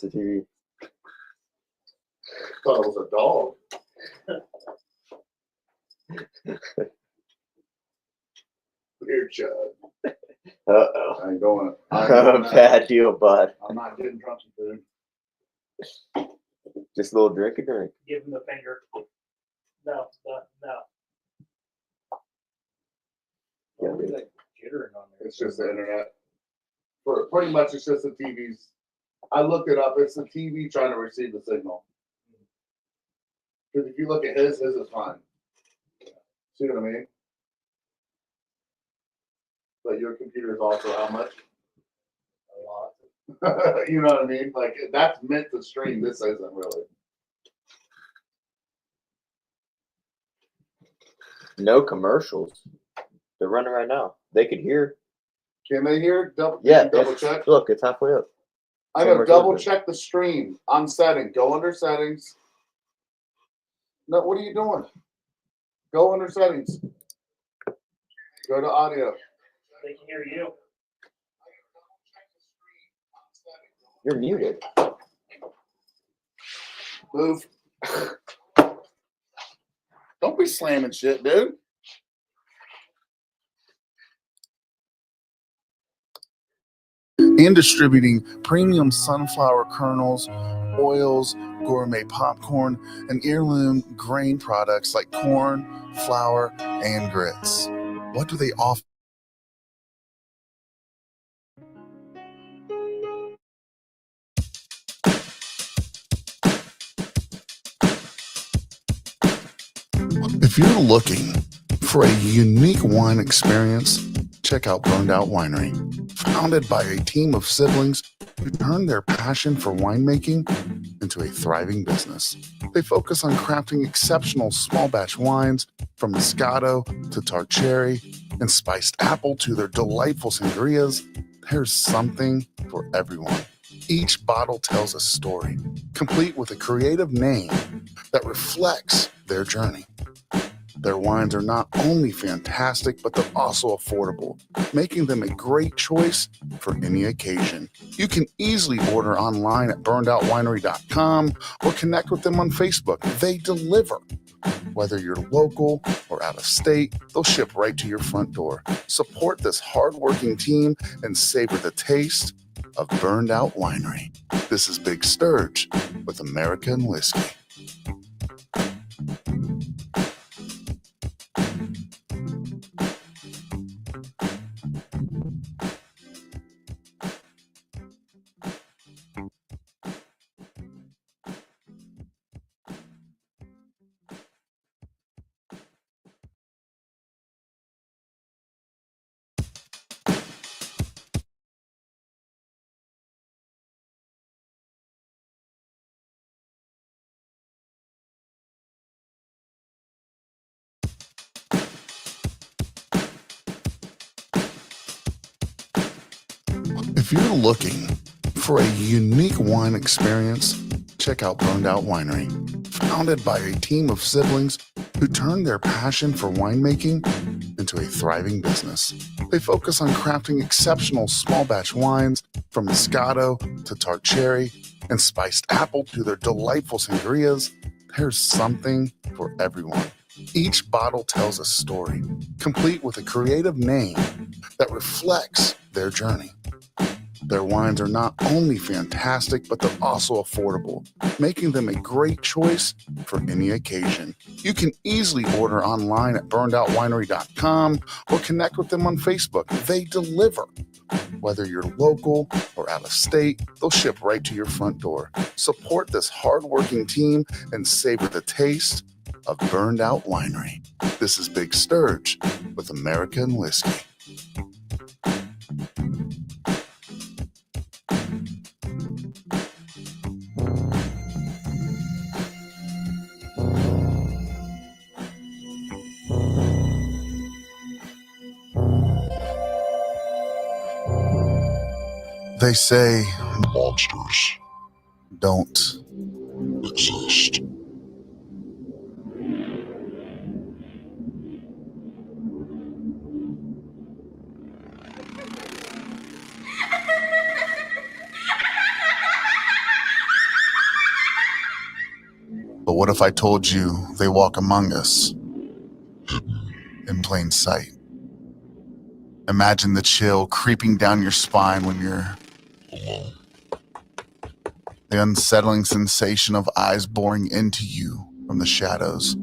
the TV. Thought it was a dog. Weird Chud. Uh-oh. I ain't going. Bad deal, bud. I'm not getting drunk food. Just a little drink. Give him the finger. No. Yeah, What is that jittering on there? It's just the internet. Pretty much, it's just the TV's. I looked it up. It's the TV trying to receive the signal. Because if you look at his is fine. See what I mean? But your computer is also how much? A lot. You know what I mean? Like, that's meant to stream. This isn't really. No commercials. They're running right now. They could hear. Can they hear? Double check. Look, it's halfway up. I'm going to double check the stream on setting. Go under settings. No, what are you doing? Go under settings. Go to audio. They can hear you. You're muted. Move. Don't be slamming shit, dude. And distributing premium sunflower kernels, oils, gourmet popcorn, and heirloom grain products like corn, flour, and grits. What do they offer? If you're looking for a unique wine experience, check out Burned Out Winery. Founded by a team of siblings who turned their passion for winemaking into a thriving business. They focus on crafting exceptional small batch wines from Moscato to tart cherry and spiced apple to their delightful sangrias. There's something for everyone. Each bottle tells a story, complete with a creative name that reflects their journey. Their wines are not only fantastic, but they're also affordable, making them a great choice for any occasion. You can easily order online at burnedoutwinery.com or connect with them on Facebook. They deliver. Whether you're local or out of state, they'll ship right to your front door. Support this hardworking team and savor the taste of Burned Out Winery. This is Big Sturge with American Whiskey. If you're looking for a unique wine experience, check out Burned Out Winery. Founded by a team of siblings who turned their passion for winemaking into a thriving business. They focus on crafting exceptional small batch wines from Moscato to tart cherry and spiced apple to their delightful sangrias. There's something for everyone. Each bottle tells a story, complete with a creative name that reflects their journey. Their wines are not only fantastic, but they're also affordable, making them a great choice for any occasion. You can easily order online at burnedoutwinery.com or connect with them on Facebook. They deliver. Whether you're local or out of state, they'll ship right to your front door. Support this hardworking team and savor the taste of Burned Out Winery. This is Big Sturge with American Whiskey. They say monsters don't exist. But what if I told you they walk among us in plain sight? Imagine the chill creeping down your spine when you're alone. The unsettling sensation of eyes boring into you from the shadows.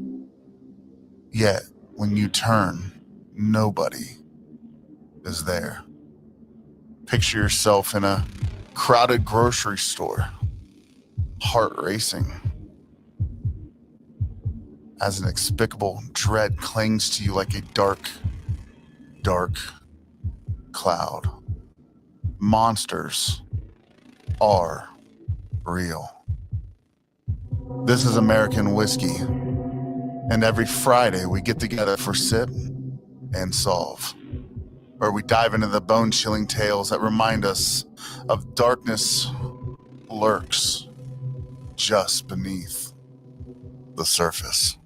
Yet, when you turn, nobody is there. Picture yourself in a crowded grocery store, heart racing, as an inexplicable dread clings to you like a dark, dark cloud. Monsters are real. This is American Whiskey, and every Friday we get together for Sip and Solve, where we dive into the bone-chilling tales that remind us of darkness lurks just beneath the surface.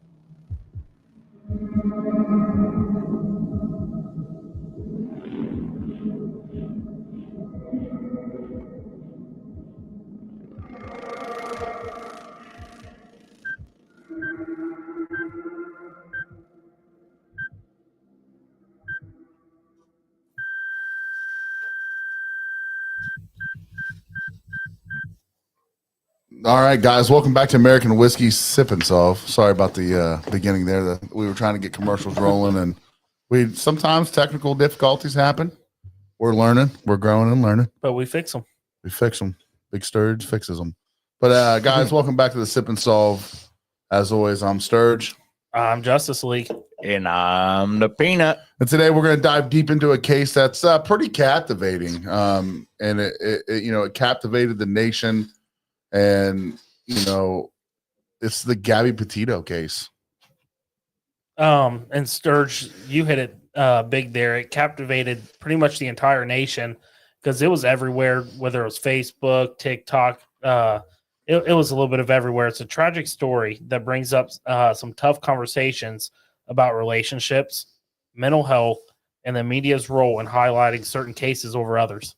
All right, guys, welcome back to American Whiskey Sip and Solve. Sorry about the beginning there. We were trying to get commercials rolling, and we sometimes technical difficulties happen. We're learning, we're growing and learning. But we fix them. We fix them. Big Sturge fixes them. But guys, welcome back to the Sip and Solve. As always, I'm Sturge. I'm Justice League. And I'm the Peanut. And today we're going to dive deep into a case that's pretty captivating. And it captivated the nation. And, it's the Gabby Petito case. And Sturge, you hit it big there. It captivated pretty much the entire nation because it was everywhere, whether it was Facebook, TikTok. It was a little bit of everywhere. It's a tragic story that brings up some tough conversations about relationships, mental health, and the media's role in highlighting certain cases over others.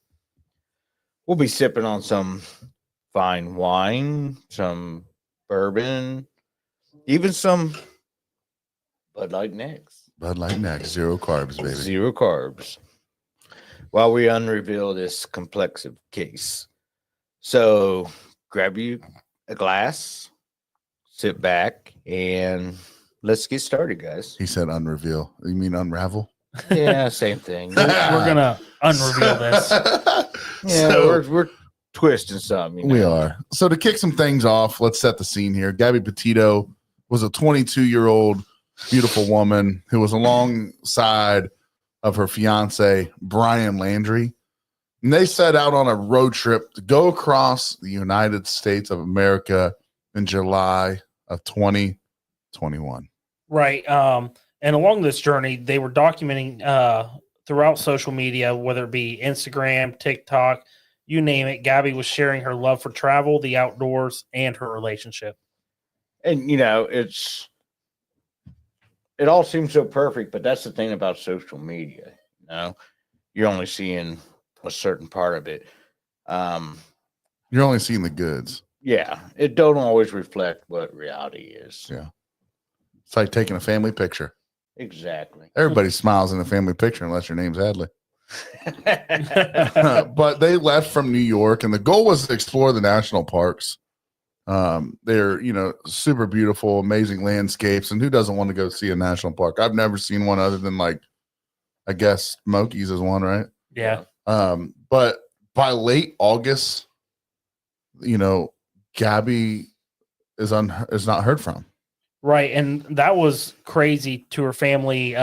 We'll be sipping on some fine wine, some bourbon, even some Bud Light next. Bud Light next. 0 carbs, baby. 0 carbs. While we unreveal this complex case. So grab you a glass, sit back, and let's get started, guys. He said unreveal. You mean unravel? Yeah, same thing. We're gonna unreveal this. Yeah, So- we're twisting something. We are. So to kick some things off, let's set the scene here. Gabby Petito was a 22-year-old beautiful woman who was alongside of her fiance, Brian Landry. And they set out on a road trip to go across the United States of America in July of 2021. Right. And along this journey, they were documenting throughout social media, whether it be Instagram, TikTok, you name it. Gabby was sharing her love for travel, the outdoors, and her relationship. And it all seems so perfect, but that's the thing about social media. You're only seeing a certain part of it. You're only seeing the goods. Yeah, it don't always reflect what reality is. Yeah. It's like taking a family picture. Exactly. Everybody smiles in a family picture unless your name's Hadley. But they left from New York, and the goal was to explore the national parks. They're, super beautiful, amazing landscapes. And who doesn't want to go see a national park? I've never seen one other than I guess Smokies is one, right? Yeah. But by late August, Gabby is not heard from. Right. And that was crazy to her family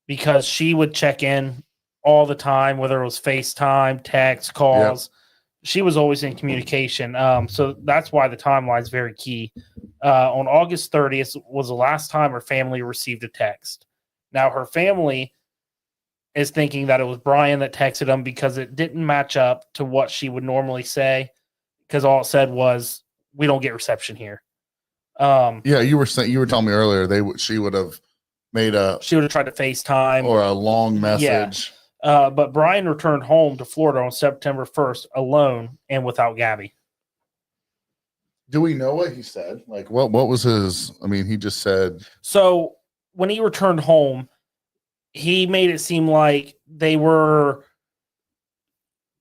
because she would check in all the time, whether it was FaceTime, text, calls. Yep. She was always in communication. So that's why the timeline is very key. On August 30th was the last time her family received a text. Now, her family is thinking that it was Brian that texted them because it didn't match up to what she would normally say, because all it said was, "We don't get reception here." You were telling me earlier she would have tried to FaceTime or a long message. Yeah. But Brian returned home to Florida on September 1st alone and without Gabby. Do we know what he said? Like, what was his? I mean, he just said. So when he returned home, he made it seem like they were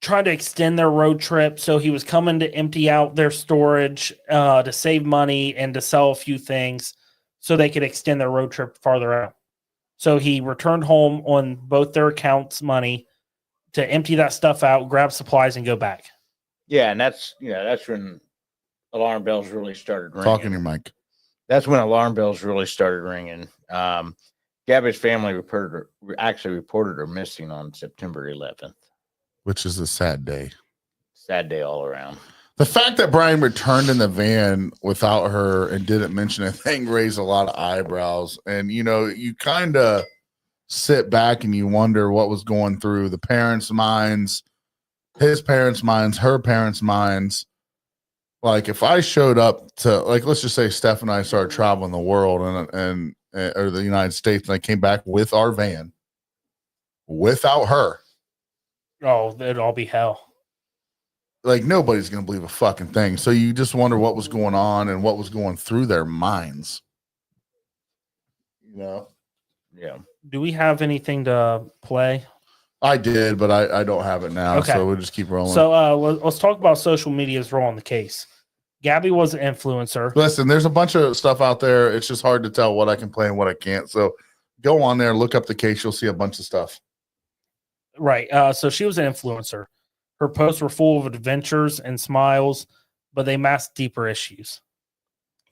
trying to extend their road trip. So he was coming to empty out their storage to save money and to sell a few things so they could extend their road trip farther out. So he returned home on both their accounts' money to empty that stuff out, grab supplies, and go back. Yeah, and that's when alarm bells really started ringing. Talking to your mic. That's when alarm bells really started ringing. Gabby's family reported her missing on September 11th. Which is a sad day. Sad day all around. The fact that Brian returned in the van without her and didn't mention a thing raised a lot of eyebrows. And, you kind of sit back and you wonder what was going through the parents' minds, his parents' minds, her parents' minds. Like, if I showed up to, like, let's just say Steph and I started traveling the world and or the United States, and I came back with our van without her. Oh, it'd all be hell. Like, nobody's going to believe a fucking thing. So you just wonder what was going on and what was going through their minds. Yeah. Do we have anything to play? I did, but I don't have it now. Okay. So we'll just keep rolling. So let's talk about social media's role in the case. Gabby was an influencer. Listen, there's a bunch of stuff out there. It's just hard to tell what I can play and what I can't. So go on there, look up the case. You'll see a bunch of stuff. Right. So she was an influencer. Her posts were full of adventures and smiles, but they masked deeper issues.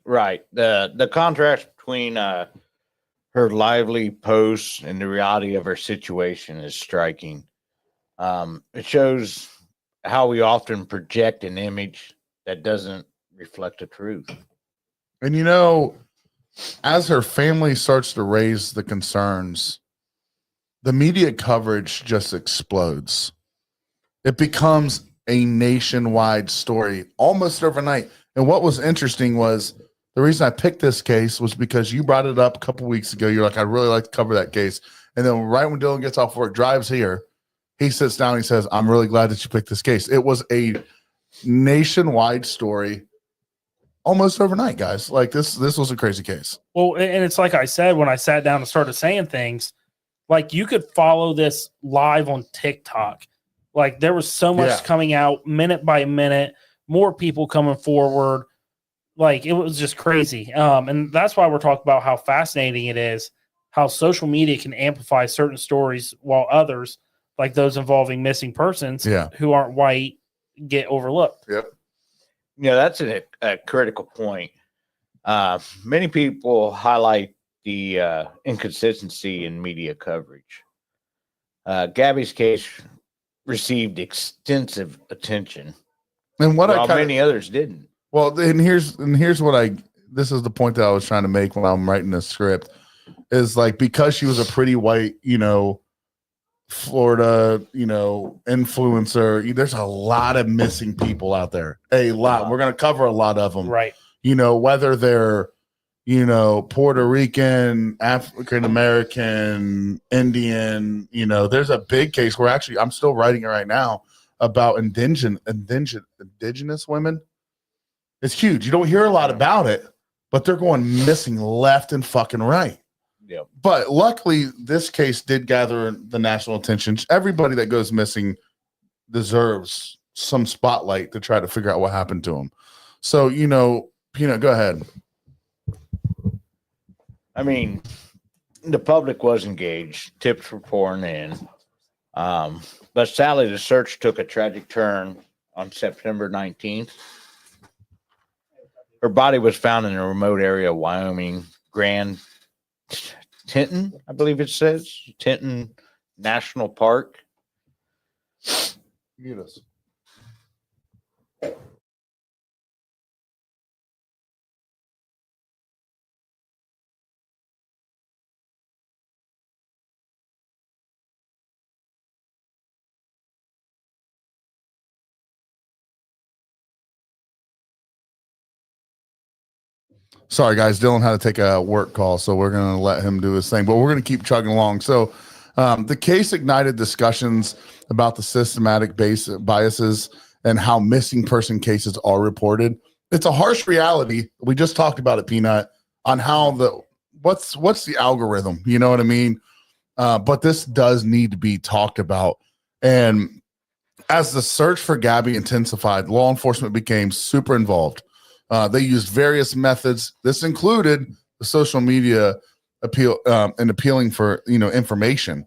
Right. The contrast between her lively posts and the reality of her situation is striking. It shows how we often project an image that doesn't reflect the truth. And as her family starts to raise the concerns, the media coverage just explodes. It becomes a nationwide story almost overnight. And what was interesting was the reason I picked this case was because you brought it up a couple weeks ago. You're like, I'd really like to cover that case. And then right when Dylan gets off work, drives here, he sits down and he says, I'm really glad that you picked this case. It was a nationwide story almost overnight, guys. Like this was a crazy case. Well, and it's like I said, when I sat down and started saying things, like you could follow this live on TikTok. Like there was so much coming out minute by minute, more people coming forward. Like it was just crazy. And that's why we're talking about how fascinating it is, how social media can amplify certain stories while others, like those involving missing persons who aren't white, get overlooked. Yep. That's a critical point. Many people highlight the inconsistency in media coverage. Gabby's case received extensive attention, and while many others didn't. Well, and here's what this is the point that I was trying to make when I'm writing this script is like, because she was a pretty white, Florida, influencer, there's a lot of missing people out there. A lot. We're going to cover a lot of them. Right. Whether they're, Puerto Rican, African American, Indian, there's a big case where actually I'm still writing it right now about indigenous women. It's huge. You don't hear a lot about it, but they're going missing left and fucking right. Yeah. But luckily, this case did gather the national attention. Everybody that goes missing deserves some spotlight to try to figure out what happened to them. So, Peanut, go ahead. I mean, the public was engaged. Tips were pouring in. But sadly, the search took a tragic turn on September 19th. Her body was found in a remote area of Wyoming, Grand Teton, I believe it says, Teton National Park. Mute us. Sorry, guys. Dylan had to take a work call, so we're going to let him do his thing. But we're going to keep chugging along. So the case ignited discussions about the systematic biases and how missing person cases are reported. it's a harsh reality. We just talked about it, Peanut, on how what's the algorithm, you know what I mean? But this does need to be talked about. And as the search for Gabby intensified, law enforcement became super involved. They used various methods. This included the social media appeal and appealing for information.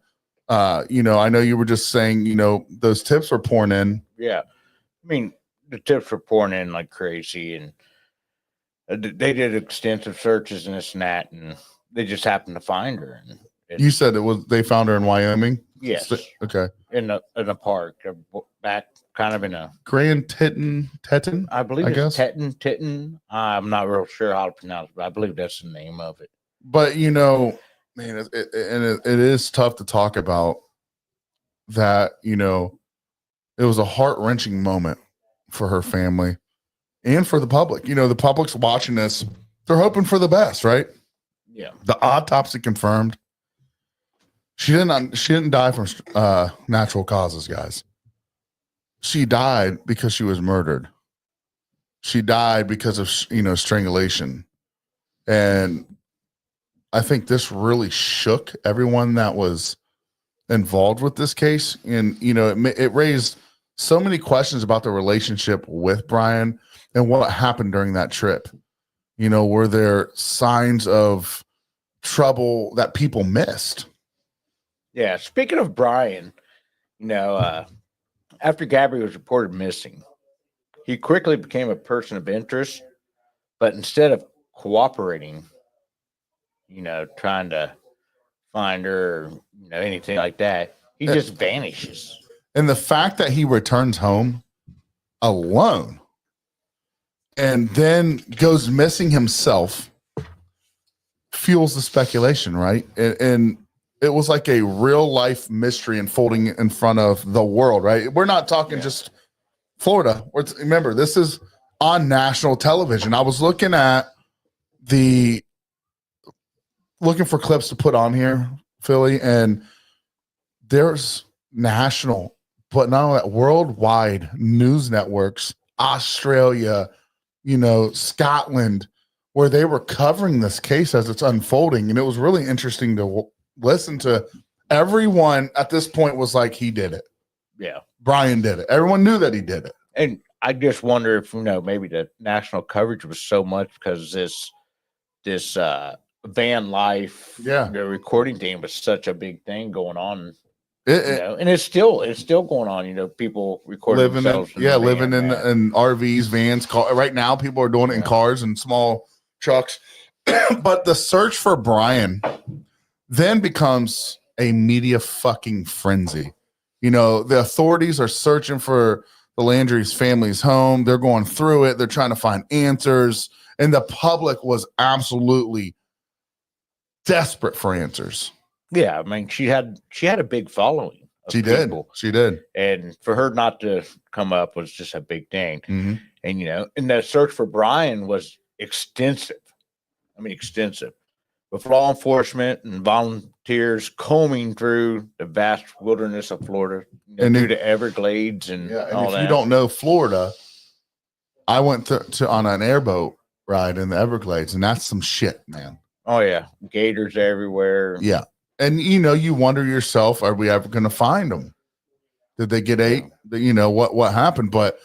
I know you were just saying those tips were pouring in. Yeah, I mean the tips were pouring in like crazy, and they did extensive searches and this and that, and they just happened to find her. And You said they found her in Wyoming. Yes. Okay. In a park, back kind of in a Grand Teton. I believe I it's guess. Teton. I'm not real sure how to pronounce it, but I believe that's the name of it. But man, it is tough to talk about that. It was a heart-wrenching moment for her family and for the public. The public's watching this; they're hoping for the best, right? Yeah. The autopsy confirmed she didn't die from natural causes, guys. She died because she was murdered. She died because of strangulation, and I think this really shook everyone that was involved with this case, and it raised so many questions about the relationship with Brian and what happened during that trip. Were there signs of trouble that people missed? Yeah. Speaking of Brian, after Gabby was reported missing, he quickly became a person of interest, but instead of cooperating, trying to find her, or, anything like that, he just vanishes. And the fact that he returns home alone and then goes missing himself fuels the speculation, right? And it was like a real life mystery unfolding in front of the world, right? We're not talking just Florida. Remember, this is on national television. I was looking for clips to put on here, Philly, and there's national, but not only that, worldwide news networks, Australia, Scotland, where they were covering this case as it's unfolding. And it was really interesting to listen to. Everyone at this point was like, he did it. Yeah. Brian did it. Everyone knew that he did it. And I just wonder if, maybe the national coverage was so much because this van life, the recording team was such a big thing going on. And it's still going on. People recording themselves. Living in RVs, vans. Right now, people are doing it in cars and small trucks. But the search for Brian then becomes a media fucking frenzy. The authorities are searching for the Landry's family's home. They're going through it. They're trying to find answers, and the public was absolutely desperate for answers. Yeah, I mean, she had a big following. She did. And for her not to come up was just a big thing. Mm-hmm. And and the search for Brian was extensive. I mean, extensive, with law enforcement and volunteers combing through the vast wilderness of Florida, and through the Everglades and all if that. you don't know Florida, I went to on an airboat ride in the Everglades, and that's some shit, man. Oh yeah, gators everywhere. Yeah. And, you wonder yourself, are we ever going to find them? Did they get ate? What happened? But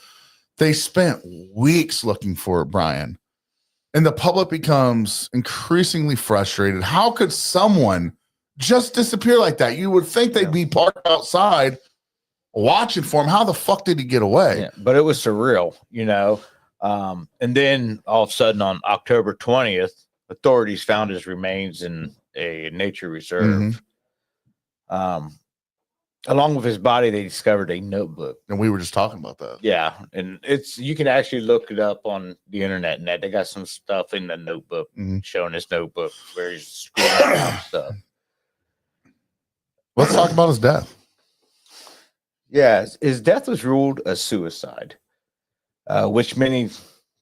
they spent weeks looking for Brian. And the public becomes increasingly frustrated. How could someone just disappear like that? You would think they'd be parked outside watching for him. How the fuck did he get away? Yeah, but it was surreal, And then all of a sudden on October 20th, authorities found his remains in a nature reserve. Mm-hmm. Along with his body, they discovered a notebook. And we were just talking about that. Yeah. And you can actually look it up on the internet, and they got some stuff in the notebook showing his notebook where he's screwing out stuff. Let's talk about his death. Yeah. His death was ruled a suicide, which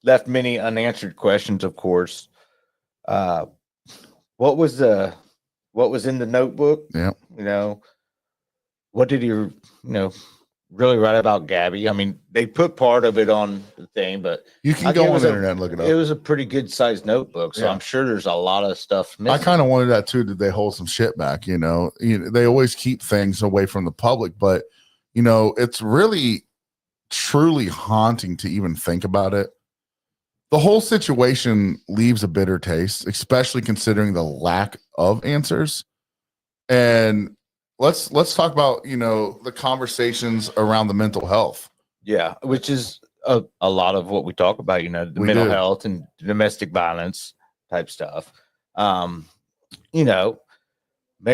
left many unanswered questions, of course. What was in the notebook? Yeah. What did he, really right about Gabby. I mean, they put part of it on the thing, but You can I go think it on was the a- internet and look it it up. was a pretty good sized notebook. So Yeah. I'm sure there's a lot of stuff I missing. kind of wanted that too. Did they hold some shit back? They always keep things away from the public, but it's really truly haunting to even think about it. The whole situation leaves a bitter taste, especially considering the lack of answers. And let's talk about the conversations around the mental health. Yeah, which is a lot of what we talk about, the We mental do. health and domestic violence type stuff. May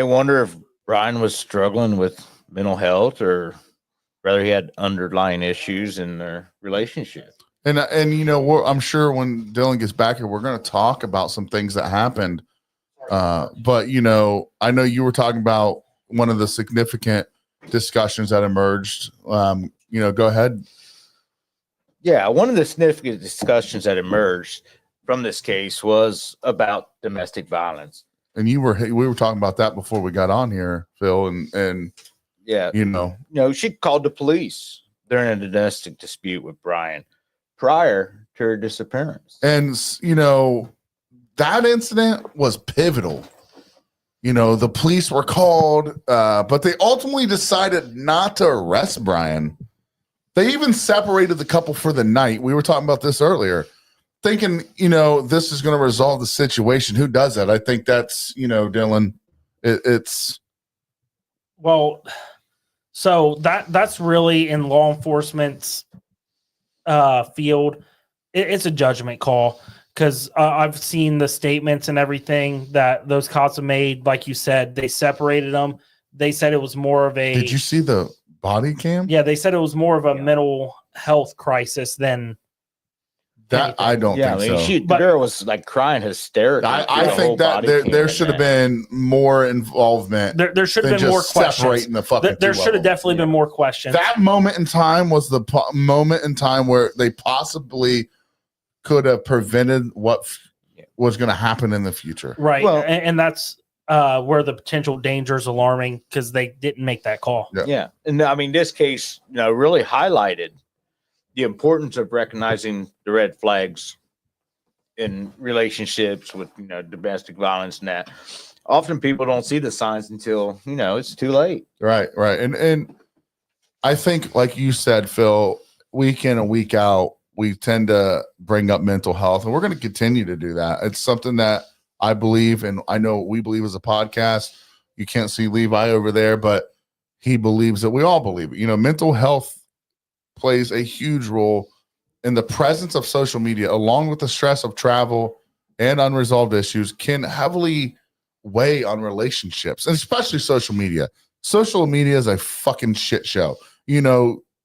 wonder if Brian was struggling with mental health or rather he had underlying issues in their relationship. And I'm sure when Dylan gets back here, we're going to talk about some things that happened. But I know you were talking about one of the significant discussions that emerged. Go ahead. Yeah, one of the significant discussions that emerged from this case was about domestic violence. And we were talking about that before we got on here, Phil, and yeah, she called the police during a domestic dispute with Brian prior to her disappearance. And that incident was pivotal. The police were called, but they ultimately decided not to arrest Brian. They even separated the couple for the night. We were talking about this earlier, thinking, this is going to resolve the situation. Who does that? I think that's, Dylan, it's. Well, so that's really in law enforcement's field. It's a judgment call because I've seen the statements and everything that those cops have made. Like you said, they separated them. They said it was more of a. Did you see the body cam? Yeah, they said it was more of a mental health crisis than that. anything. I don't think so. The girl was like crying hysterically. I think that there should have been more involvement. There should have been more questions. Separating the fucking there should have definitely been more questions. That moment in time was the moment in time where they possibly could have prevented what was going to happen in the future. Right. Well, and that's where the potential danger is alarming because they didn't make that call. Yeah. And I mean, this case, really highlighted the importance of recognizing the red flags in relationships with, domestic violence and that. Often people don't see the signs until, it's too late. Right. And I think, like you said, Phil, week in and week out, we tend to bring up mental health, and we're going to continue to do that. It's something that I believe, and I know we believe as a podcast. You can't see Levi over there, but he believes that we all believe it. Mental health plays a huge role in the presence of social media, along with the stress of travel and unresolved issues, can heavily weigh on relationships, and especially social media. Social media is a fucking shit show.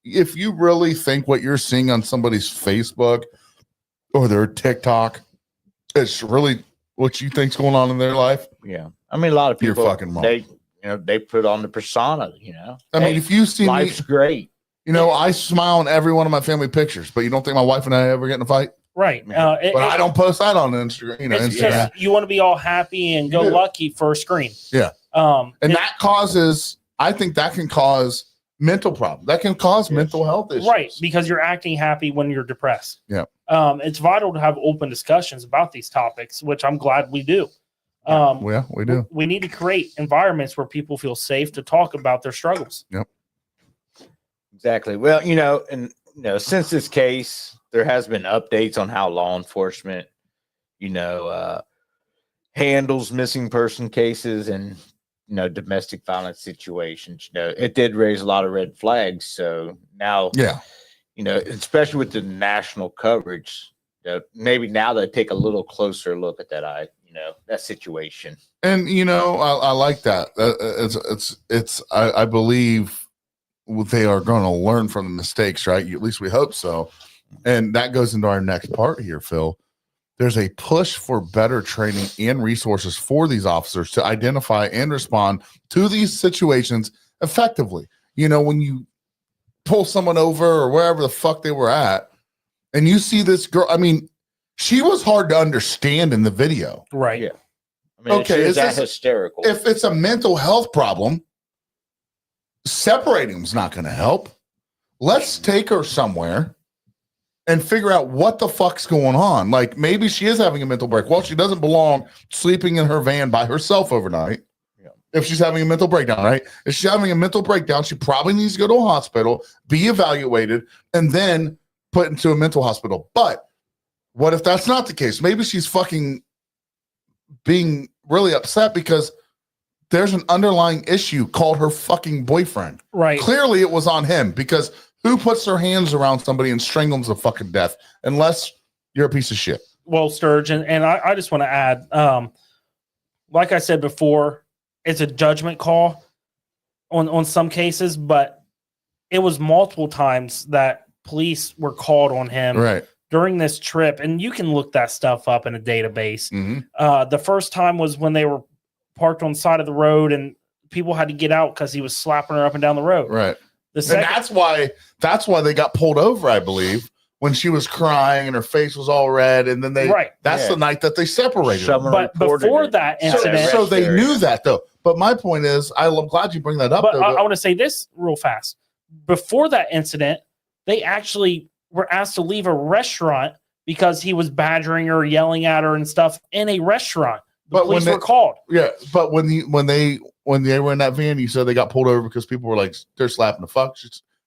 If you really think what you're seeing on somebody's Facebook or their TikTok is really what you think's going on in their life, yeah. I mean, a lot of people, you're fucking wrong. They put on the persona. I mean, if you see life's great. I smile on every one of my family pictures, but you don't think my wife and I ever get in a fight? Right. But I don't post that on Instagram. It's Instagram. just you want to be all happy and go lucky for a screen. Yeah. And that causes, I think that can cause mental problems. That can cause mental health issues. Right. Because you're acting happy when you're depressed. Yeah. It's vital to have open discussions about these topics, which I'm glad we do. We do. We need to create environments where people feel safe to talk about their struggles. Yep. Exactly. Well, since this case, there has been updates on how law enforcement, handles missing person cases and, domestic violence situations. It did raise a lot of red flags. So now, especially with the national coverage, maybe now they take a little closer look at that that situation. And, I like that. I believe they are going to learn from the mistakes, right? At least we hope so. And that goes into our next part here, Phil. There's a push for better training and resources for these officers to identify and respond to these situations effectively. When you pull someone over or wherever the fuck they were at, and you see this girl, I mean, she was hard to understand in the video. Right. Yeah. I mean, okay. Is that hysterical? If it's a mental health problem, separating is not going to help. let's take her somewhere and figure out what the fuck's going on. Like maybe she is having a mental break. Well, she doesn't belong sleeping in her van by herself overnight. Yeah. If she's having a mental breakdown, right? If she's having a mental breakdown, she probably needs to go to a hospital, be evaluated, and then put into a mental hospital. But what if that's not the case? Maybe she's fucking being really upset because there's an underlying issue called her fucking boyfriend. Right. Clearly it was on him because who puts their hands around somebody and strangles them to fucking death unless you're a piece of shit? Well, Sturgeon, and I just want to add, like I said before, it's a judgment call on some cases, but it was multiple times that police were called on him Right. during this trip, and you can look that stuff up in a database. Mm-hmm. The first time was when they were parked on the side of the road and people had to get out because he was slapping her up and down the road. Right. The second, And that's why they got pulled over, I believe, when she was crying and her face was all red. And then that's the night that they separated. Someone but reported before it. that So- incident, So they area. knew that though. But my point is, I'm glad you bring that up. but though, I want to say this real fast. Before that incident, they actually were asked to leave a restaurant because he was badgering her, yelling at her and stuff in a restaurant. The But when police were they- called. yeah, but when they were in that van, you said they got pulled over because people were like, they're slapping the fuck.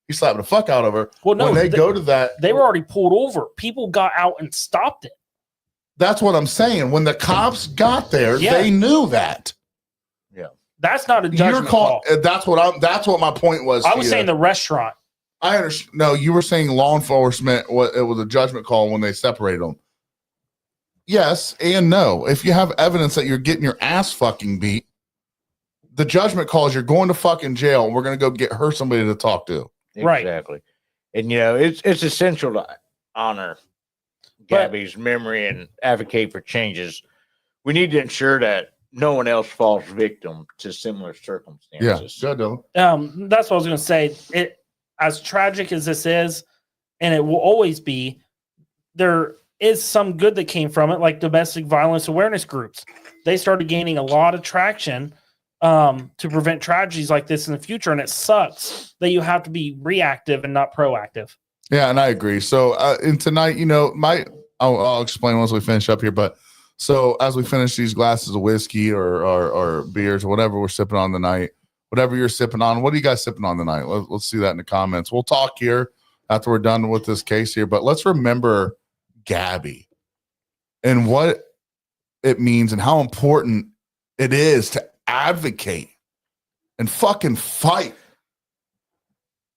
He's slapping the fuck out of her. Well, no, when they go to that, they were already pulled over. People got out and stopped it. that's what I'm saying. When the cops got there, Yeah. they knew that. That's not a You're judgment call. That's what my point was. I was Tia. saying the restaurant. I understand. No, you were saying law enforcement. It was a judgment call when they separated them. Yes and no. If you have evidence that you're getting your ass fucking beat, the judgment call is you're going to fucking jail. And we're going to go get her somebody to talk to. Right. Exactly. And it's essential to honor Gabby's memory and advocate for changes. We need to ensure that no one else falls victim to similar Yeah, circumstances. good though. That's what I was going to say. It, as tragic as this is, and it will always be, there is some good that came from it, like domestic violence awareness groups. They started gaining a lot of traction to prevent tragedies like this in the future, and it sucks that you have to be reactive and not proactive. Yeah, and I agree. So, and tonight, I'll explain once we finish up here. But so as we finish these glasses of whiskey or beers or whatever we're sipping on tonight, whatever you're sipping on, what are you guys sipping on tonight? Let's see that in the comments. We'll talk here after we're done with this case here. But let's remember Gabby and what it means and how important it is to advocate and fucking fight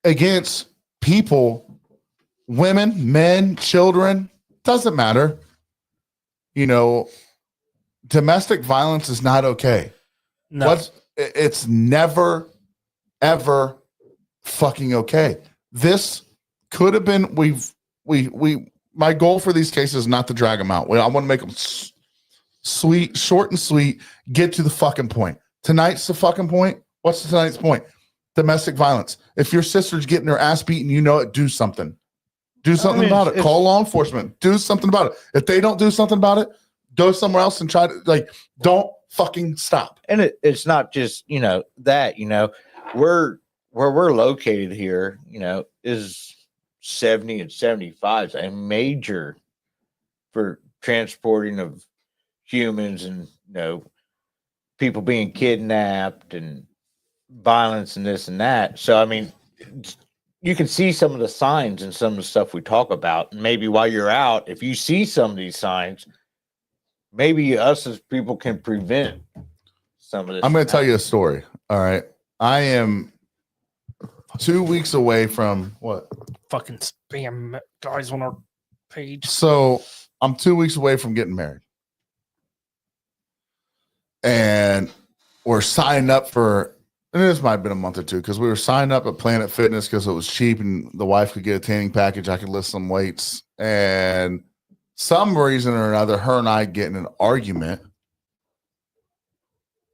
against people, women, men, children, doesn't matter. Domestic violence is not okay. No, It's never, ever fucking okay. This could have been, my goal for these cases is not to drag them out. I want to make them sweet, short and sweet, get to the fucking point. Tonight's the fucking point. What's tonight's point? Domestic violence. If your sister's getting her ass beaten, do something. Do something about it. Call law enforcement. Do something about it. If they don't do something about it, go somewhere else and try to, don't fucking stop. And it's not just, that, where we're located here, is 70 and 75 a major for transporting of humans and, people being kidnapped and violence and this and that. So, I mean, you can see some of the signs and some of the stuff we talk about. And maybe while you're out, if you see some of these signs, maybe us as people can prevent some of this. I'm going to tell you a story. All right. I am 2 weeks away from what? fucking spam guys on our page. So I'm 2 weeks away from getting married. And we're signing up for, and this might have been a month or two, because we were signing up at Planet Fitness because it was cheap and the wife could get a tanning package. I could lift some weights. And some reason or another, her and I get in an argument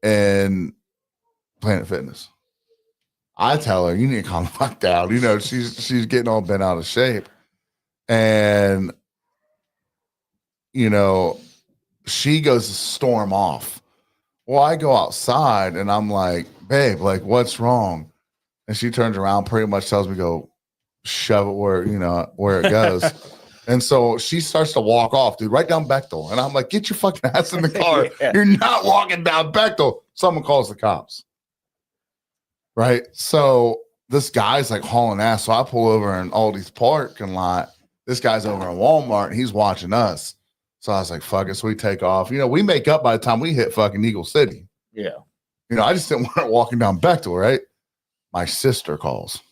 in Planet Fitness. I tell her, you need to calm the fuck down. She's getting all bent out of shape. And, she goes to storm off. Well, I go outside and I'm like, babe, what's wrong? And she turns around, pretty much tells me, shove it where it goes. And so she starts to walk off, dude, right down Bechtel. And I'm like, get your fucking ass in the car. Yeah. You're not walking down Bechtel. Someone calls the cops. Right. So this guy's like hauling ass. So I pull over in Aldi's parking lot. This guy's over in Walmart and he's watching us. So I was like, fuck it. So we take off. We make up by the time we hit fucking Eagle City. Yeah. I just didn't want it walking down Bechtel, right? My sister calls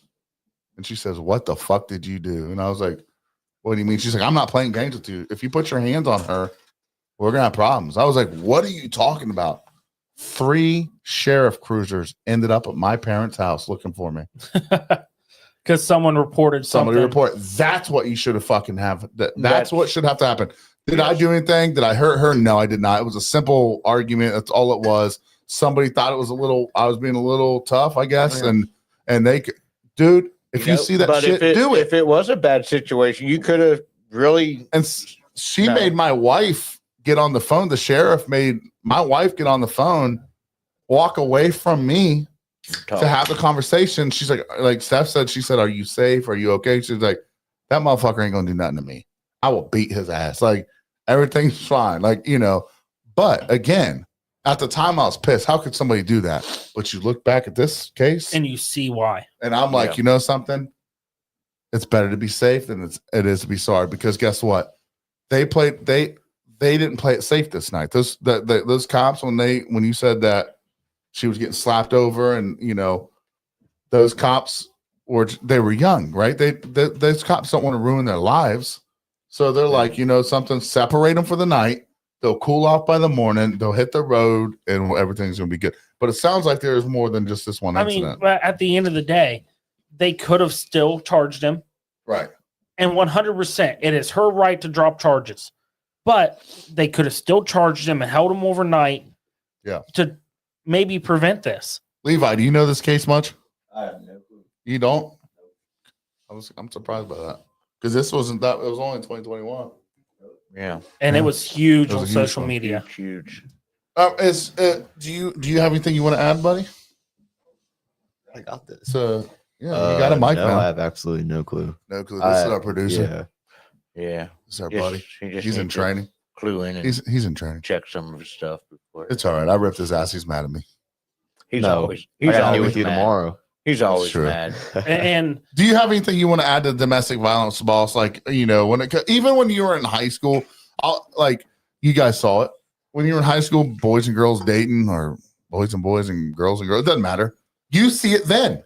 and she says, what the fuck did you do? And I was like, what do you mean? She's like, I'm not playing games with you. If you put your hands on her, we're going to have problems. I was like, what are you talking about? 3 sheriff cruisers ended up at my parents' house looking for me. Because someone reported Somebody something. report. That's what you should have fucking have. That's what should have to happen. Did I do anything? Did I hurt her? No, I did not. It was a simple argument. That's all it was. Somebody thought it was I was being a little tough, I guess. Yeah. And they could, dude, if you see that but shit, do it. If it was a bad situation, you could have really. And she made my wife get on the phone. The sheriff made my wife get on the phone, walk away from me to have the conversation. She's like Steph said, she said, are you safe? Are you okay? She's like, that motherfucker ain't gonna do nothing to me. I will beat his ass. Like, everything's fine. Like, but again, at the time I was pissed. How could somebody do that? But you look back at this case And you see why. and I'm like, Yeah. you know something? It's better to be safe than it is to be sorry, because guess what? They didn't play it safe this night. Those cops, when you said that she was getting slapped over, and those cops were young, right? Those cops don't want to ruin their lives. So they're like, something, separate them for the night. They'll cool off by the morning. They'll hit the road and everything's going to be good. But it sounds like there's more than just this one incident. But at the end of the day, they could have still charged him. Right. And 100%, it is her right to drop charges. But they could have still charged him and held him overnight. Yeah. To maybe prevent this. Levi, do you know this case much? I have no clue. You don't? I'm surprised by that. Because this wasn't that. It was only in 2021. Yeah. And Yeah. it was huge It was on a huge social one. media. Huge. Do you have anything you want to add, buddy? I got this. So yeah, you got a mic no, now. I have absolutely no clue. No clue. This is our producer. Yeah. Yeah. This is our Just- buddy. he just He's in needs to training. Clue in and He's in training. check some of his stuff before. It's all right. I ripped his ass. He's mad at me. He's No, always. I He's gotta deal always with you mad. tomorrow. He's always true. mad. And Do you have anything you want to add to domestic violence, boss? Like, even when you were in high school, you guys saw it when you were in high school, boys and girls dating, or boys and boys and girls, it doesn't matter. You see it then.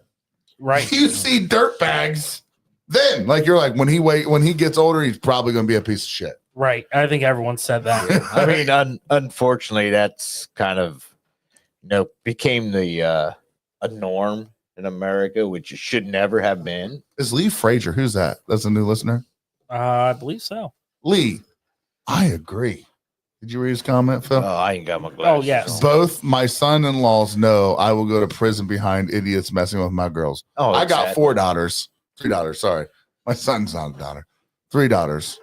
right. You see dirt bags then. Like, you're like, when he gets older, he's probably going to be a piece of shit. Right. I think everyone said that. I mean, unfortunately, that's kind of became the a norm in America, which it should never have been. Is Lee Frazier? Who's that? That's a new listener. I believe so. Lee, I agree. Did you read his comment, Phil? Oh, I ain't got my glasses. yes. on. Both my son-in-laws know I will go to prison behind idiots messing with my girls. Oh, I got exactly. 3 daughters. Sorry. My son's not a daughter. 3 daughters.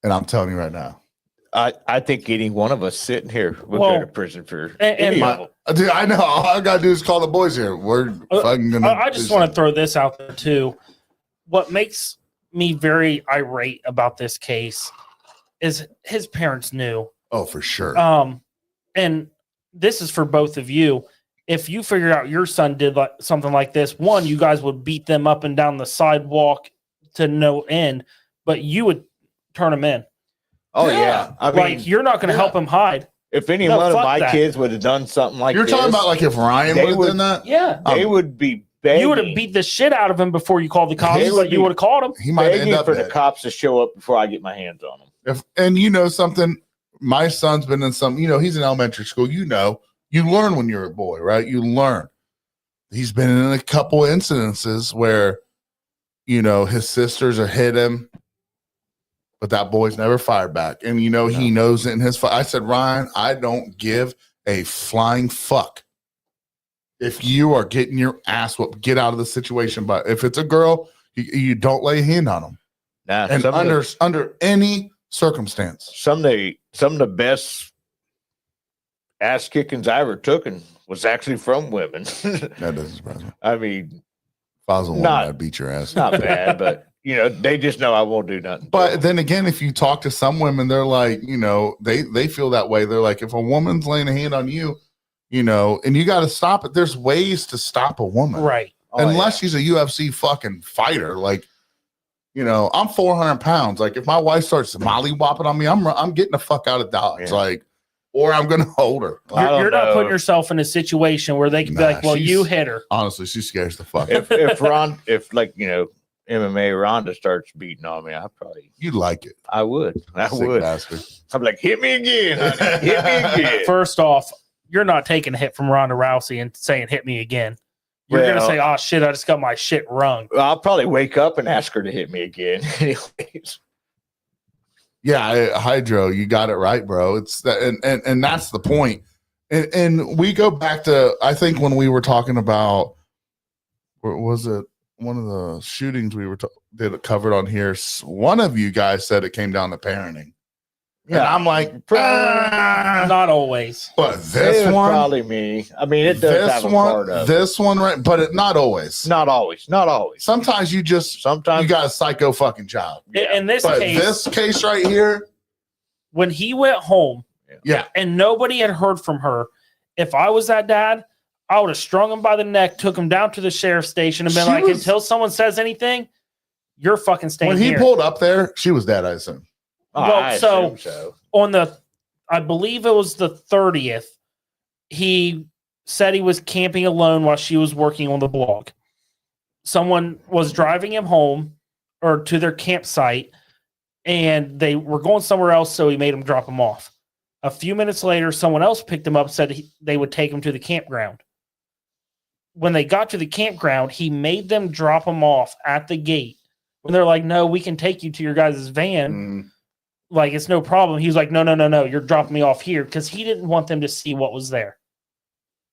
And I'm telling you right now. I think any one of us sitting here would Well, go to prison for and any my- of them. Dude, I know. All I got to do is call the boys here. We're fucking going to. I just want to throw this out there too. What makes me very irate about this case is his parents knew. Oh, for sure. And this is for both of you. If you figured out your son did something like this, one, you guys would beat them up and down the sidewalk to no end, but you would turn them in. Oh Yeah. yeah, I mean, Like, you're not going to help him hide. if any No, one of fuck my that. kids would have done something like You're this, talking about like if Ryan they would have would- done that? Yeah. they would be begging. You would have beat the shit out of him before you called the cops, They would but you be- would have called him. He might end begging up for the dead. cops to show up before I get my hands on them. And you know something, my son's been in some, he's in elementary school. You learn when you're a boy, right? You learn. He's been in a couple incidences where, his sisters are hit him, but that boy's never fired back. And, he knows it in his I said, Ryan, I don't give a flying fuck if you are getting your ass whooped. Get out of the situation. But if it's a girl, you don't lay a hand on them. Now, And under any circumstance. some of the best ass kickings I ever took was actually from women. That doesn't surprise me. I mean, If I was a woman, Not- I'd beat your ass. It's not bad, but they just know I won't do nothing. But then again, if you talk to some women, they're like, they feel that way. They're like, if a woman's laying a hand on you, and you got to stop it. There's ways to stop a woman, Right. Oh, unless she's a UFC fucking fighter. Like, I'm 400 pounds. Like, if my wife starts mollywopping on me, I'm getting the fuck out of Dodge. Yeah. Like, or I'm gonna hold her. I don't You're not know. putting yourself in a situation where they can be Nah, like, well, you she's- hit her. Honestly, she scares the fuck. if MMA Ronda starts beating on me, You'd like it. I would. I Sick would. bastard. I'm like, hit me again, honey. Hit me again. First off, you're not taking a hit from Ronda Rousey and saying, hit me again. You're going to Well- say, oh, shit, I just got my shit rung. I'll probably wake up and ask her to hit me again. Anyways. Yeah, Hydro, you got it right, bro. It's that, and that's the point. And we go back to, I think when we were talking about, or was it one of the shootings we were did it covered on here? One of you guys said it came down to parenting. And I'm like, Not always. but It this was one, probably me. I mean, it does this have a part of it. this one, right? But not always. Not always. Not always. Sometimes you Sometimes got a psycho fucking child. In this But case, this case right here, when he went home yeah, and nobody had heard from her, if I was that dad, I would have strung him by the neck, took him down to the sheriff's station, and been She like, was- until someone says anything, you're fucking staying when he here. pulled up there, she was dead, I assume. Well, I so- assume so. On I believe it was the 30th, he said he was camping alone while she was working on the blog. Someone was driving him home or to their campsite, and they were going somewhere else, so he made him drop him off. A few minutes later, someone else picked him up, said they would take him to the campground. When they got to the campground, he made them drop him off at the gate. When they're like, no, we can take you to your guys' van. Mm. Like, it's no problem. He was like, no, you're dropping me off here, because he didn't want them to see what was there.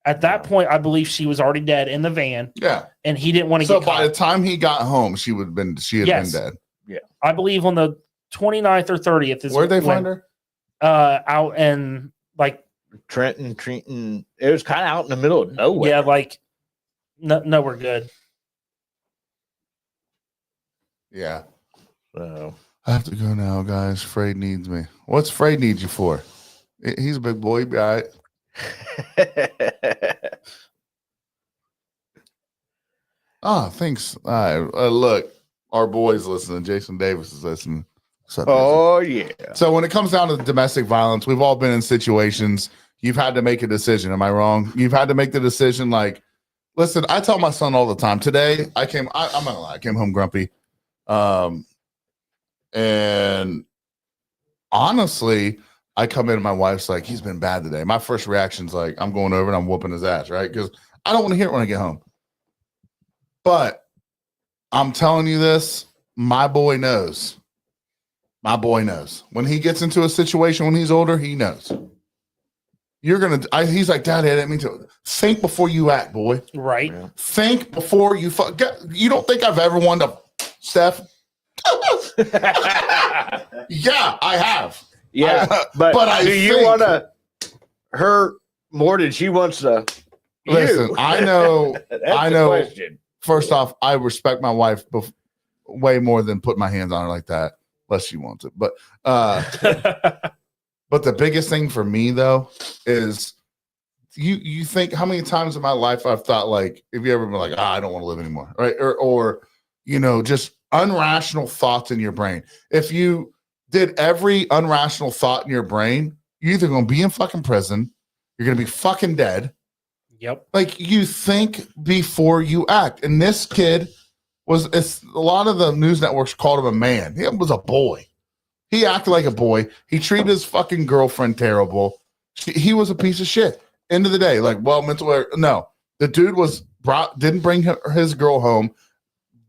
At that point, I believe she was already dead in the van, Yeah. and he didn't want to So get by the caught. time he got home, she had been Yes. dead. I believe on the 29th or 30th is Where'd they when, find her? out in like Trenton. It was kind of out in the middle of nowhere. yeah, like no, we're good. Yeah. So, I have to go now, guys. Frade needs me. What's Frade need you for? He's a big boy. He'll be all right. Oh, thanks. All right. Look, our boy's listening. Jason Davis is listening. What's up, Jason? oh yeah. So when it comes down to domestic violence, we've all been in situations. You've had to make a decision. Am I wrong? You've had to make the decision. Like, listen, I tell my son all the time. Today, I'm not gonna lie. I came home grumpy. And honestly, I come in and my wife's like, he's been bad today. My first reaction's like, I'm going over and I'm whooping his ass, right? Because I don't want to hear it when I get home. But I'm telling you this, my boy knows. My boy knows. When he gets into a situation when he's older, he knows. He's like, Daddy, I didn't mean to. Think before you act, boy. Right. Yeah. Think before you fuck. You don't think I've ever wanted to, Steph? Yeah, I have. Yeah, But but I do you think- want to her more than she wants to? Listen, you? I know. That's I the know. question. First off, I respect my wife way more than put my hands on her like that, unless she wants it. But but the biggest thing for me though is you think how many times in my life I've thought like, if you ever been like, I don't want to live anymore, right? Or just unrational thoughts in your brain. If you did every unrational thought in your brain, you're either going to be in fucking prison, you're going to be fucking dead. Yep. Like, you think before you act. And this kid it's a lot of the news networks called him a man. He was a boy. He acted like a boy. He treated his fucking girlfriend terrible. He was a piece of shit. End of the day, like, well, no. The dude didn't bring his girl home.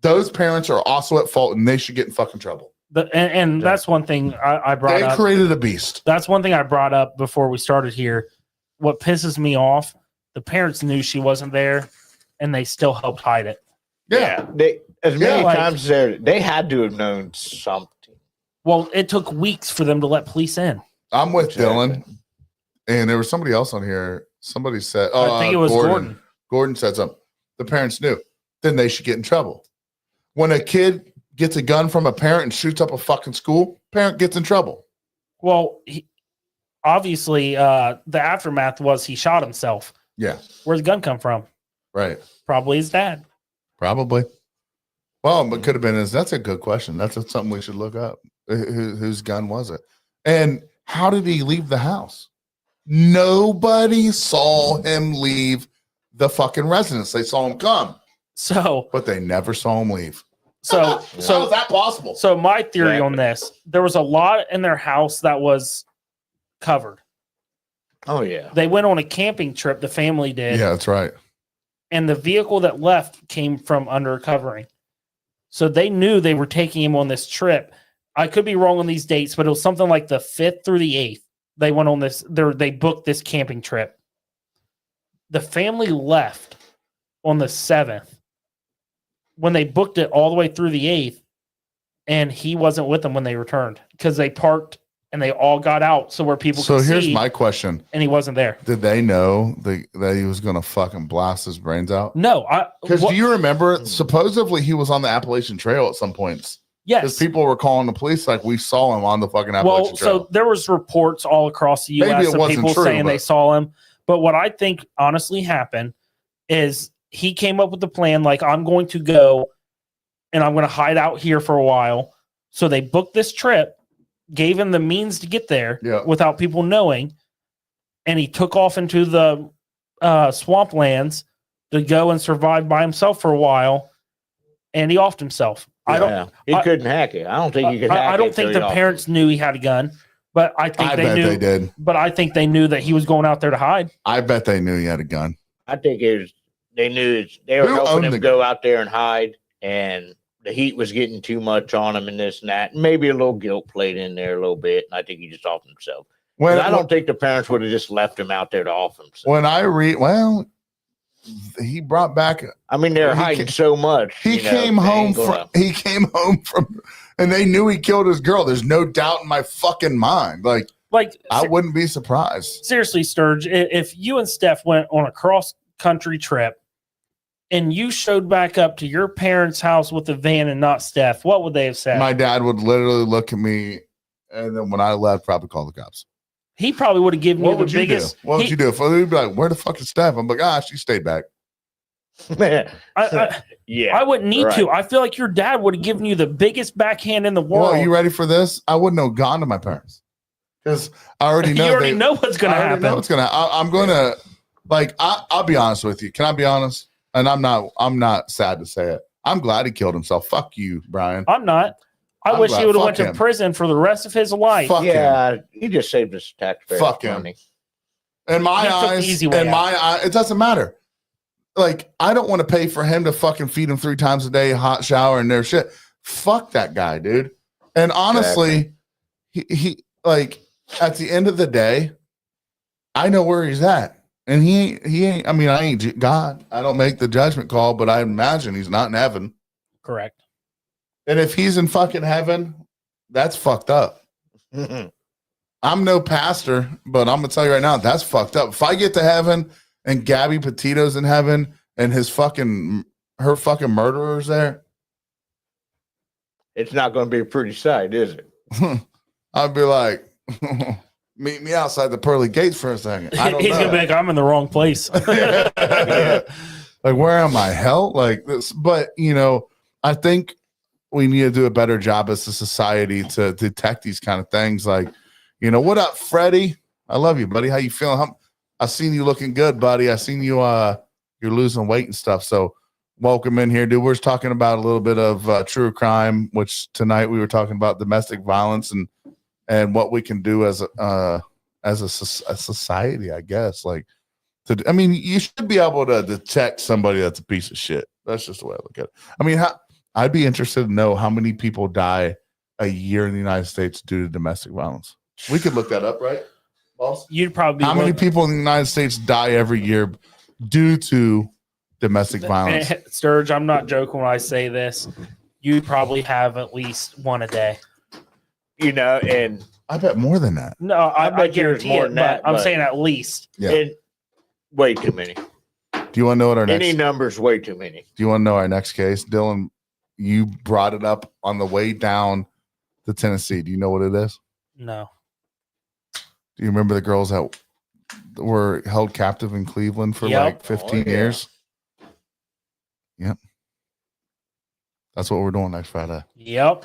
Those parents are also at fault, and they should get in fucking trouble. And that's one thing I brought They up. created a beast. That's one thing I brought up before we started here. What pisses me off, the parents knew she wasn't there, and they still helped hide it. Yeah. They as many like- times as they had to have known something. Well, it took weeks for them to let police in. I'm with Exactly. Dylan. And there was somebody else on here. Somebody said, I think it was Gordon. Gordon said something. The parents knew. then they should get in trouble. When a kid gets a gun from a parent and shoots up a fucking school, parent gets in trouble. Well, obviously, the aftermath was he shot himself. Yeah. Where'd the gun come from? Right. Probably his dad. Probably. Well, but could have been his. That's a good question. That's something we should look up. Whose gun was it? And how did he leave the house? Nobody saw him leave the fucking residence. They saw him come, but they never saw him leave. So How is that possible? So my theory on this, there was a lot in their house that was covered. Oh yeah. They went on a camping trip, the family did. Yeah, that's right. And the vehicle that left came from under a covering. So they knew they were taking him on this trip. I could be wrong on these dates, but it was something like the 5th through the 8th. They went on this, they booked this camping trip. The family left on the 7th when they booked it all the way through the 8th, and he wasn't with them when they returned because they parked and they all got out so where people could see. So here's my question. And he wasn't there. Did they know that he was going to fucking blast his brains out? No. Because do you remember, supposedly he was on the Appalachian Trail at some points. Yes. Because people were calling the police like we saw him on the fucking Appalachian Trail. So there was reports all across the U.S. Maybe it of wasn't people true, saying they but- saw him. But what I think honestly happened is he came up with the plan like, I'm going to go and I'm going to hide out here for a while. So they booked this trip, gave him the means to get there without people knowing, and he took off into the swamplands to go and survive by himself for a while, and he offed himself. He couldn't hack it. I don't think he could hack it. I don't think the parents knew he had a gun, but I think they bet knew. they did. But I think they knew that he was going out there to hide. I bet they knew he had a gun. I think they knew they were Who helping owned him the go out there and hide, and the heat was getting too much on him and this and that. And maybe a little guilt played in there a little bit, and I think he just offed himself. I don't think the parents would have just left him out there to off himself. When I read, he brought back. I mean, they're hiding so much. He came home from, and they knew he killed his girl. There's no doubt in my fucking mind. Like I wouldn't be surprised. Seriously, Sturge, if you and Steph went on a cross country trip and you showed back up to your parents' house with the van and not Steph, what would they have said? My dad would literally look at me, and then when I left, probably call the cops. He probably would have given you the biggest. What would you do? If he'd be like, "Where the fuck is Steph?" I'm like, she stayed back. I wouldn't need to. I feel like your dad would have given you the biggest backhand in the world. Well, you ready for this? I wouldn't have gone to my parents because I already know. You already know what's going to happen. Know what's gonna. I'm going to I'll be honest with you. Can I be honest? And I'm not sad to say it. I'm glad he killed himself. Fuck you, Brian. I'm not. I wish he would have went to prison for the rest of his life. Fuck him. He just saved his taxpayers money. In my eyes, it doesn't matter. Like, I don't want to pay for him to fucking feed him 3 times a day, hot shower, and their shit. Fuck that guy, dude. And honestly, he like at the end of the day, I know where he's at. And he ain't, I mean, I ain't God. I don't make the judgment call, but I imagine he's not in heaven. Correct. And if he's in fucking heaven, that's fucked up. I'm no pastor, but I'm gonna tell you right now, that's fucked up. If I get to heaven and Gabby Petito's in heaven and her fucking murderer's there, it's not going to be a pretty sight, is it? I'd be like, meet me outside the pearly gates for a second. He's gonna be like, I'm in the wrong place. Like, where am I? Hell, like this. But I think we need to do a better job as a society to detect these kind of things. Like, what up, Freddie? I love you, buddy. How you feeling? I seen you looking good, buddy. I seen you. You're losing weight and stuff. So welcome in here, dude. We're just talking about a little bit of true crime, which tonight we were talking about domestic violence and what we can do as a society, I guess. Like, you should be able to detect somebody that's a piece of shit. That's just the way I look at it. I mean, I'd be interested to know how many people die a year in the United States due to domestic violence. We could look that up, right, boss? You'd probably. How many people in the United States die every year due to domestic violence? Sturge, I'm not joking when I say this. You probably have at least one a day. And I bet more than that. No, I bet guarantee more it, than that, but I'm but- saying at least. Yeah. And way too many. Do you want to know what our next? Any number's way too many. Do you want to know our next case, Dylan? You brought it up on the way down to Tennessee. Do you know what it is? No. Do you remember the girls that were held captive in Cleveland for Yep. like 15 yeah. years? Yep. That's what we're doing next Friday. Yep.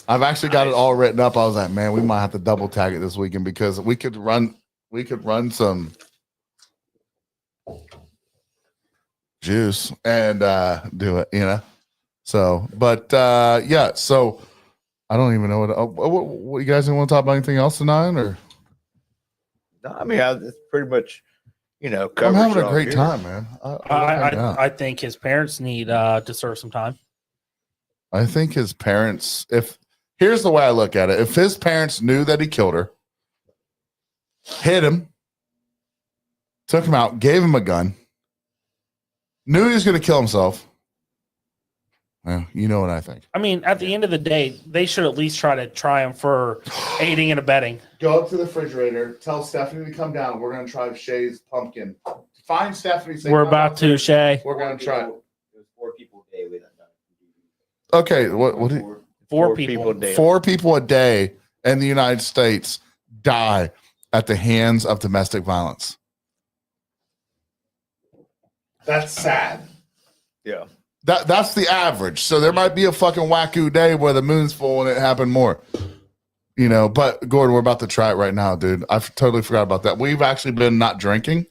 I've actually got it all written up. I was like, man, we might have to double tag it this weekend because we could run some juice and do it, you know. So, but yeah, so I don't even know what you guys want to talk about anything else tonight or No, I mean, it's pretty much, I'm covers having a all great here. time, man. I think his parents need to serve some time. I think his parents, here's the way I look at it. If his parents knew that he killed her, hit him, took him out, gave him a gun, knew he was going to kill himself, well, you know what I think. I mean, at the end of the day, they should at least try him for aiding and abetting. Go up to the refrigerator, tell Stephanie to come down. We're going to try Shay's pumpkin. Find Stephanie. Say, We're "Come about to, downstairs." Shay. We're going to try. It was 4 people a day with that. Okay, what Four people. daily. 4 people a day in the United States die at the hands of domestic violence. That's sad. Yeah. That's the average. So there might be a fucking wackoo day where the moon's full and it happened more. You know, but Gordon, we're about to try it right now, dude. I totally forgot about that. We've actually been not drinking.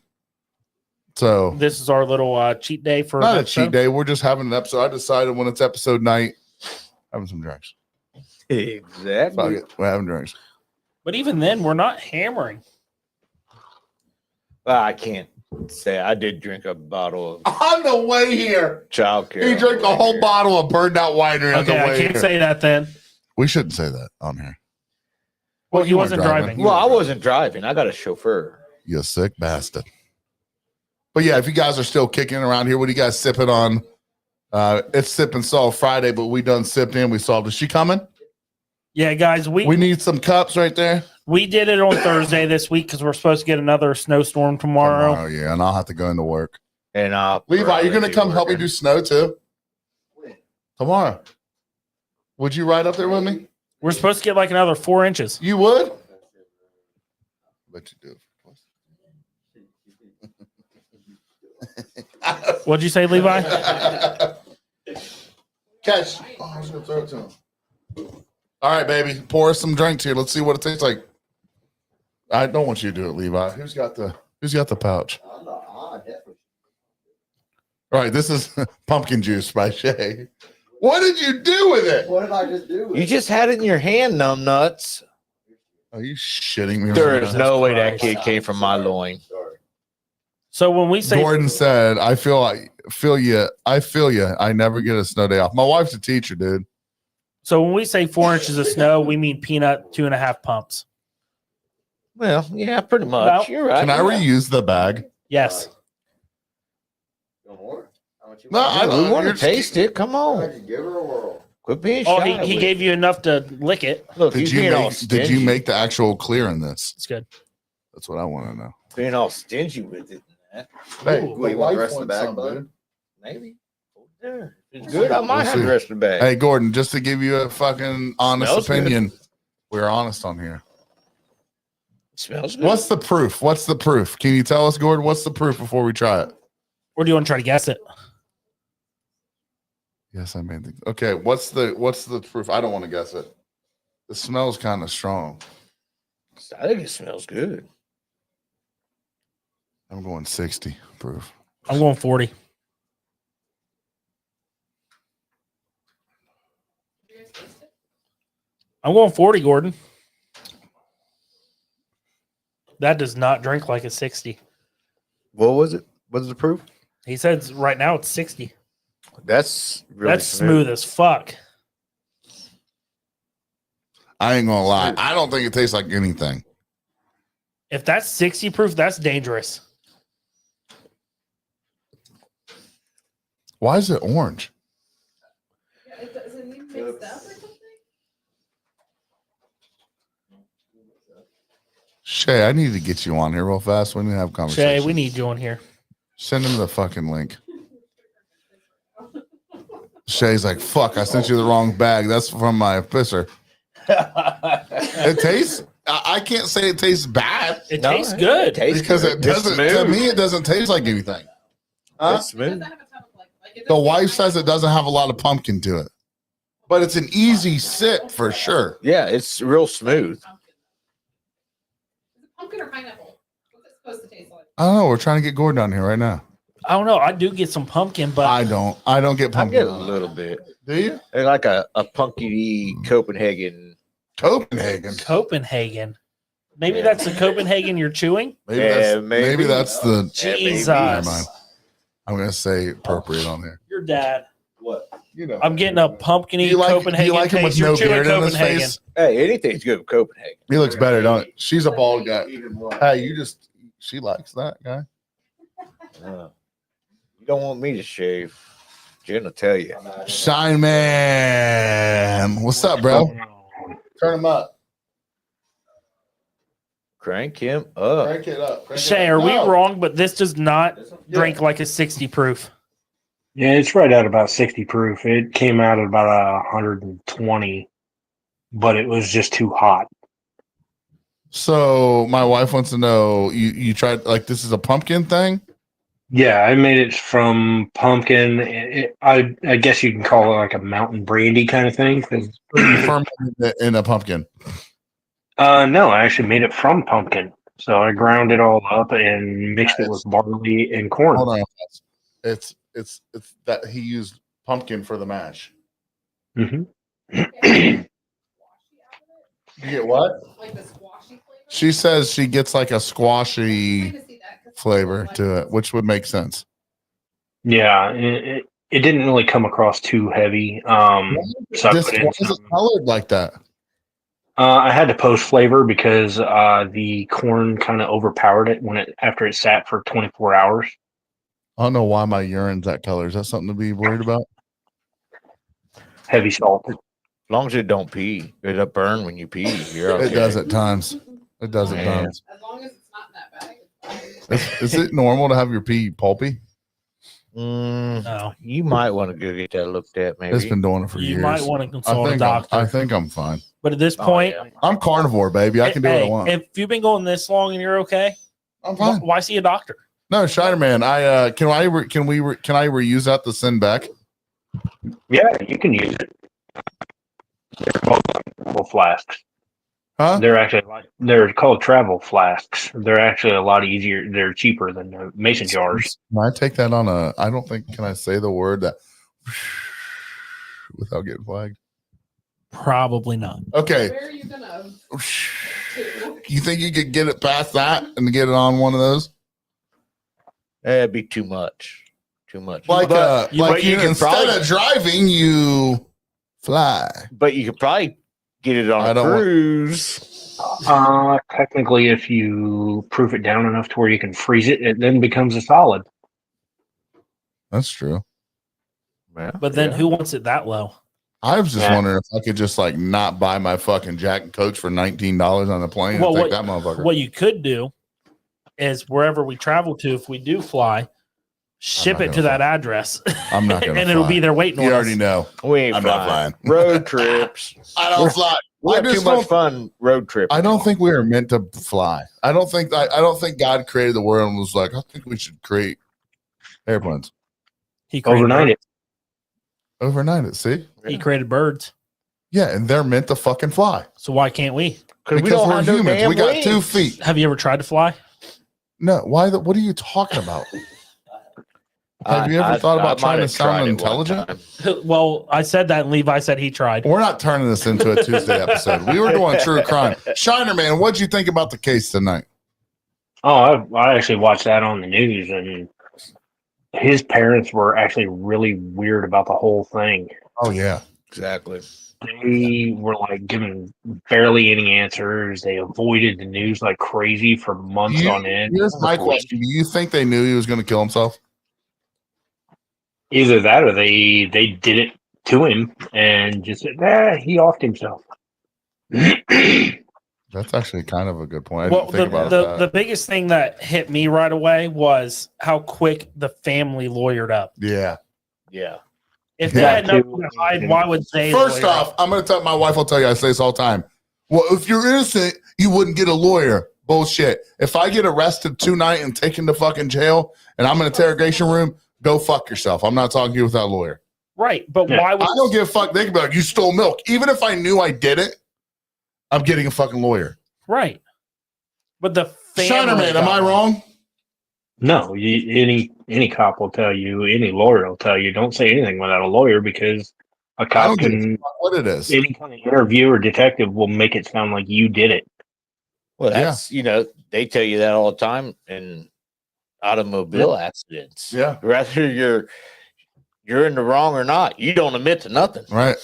So This is our little cheat day for not a the cheat show. day. We're just having an episode. I decided when it's episode night, having some drinks. Fuck Exactly. it. We're having drinks. But even then, we're not hammering. Well, I can't say I did drink a bottle of On the way here, child care. he drank a whole bottle of burned out winery on the Okay, I way can't here. say that then. We shouldn't say that on here. Well, he you wasn't weren't driving. Well, I wasn't driving. I got a chauffeur. You sick bastard. But yeah, if you guys are still kicking around here, what are you guys sipping on? It's Sip and Solve Friday, but we done sipped in. We solved. Is she coming? Yeah, guys, We we need some cups right there. did it on Thursday this week because we're supposed to get another snowstorm tomorrow. Tomorrow, yeah, and I'll have to go into work. And Levi, you're gonna come help me do snow too? Tomorrow. Would you ride up there with me? We're supposed to get like another 4 inches. You would? Bet you do. What'd you say, Levi? Catch. Oh, I was gonna throw it to him. All right, baby. Pour us some drinks here. Let's see what it tastes like. I don't want you to do it, Levi. Who's got the pouch? All right, this is pumpkin juice by Shay. What did you do with it? What did I just do? You just had it in your hand, numb nuts. Are you shitting me? There right is now? no way that kid came from my loin. Sorry. So when we say Gordon said, I feel you. I never get a snow day off. My wife's a teacher, dude. 4 inches of snow, we mean peanut 2.5 pumps. Well, yeah, pretty much. Well, You're right. Can I reuse the bag? Yes. No more? How much you No, want? I we don't want you're to just- taste it. Come I on. just give her a whirl. Quit being Oh, shy. he with gave you enough to lick it. it. Look, Did he's you being all make? stingy. Did you make the actual clear in this? It's good. That's what I want to know. Being all stingy with it. and that. Hey, Ooh, what, you want the rest of the wants bag, some, bud? dude. Maybe. Yeah. If it's good. I might We'll have see. the rest of the bag. Hey, Gordon, just to give you a fucking honest Smells good. opinion, we're honest on here. It smells good. What's the proof? What's the proof? Can you tell us, Gordon? What's the proof before we try it? Or do you want to try to guess it? Yes, I made the. Okay, what's the proof? I don't want to guess it. It smells kind of strong. I think it smells good. I'm going 60 proof. I'm going 40. I'm going 40, Gordon. That does not drink like a 60. What was it? What's the proof? He says right now it's 60. That's really That's smooth as fuck. I ain't gonna lie. I don't think it tastes like anything. If that's 60 proof, that's dangerous. Why is it orange? It doesn't need mixed up or something? Shay, I need to get you on here real fast. We need to have a conversation. Shay, we need you on here. Send him the fucking link. Shay's like, fuck, I sent you the wrong bag. That's from my pisser. It tastes, I can't say it tastes bad It No, tastes good. It tastes because good. it doesn't, to smooth. me, it doesn't taste like anything. Huh? It's smooth. The wife says it doesn't have a lot of pumpkin to it, but it's an easy sip for sure. Yeah, it's real smooth. Is it pumpkin or pineapple? What's it supposed to taste like? I don't know. We're trying to get Gordon down here right now. I don't know. I do get some pumpkin, but I don't get I pumpkin. get a little bit. Do you? They're like a punky Copenhagen. Copenhagen. Copenhagen. Maybe Yeah. that's the Copenhagen you're chewing. Maybe Yeah, that's maybe maybe. that's the. Yeah, maybe. Jesus. Never mind. I'm gonna say appropriate on there. Your dad. What? You know. I'm getting a pumpkin-y You like- Copenhagen you like him with taste. You're no chewing beard in his Copenhagen. face? Hey, anything's good with Copenhagen. He looks better, don't it? She's a bald guy. Even more. Hey, she likes that guy. You don't want me to shave. Jen will tell you. Shine Man. What's up, bro? Turn him up. Crank him up. Crank it up. Crank it Shay, up. are we No. wrong? But this does not drink like a 60 proof. Yeah, it's right at about 60 proof. It came out at about 120, but it was just too hot. So my wife wants to know, you tried, like, this is a pumpkin thing? Yeah, I made it from pumpkin. I guess you can call it like a mountain brandy kind of thing. 'Cause- You fermented it in a pumpkin. no, I actually made it from pumpkin. So I ground it all up and mixed it with barley and corn. Hold on. It's that he used pumpkin for the mash. hmm You get what? Like the squashy flavor? She says she gets like a squashy I can see that 'cause flavor like to it, which would make sense. Yeah, it didn't really come across too heavy. So I Just, put in why is it some, colored like that? I had to post flavor because the corn kind of overpowered it after it sat for 24 hours. I don't know why my urine's that color. Is that something to be worried about? Heavy salt. As long as it don't pee, it'll burn when you pee. You're okay. It does at times. It does at Man. times. As long as it's not in that bag. It's fine. Is it normal to have your pee pulpy? No. You might want to go get that looked at. Maybe It's been doing it for You years. might want to I consult a think doctor. I think I'm fine. But at this Oh, point, yeah. I'm carnivore, baby. I can do what I hey, want. if you've been going this long and you're okay, I'm fine. why see a doctor? No, Shiner Man. Can I reuse that to send back? Yeah, you can use it. They're called travel flasks. Huh? They're called travel flasks. They're actually a lot easier. They're cheaper than the mason jars. Can I take that on a? I don't think. Can I say the word that without getting flagged? Probably not. Okay. Where are you gonna do? You think you could get it past that and get it on one of those? That'd be too much. Too much. Like, but like but you, you can instead probably- of driving, you fly. but you could probably get it on I a don't want- cruise. Technically, if you proof it down enough to where you can freeze it, it then becomes a solid. That's true. Yeah, But then yeah. who wants it that low? I was just Yeah. wondering if I could just like not buy my fucking Jack and Coach for $19 on the plane Well, and take what- that motherfucker. What you could do is wherever we travel to, if we do fly, ship not it to gonna that address, I'm not gonna. and it'll fly. be there waiting You on already us. know. We ain't I'm not flying. flying. Road trips. I don't fly. We I have too just much don't- fun road tripping. I don't think we are meant to fly. I don't think God created the world and was like, I think we should create airplanes. He created Overnight birds. it. Overnight it, see? He created birds. Yeah, and they're meant to fucking fly. So why can't we? Because Because we're humans. We got 2 feet. Have you ever tried to fly? No, why what are you talking about? Have you ever thought about trying to sound intelligent? Well, I said that, and Levi said he tried. We're not turning this into a Tuesday episode. We were doing true crime. Shiner Man, what'd you think about the case tonight? Oh, I actually watched that on the news, and his parents were actually really weird about the whole thing. Oh yeah. Exactly. They were like giving barely any answers. They avoided the news like crazy for months on end. Here's my question. Do you think they knew he was going to kill himself? Either that or they did it to him and just said, he offed himself. That's actually kind of a good point. I Well, didn't think about the that. biggest thing that hit me right away was how quick the family lawyered up. Yeah. Yeah. If they Yeah, had nothing to hide, why would they? First lawyer off, up? I'm going to tell my wife, will tell you, I say this all the time. Well, if you're innocent, you wouldn't get a lawyer. Bullshit. If I get arrested tonight and taken to fucking jail and I'm in an interrogation room, go fuck yourself. I'm not talking to you without a lawyer. Right, but Yeah. why would I don't give a fuck. They can be like, you stole milk. Even if I knew I did it, I'm getting a fucking lawyer. right? But the family Shinerman, am I got- wrong? No, any cop will tell you, any lawyer will tell you, don't say anything without a lawyer because a I cop don't give a can, fuck what it is. any kind of interview or detective will make it sound like you did it. Well, that's they tell you that all the time in automobile accidents. Yeah. Whether you're in the wrong or not, you don't admit to nothing. Right.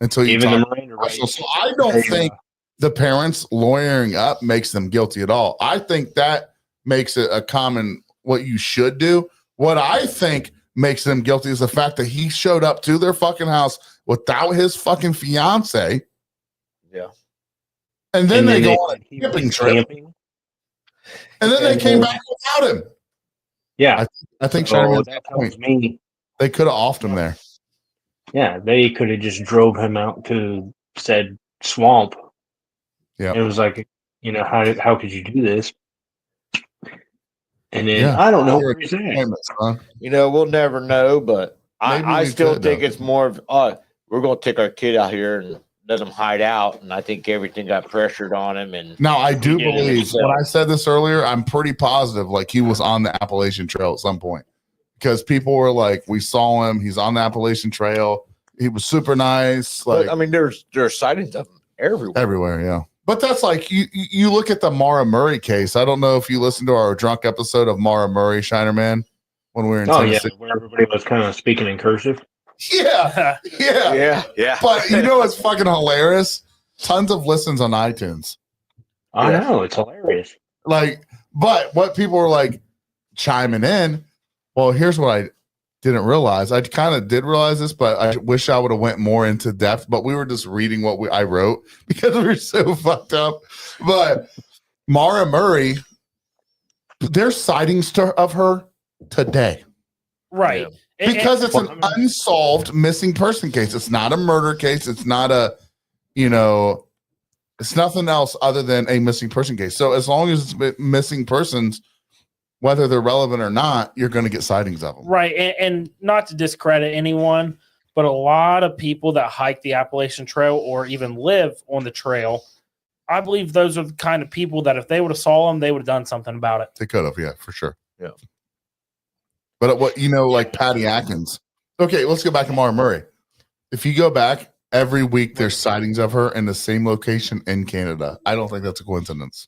Until you Even the talk. Miranda rights. So I don't think the parents lawyering up makes them guilty at all. I think that makes it a common what you should do. What I think makes them guilty is the fact that he showed up to their fucking house without his fucking fiance. Yeah. And then they go they on said a he was camping trip. camping. And then they And came then- back without him. Yeah. I think So Shinerman's that point. tells me, They could have offed him there. yeah, they could have just drove him out to said swamp. Yeah. It was like, how could you do this? And then Yeah. I don't know You're where he's at. son. We'll never know, but Maybe I we still could, think though. it's more of we're going to take our kid out here and let him hide out, and I think everything got pressured on him. And Now, I do He did it believe himself. when I said this earlier, I'm pretty positive like he was on the Appalachian Trail at some point because people were like, we saw him. He's on the Appalachian Trail. He was super nice. Like but, I mean, there's sightings of him everywhere. everywhere. Yeah. But that's like you look at the Mara Murray case. I don't know if you listened to our drunk episode of Mara Murray, Shinerman, when we were in Oh yeah, Tennessee. where everybody was kind of speaking in cursive. Yeah. Yeah. Yeah. But you know what's fucking hilarious? Tons of listens on iTunes. I Yeah. know, it's hilarious. Like, but what people were like chiming in, well, here's what I didn't realize. I kind of did realize this, but I wish I would have went more into depth. But we were just reading what I wrote because we were so fucked up. But Mara Murray, there's sightings of her today right? Yeah. because it's an Well, I mean- unsolved missing person case. It's not a murder case. It's not a, it's nothing else other than a missing person case. So as long as it's missing persons, whether they're relevant or not, you're going to get sightings of them. Right. And not to discredit anyone, but a lot of people that hike the Appalachian Trail or even live on the trail, I believe those are the kind of people that if they would have saw them, they would have done something about it. They could have, yeah, for sure. Yeah. But what like Patty Atkins. Okay, let's go back to Mara Murray. If you go back every week, there's sightings of her in the same location in Canada. I don't think that's a coincidence.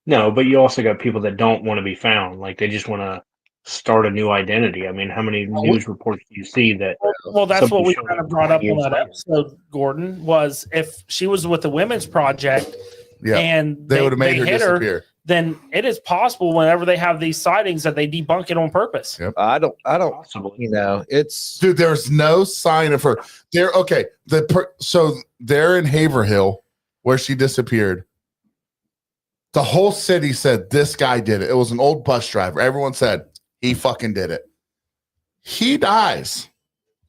No, but you also got people that don't want to be found. Like they just want to start a new identity. I mean, how many news reports do you see that? Well, that's what Somebody we showed kind up of brought up 20 on years that later. episode, Gordon, was if she was with the Women's Project Yeah, and they would have made her hit disappear. then it is possible whenever they have these sightings that they debunk it on purpose. Yep. I don't, Possibly. it's Dude, there's no sign of her. They're okay. So they're in Haverhill where she disappeared. The whole city said this guy did it. It was an old bus driver. Everyone said he fucking did it. He dies.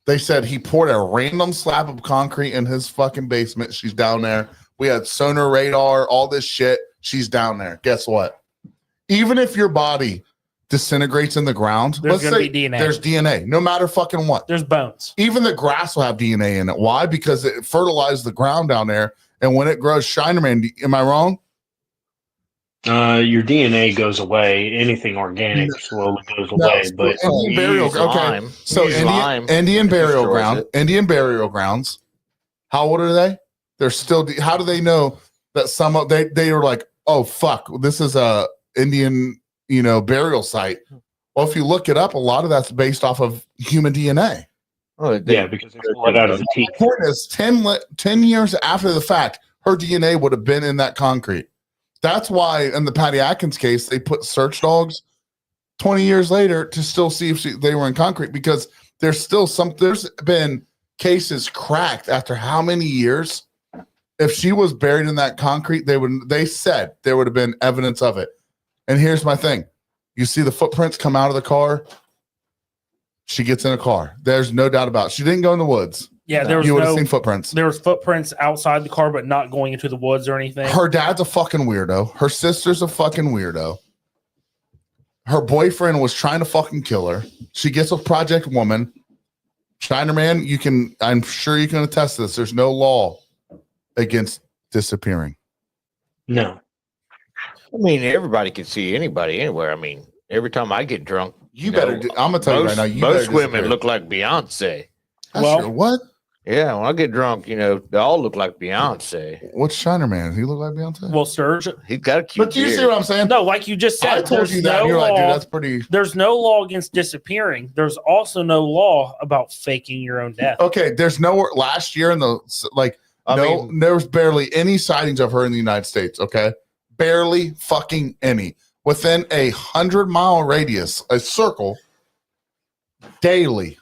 They said he poured a random slab of concrete in his fucking basement. She's down there. We had sonar radar, all this shit. She's down there. Guess what? Even if your body disintegrates in the ground, There's let's gonna say be DNA. there's DNA, no matter fucking what. There's bones. Even the grass will have DNA in it. Why? Because it fertilizes the ground down there. And when it grows, Shinerman, am I wrong? Your DNA goes away. Anything organic slowly goes away. so But Indian you burial. use Okay, lime. so You use lime, Indian it burial destroys ground. it. Indian burial grounds. How old are they? They're still. How do they know that some of they were like, oh fuck, this is a Indian burial site? Well, if you look it up, a lot of that's based off of human DNA. Oh, yeah, because they pull it out of the teeth. The point is 10 years after the fact, her DNA would have been in that concrete. That's why in the Patty Atkins case, they put search dogs 20 years later to still see if they were in concrete because there's been cases cracked after how many years If she was buried in that concrete, they said there would have been evidence of it. And here's my thing. You see the footprints come out of the car. She gets in a car. There's no doubt about it. She didn't go in the woods. Yeah, there was You would have seen footprints. There was footprints outside the car, but not going into the woods or anything. Her dad's a fucking weirdo. Her sister's a fucking weirdo. Her boyfriend was trying to fucking kill her. She gets with Project Woman. Shinerman, I'm sure you can attest to this. There's no law against disappearing. No. I mean, everybody can see anybody anywhere. I mean, every time I get drunk, I'm gonna tell you right now. Most women look like Beyonce. What? Yeah, when I get drunk, they all look like Beyonce. What's Shinerman? Does he look like Beyonce? Well, Sturge. He's got a cute. But you beard. see what I'm saying? No, like you just said, I told you that. No You're law, like, dude, that's pretty. There's no law against disappearing. There's also no law about faking your own death. Okay, there's no last year in the there was barely any sightings of her in the United States. Okay, barely fucking any. Within 100-mile radius, a circle, daily,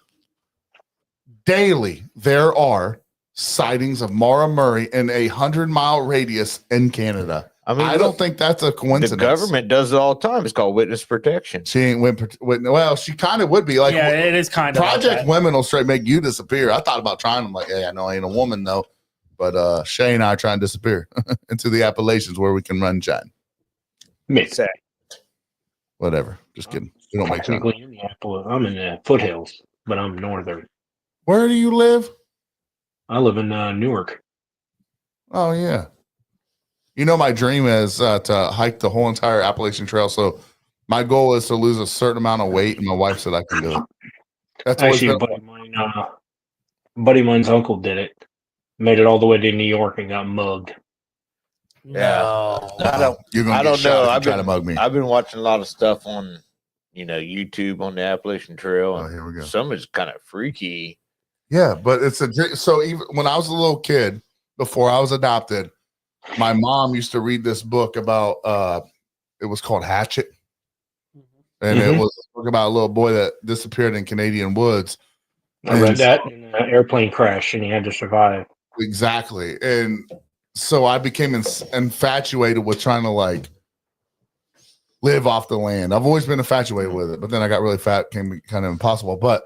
there are sightings of Maura Murray in 100-mile radius in Canada. I mean, I don't think that's a coincidence. The government does it all the time. It's called witness protection. She ain't well, she kind of would be like, yeah, it is kind of Project like Women will straight make you disappear. I thought about trying. I'm like, hey, I know I ain't a woman though, but Shay and I are trying to disappear into the Appalachians where we can run shine. Whatever. Just kidding. We don't make sense. I'm in the foothills, but I'm northern. Where do you live? I live in Newark. Oh yeah. My dream is to hike the whole entire Appalachian Trail. So my goal is to lose a certain amount of weight, and my wife said I can do it. That's Actually, buddy mine's uncle did it. Made it all the way to New York and got mugged. no. You're gonna I get don't shot know. if you I've try been to mug me. I've been watching a lot of stuff on, YouTube on the Appalachian Trail. Oh, And here we go. some is kind of freaky. Yeah, but it's so even when I was a little kid, before I was adopted, my mom used to read this book about it was called Hatchet. And it was a book about a little boy that disappeared in Canadian woods. I read that in an airplane crash, and he had to survive. Exactly. And so I became infatuated with trying to live off the land. I've always been infatuated with it, but then I got really fat, became kind of impossible. But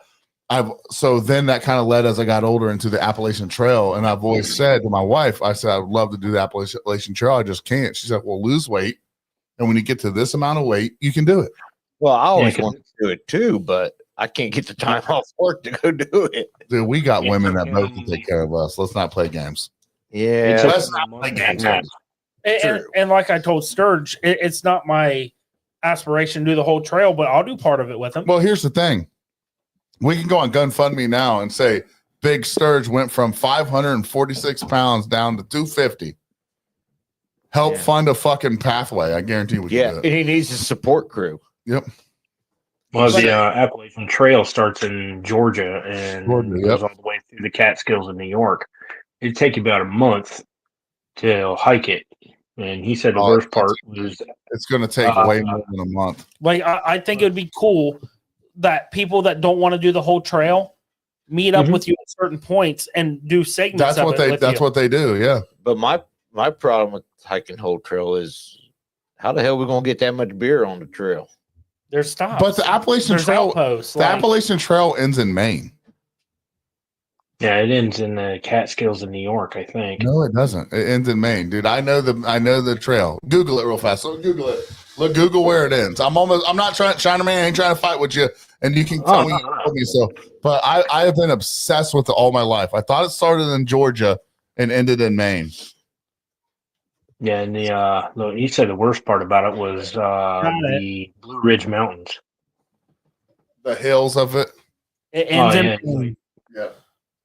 so then that kind of led as I got older into the Appalachian Trail. And I've always said to my wife, I said, I would love to do the Appalachian Trail. I just can't. She said, well, lose weight. And when you get to this amount of weight, you can do it. Well, I always want to do it too, but I can't get the time off work to go do it. Dude, we got women that both can take care of us. Let's not play games. Yeah. Let's not play games. And like I told Sturge, it's not my aspiration to do the whole trail, but I'll do part of it with him. Well, here's the thing. We can go on GoFundMe now and say Big Sturge went from 546 pounds down to 250. Help fund a fucking pathway. I guarantee we can do And it. he needs a support crew. Yep. Well, the Appalachian Trail starts in Georgia and goes all the way through the Catskills in New York. It'd take you about a month to hike it. And he said the worst part was it's going to take way more than a month. Like I think it would be cool that people that don't want to do the whole trail meet up with you at certain points and do segments. That's what they do. Yeah. But my problem with hiking whole trail is how the hell are we going to get that much beer on the trail? There's stops. But the Appalachian Trail, Appalachian Trail ends in Maine. Yeah, it ends in the Catskills in New York, I think. No, it doesn't. It ends in Maine, dude. I know the trail. Google it real fast. So Google it. Look, Google where it ends. I'm not trying to ain't trying to fight with you, and you can tell me so. But I have been obsessed with it all my life. I thought it started in Georgia and ended in Maine. Yeah, and he said the worst part about it was the Blue Ridge Mountains. The hills of it. It ends in Yeah.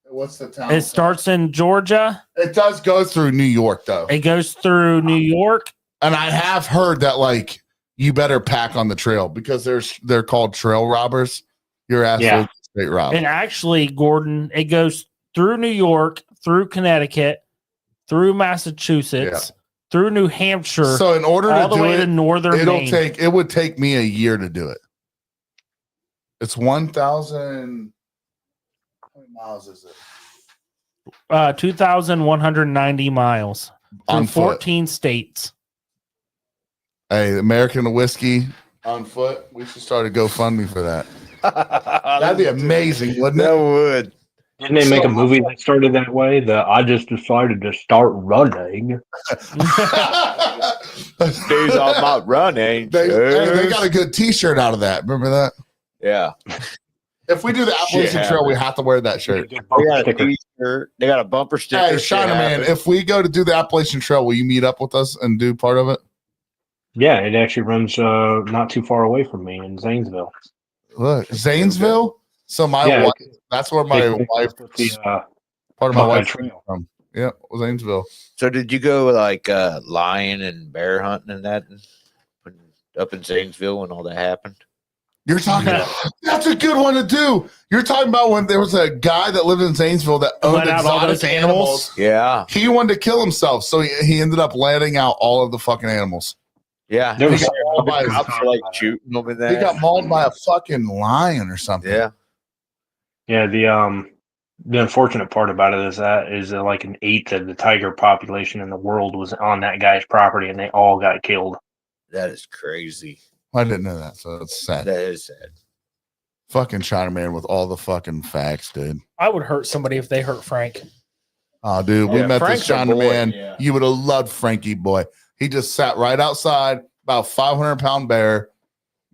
What's the town? It starts in Georgia. It does go through New York, though. It goes through New York. And I have heard that, you better pack on the trail because they're called trail robbers. Your ass will straight robbed. And actually, Gordon, it goes through New York, through Connecticut, through Massachusetts, through New Hampshire. So in order all to the do way it, to northern Maine. It would take me a year to do it. It's 1,000. How many miles is it? 2,190 miles through On foot. 14 states. Hey, American whiskey on foot. We should start a GoFundMe for that. That'd be amazing, wouldn't That it? would. Didn't they make a movie that started that way? I just decided to start running. Days on my running. They got a good T-shirt out of that. Remember that? Yeah. If we do the Appalachian Trail, we have to wear that shirt. They got a t-shirt. They got a bumper sticker. Hey, Shiner Man, if we go to do the Appalachian Trail, will you meet up with us and do part of it? Yeah, it actually runs not too far away from me in Zanesville. Look, Zanesville. So my Yeah, wife, that's where my wife, part of my Buckeye wife Trail. from. Yeah, Zanesville. So did you go like lion and bear hunting and that up in Zanesville when all that happened? You're talking about that's a good one to do. You're talking about when there was a guy that lived in Zanesville that owned Let out all exotic those animals. Yeah. He wanted to kill himself, so he ended up letting out all of the fucking animals. Yeah. There He was got mauled by, Cops were like shooting them in that. he got mauled by a fucking lion or something. Yeah. Yeah, the unfortunate part about it is that like an eighth of the tiger population in the world was on that guy's property, and they all got killed. That is crazy. I didn't know that, so it's sad. That is sad. Fucking China Man with all the fucking facts, dude. I would hurt somebody if they hurt Frank. Oh, dude, we Yeah, met Frank's this a China boy, Man. yeah. You would have loved Frankie boy. He just sat right outside, about 500-pound bear.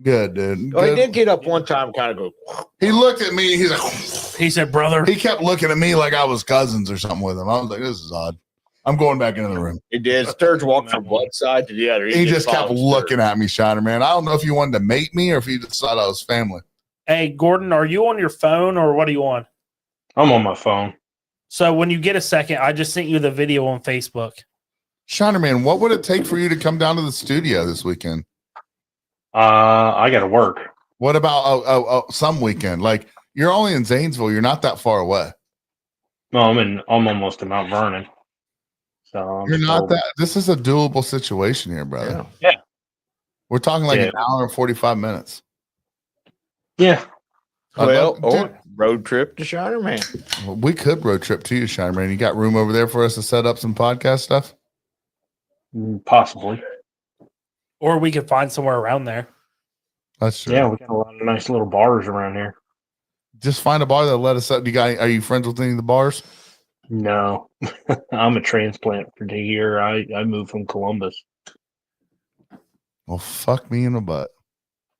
Good, dude. Well, he Good. did get up one time, kind of go. He looked at me. He's like, He said, brother. he kept looking at me like I was cousins or something with him. I was like, this is odd. I'm going back into the room. He did. Sturge walked from one side to the other. He just kept looking at me, Shiner Man. I don't know if you wanted to mate me or if you just thought I was family. Hey, Gordon, are you on your phone or what are you on? I'm on my phone. So when you get a second, I just sent you the video on Facebook. Shiner Man, what would it take for you to come down to the studio this weekend? I got to work. What about some weekend? Like, you're only in Zanesville. You're not that far away. No, I'm almost to Mount Vernon. So You're not that. This is a doable situation here, brother. Yeah. We're talking like Yeah. an hour and 45 minutes. Yeah. Well, Dude, or road trip to Shiner Man. we could road trip to you, Shiner Man. You got room over there for us to set up some podcast stuff? Possibly. Or we could find somewhere around there. That's true. Yeah, we got a lot of nice little bars around here. Just find a bar that let us up. Are you friends with any of the bars? No, I'm a transplant for the year. I moved from Columbus. Well, fuck me in the butt.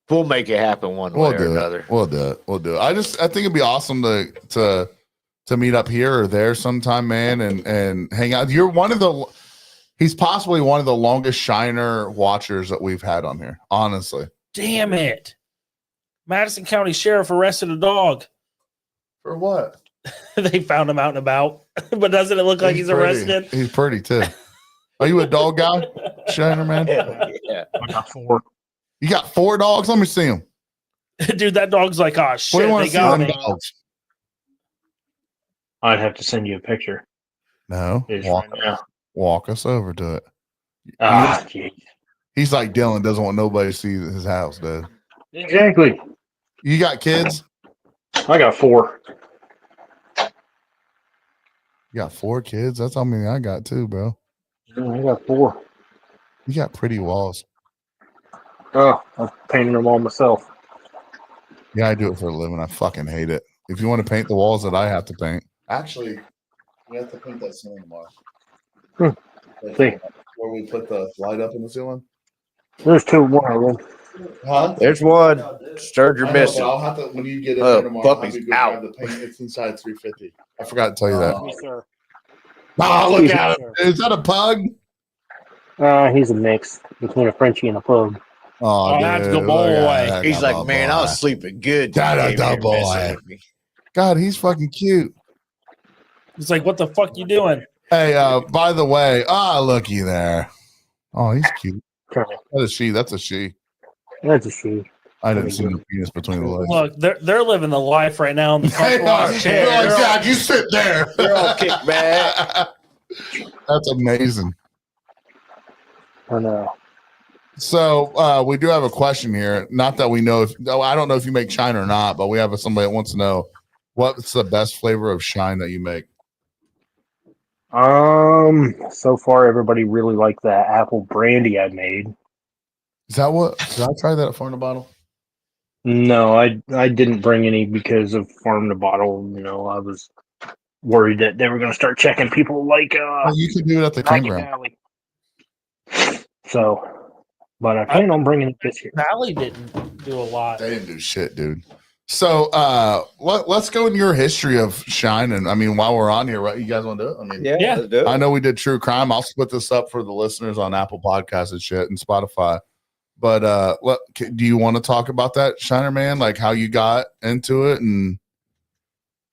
We'll make it happen one way We'll or do another. it. We'll do it. We'll do it. I think it'd be awesome to meet up here or there sometime, man, and hang out. He's possibly one of the longest Shiner watchers that we've had on here, honestly. Damn it. Madison County Sheriff arrested a dog. For what? They found him out and about. But doesn't it look like he's pretty. arrested? He's pretty too. Are you a dog guy, Shiner Man? Yeah. I got 4. You got 4 dogs? Let me see them. Dude, that dog's like, oh shit, What do you want they to see got them me. dogs? I'd have to send you a picture. No. It's Walk, right now. walk us over to it. Geez. He's like Dylan, doesn't want nobody to see his house, dude. Exactly. You got kids? I got 4. You got 4 kids? That's how many I got too, bro. Yeah, I got 4. You got pretty walls. Oh, I'm painting them all myself. Yeah, I do it for a living. I fucking hate it. If you want to paint the walls that I have to paint. Actually, we have to paint that ceiling tomorrow. See. Where we put the light up in the ceiling? There's 2 more of them. Huh? There's one. Sturge, you're missing. I'll have to, when you get in Oh, there tomorrow, I'll have puppy's you go out. grab the paint. It's inside 350. I forgot to tell you that. Yes, sir. Oh, look Yes, at sir. him. Is that a pug? He's a mix between a Frenchie and a pug. Oh, that's dude, the look at boy. that He's like, boy. man, I was sleeping good. That a You came here double messing A. with me." God, he's fucking cute. He's like, what the fuck you doing? Hey, by the way, looky there. Oh, he's cute. That is she. That's a she. That's a she. I didn't see the penis between the legs. Look, they're living the life right now in the Hey, front row chair. they're like, They're all- Dad, you sit there. They're all kicked back. That's amazing. I know. So we do have a question here. Not that we know if I don't know if you make shine or not, but we have somebody that wants to know what's the best flavor of shine that you make. So far everybody really liked that apple brandy I made. Is that what? Did I try that at Farm to Bottle? No, I didn't bring any because of farm to bottle. You know, I was worried that they were going to start checking people like Well, you can do it at the Maggie campground. Valley. So, but I plan on bringing it this year. Valley didn't do a lot. They didn't do shit, dude. So let's go into your history of shining. I mean, while we're on here, right? You guys want to do it? I mean, Yeah. let's do it. I know we did true crime. I'll split this up for the listeners on Apple Podcasts and shit and Spotify. But do you want to talk about that, Shiner Man? Like how you got into it and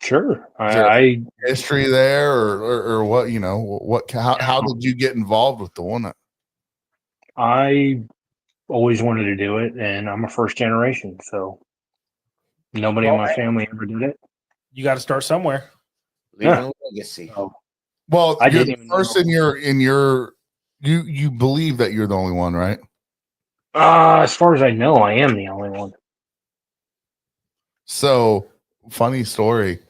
Sure, I history there or what? You know what? How did you get involved with doing it? I always wanted to do it, and I'm a first generation, so nobody in my family ever did it. You got to start somewhere. Leaving Yeah. a legacy. Well, I you're didn't the even first know. in your you believe that you're the only one, right? As far as I know, I am the only one. So, funny story.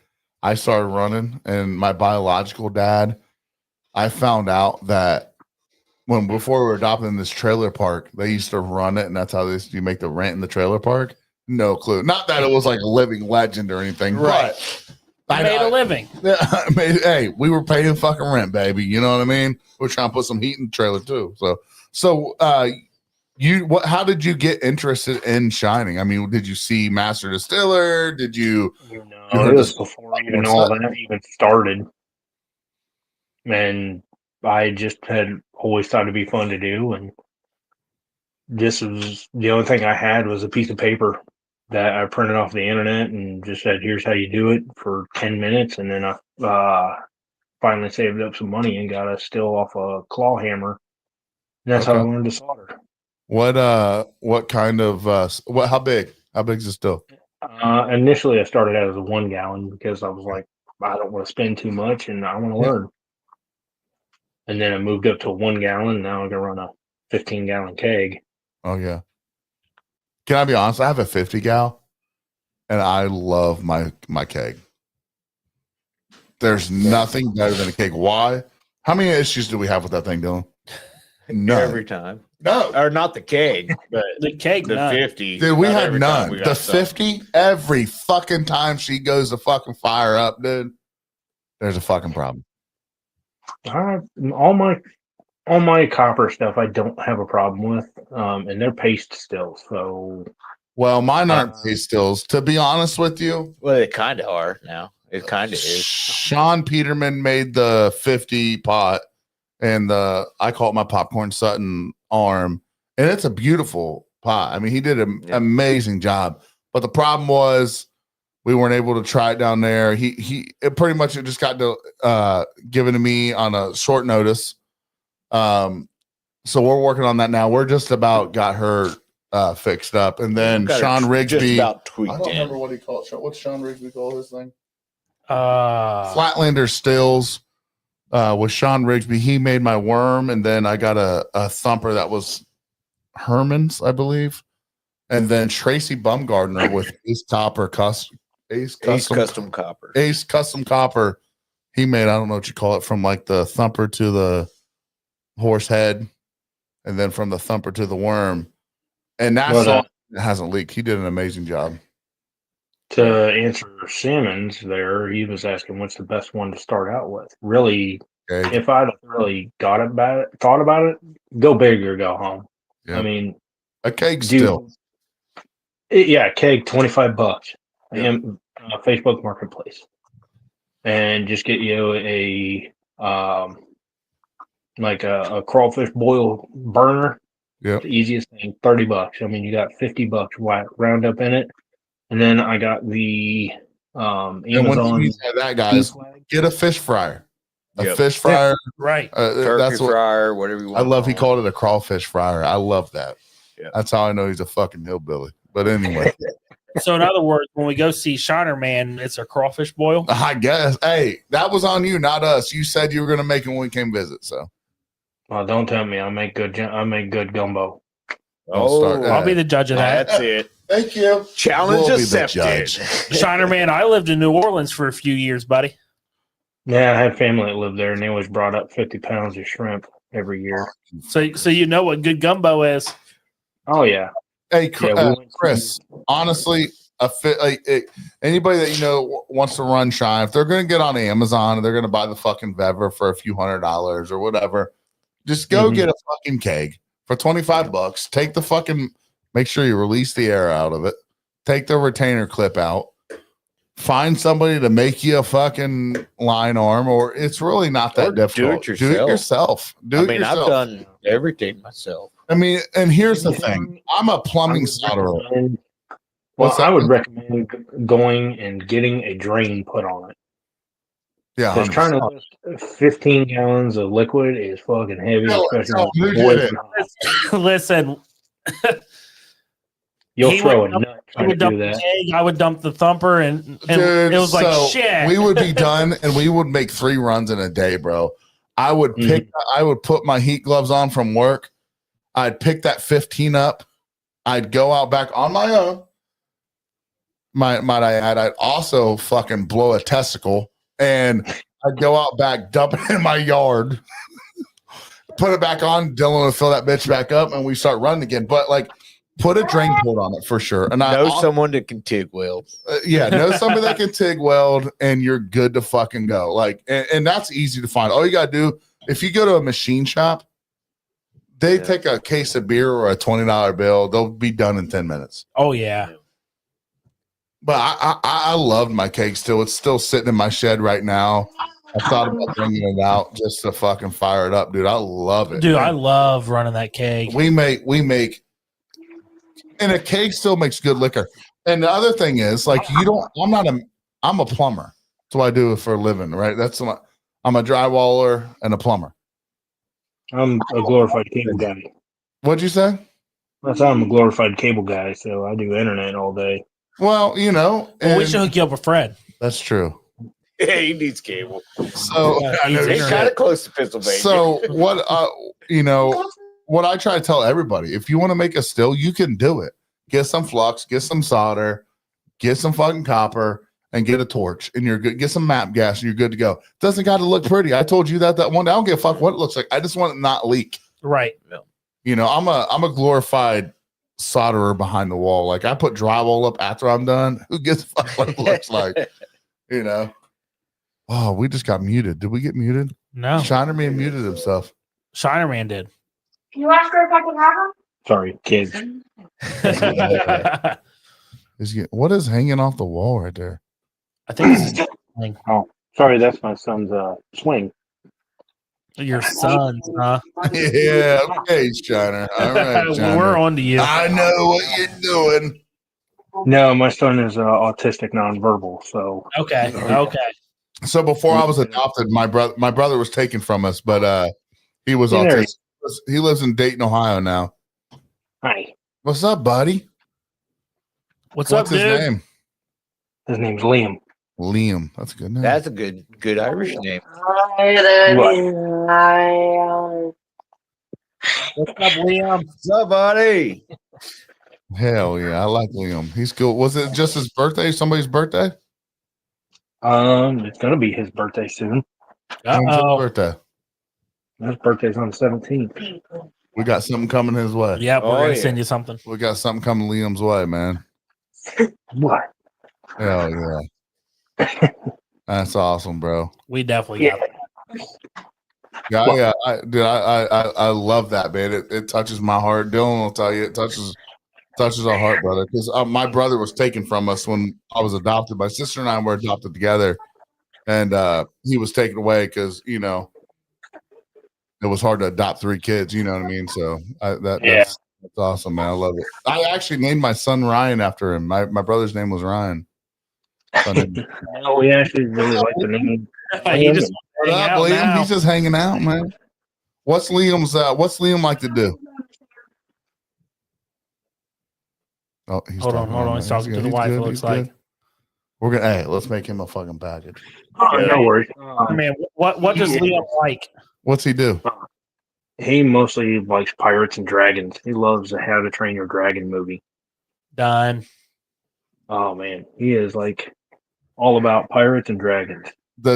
I started running, and my biological dad, I found out that before we were adopting this trailer park, they used to run it, and that's how you make the rent in the trailer park. No clue. Not that it was like a living legend or anything, Right. but I made a living. hey, we were paying fucking rent, baby. You know what I mean? We're trying to put some heat in the trailer too. So how did you get interested in shining? I mean, did you see Master Distiller? Did you No, it was before even all that even started. And I just had always thought it'd be fun to do. And this was the only thing I had was a piece of paper that I printed off the internet and just said, here's how you do it for 10 minutes. And then I finally saved up some money and got a still off a claw hammer. And that's how I learned to solder. What kind of how big is it still? Initially I started out as a 1 gallon because I was like, I don't want to spend too much and I want to learn. And then I moved up to 1 gallon. Now I can run a 15-gallon keg. Oh yeah. Can I be honest? I have a 50 gal and I love my keg. There's nothing better than a keg. Why? How many issues do we have with that thing, Dylan? None. Every time. No. Or not the keg, but The keg, the none. 50. Dude, we Not had every time none. we The got some. 50, every fucking time she goes to fucking fire up, dude, there's a fucking problem. All my copper stuff I don't have a problem with, and they're paste still. So, Well, mine aren't paste stills. To be honest with you, Well, they kind of are now. It kind of is. Sean Peterman made the 50 pot, and I call it my popcorn Sutton arm, and it's a beautiful pot. I mean, he did an amazing job. But the problem was we weren't able to try it down there. It pretty much just got given to me on a short notice. So we're working on that now. We're just about got her fixed up, and then Got it Sean Rigsby. just about I tweaked don't in. remember what he called it. What's Sean Rigsby call his thing? Flatlander Flatlander stills with Sean Rigsby. He made my worm, and then I got a thumper that was Herman's, I believe, and then Tracy Bumgardner with Ace Custom Copper. He made, I don't know what you call it, from like the thumper to the horse head, and then from the thumper to the worm, and that's all. It hasn't leaked. He did an amazing job. To answer Simmons there, he was asking what's the best one to start out with. Really, if I'd really thought about it, go big or go home. Yeah. I mean, a keg still. Keg $25 in Facebook Marketplace, and just get you a crawfish boil burner. Yeah, the easiest thing, $30. I mean, you got $50 round up in it. And then I got the Amazon. That guys, get a fish fryer. A fish fryer, right? Turkey fryer, whatever you want. I love. He called it a crawfish fryer. I love that. Yeah. That's how I know he's a fucking hillbilly. But anyway, So in other words, when we go see Shiner Man, it's a crawfish boil. I guess. Hey, that was on you, not us. You said you were going to make it when we came visit. So, well, don't tell me. I make good gumbo. I'll be the judge of that. That's it. Thank you. Challenge We'll be the accepted. judge. Shiner Man, I lived in New Orleans for a few years, buddy. Yeah, I had family that lived there, and they always brought up 50 pounds of shrimp every year. So you know what good gumbo is. Oh yeah, Hey, yeah. We went Chris, honestly, anybody that you know wants to run shy, if they're going to get on Amazon and they're going to buy the fucking Vever for a few $100s or whatever, just go get a fucking keg for $25. Take the fucking, make sure you release the air out of it. Take the retainer clip out. Find somebody to make you a fucking line arm, or it's really not that difficult. Do it yourself. Do it yourself. I've done everything myself. I mean, and here's the thing: I'm a plumbing solderer. I would recommend going and getting a drain put on it. Yeah, because trying to lift 15 gallons of liquid is fucking heavy, especially who when did it's Listen, you'll he throw would a dump- nut I trying to would do dump the that. egg, I would dump the thumper, and Dude, it was like so shit. we would be done, and we would make 3 runs in a day, bro. I would put my heat gloves on from work. I'd pick that 15 up. I'd go out back on my own. Might I add, I'd also fucking blow a testicle, and I'd go out back, dump it in my yard, put it back on. Dylan would fill that bitch back up, and we start running again. But like, put a drain port on it for sure. And know someone that can TIG weld. Know somebody that can TIG weld, and you're good to fucking go. Like, and that's easy to find. All you gotta do, if you go to a machine shop, they take a case of beer or a $20 bill. They'll be done in 10 minutes. Oh yeah. But I loved my cake still. It's still sitting in my shed right now. I thought about bringing it out just to fucking fire it up, dude. I love it. Dude, man. I love running that keg. We make, and a keg still makes good liquor. And the other thing is, like, I'm a plumber. That's what I do for a living, right? I'm a drywaller and a plumber. I'm a glorified cable guy. What'd you say? I'm a glorified cable guy, so I do internet all day. Well, Well, we should hook you up with Fred. That's true. Yeah, he needs cable. So He's kind of close to Pennsylvania. So what what I try to tell everybody, if you want to make a still, you can do it. Get some flux, get some solder, get some fucking copper, and get a torch, and you're good. Get some map gas, and you're good to go. Doesn't got to look pretty. I told you that one day. I don't give a fuck what it looks like. I just want it not leak. Right. I'm a glorified solderer behind the wall. Like, I put drywall up after I'm done. Who gives a fuck what it looks like? Oh, we just got muted. Did we get muted? No. Shinerman muted himself. Shinerman did. Can you ask her if I can have her? Sorry, kids. What is hanging off the wall right there? I think this is Oh, sorry, that's my son's swing. your son's, huh? Yeah, okay, Shiner. All right, Shiner. We're on to you. I know what you're doing. No, my son is autistic nonverbal, so Okay. So before I was adopted, my brother was taken from us, but he was Yeah, autistic. He lives in Dayton, Ohio now. hi. What's up, buddy? What's up, his dude? name? His name's Liam. Liam. That's a good name. That's a good Irish name. What's up, Liam? What's up, buddy? Hell yeah, I like Liam. He's cool. Was it just his birthday? Somebody's birthday? It's gonna be his birthday soon. When's his birthday? His birthday's on the 17th. We got something coming his way. Yeah, we're Oh, gonna yeah. send you something. We got something coming Liam's way, man. What? Hell yeah. That's awesome, bro. We definitely got it. Yeah, I love that, man. It touches my heart. Dylan will tell you it touches our heart, brother. Because my brother was taken from us when I was adopted. My sister and I were adopted together, and he was taken away because it was hard to adopt 3 kids. You know what I mean? So that's awesome, man. I love it. I actually named my son Ryan after him. My brother's name was Ryan. No, we actually really like the name. He just What hang up, out Liam? now. He's just hanging out, man. What's Liam like to do? Oh, he's Hold on. He's talking to the wife. It looks like. We're gonna let's make him a fucking package. Oh, no worries. Man, what does Liam like? What's he do? He mostly likes pirates and dragons. He loves the How to Train Your Dragon movie. Done. Oh man, he is like all about pirates and dragons.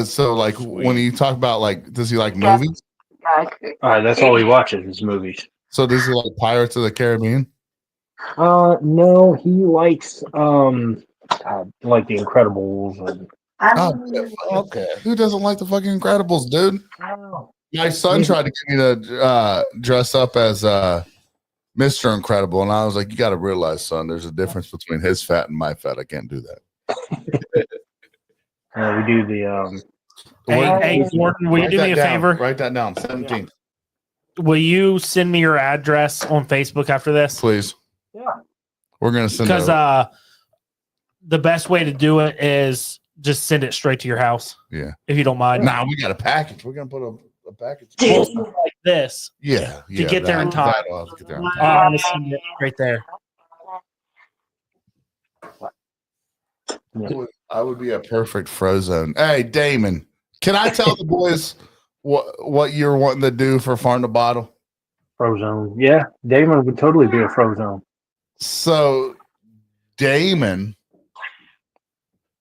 So like when you talk about like, does he like movies? That's all he watches is movies. So does he like Pirates of the Caribbean? No, he likes like the Incredibles and Oh, Okay. who doesn't like the fucking Incredibles, dude? My son tried to get me to dress up as Mr. Incredible, and I was like, "You got to realize, son, there's a difference between his fat and my fat. I can't do that." we do the Hey, Gordon, will you Write do that me a down. favor? Write that down. 17, Will you send me your address on Facebook after this? please. Yeah. We're gonna send Because it. the best way to do it is just send it straight to your house. Yeah. If you don't mind. Nah, we got a package. We're gonna put a package. Well, something like this. Yeah, To get there in time. I'll have to get there in time. I'm gonna send it right there. I would be a perfect Frozone. Hey, Damon, can I tell the boys what you're wanting to do for Farm to Bottle? Frozone. Yeah, Damon would totally be a Frozone. So Damon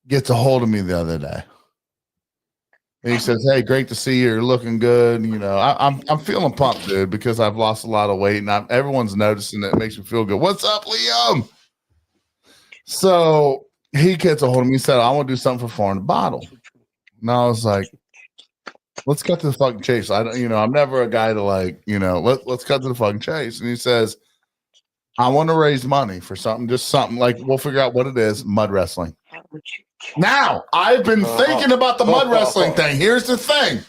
gets a hold of me the other day. And he says, "Hey, great to see you. You're looking good. You know, I'm feeling pumped, dude, because I've lost a lot of weight, and everyone's noticing it. It makes me feel good. What's up, Liam?" So he gets a hold of me. He said, "I want to do something for Farm to Bottle." And I was like, "Let's cut to the fucking chase." I don't, I'm never a guy to like, let's cut to the fucking chase. And he says, "I want to raise money for something, just something like we'll figure out what it is. Mud wrestling." Now, I've been thinking about the mud wrestling thing. Here's the thing.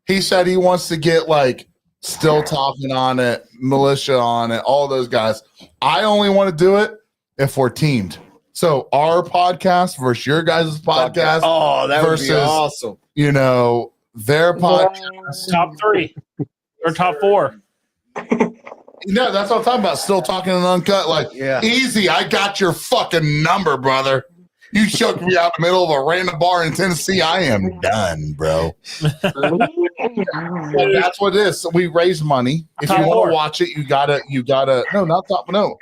He said he wants to get like Still Talking on it, Militia on it, all those guys. I only want to do it if we're teamed. So our podcast versus your guys' podcast. Oh, that versus, would be awesome. Their podcast. Top 3 or top 4. No, that's what I'm talking about. Still Talking and Uncut. Like, Yeah. easy. I got your fucking number, brother. You choked me out in the middle of a random bar in Tennessee. I am done, bro. But that's what it is. So we raise money. If you want to watch it, you gotta. No, not top. No,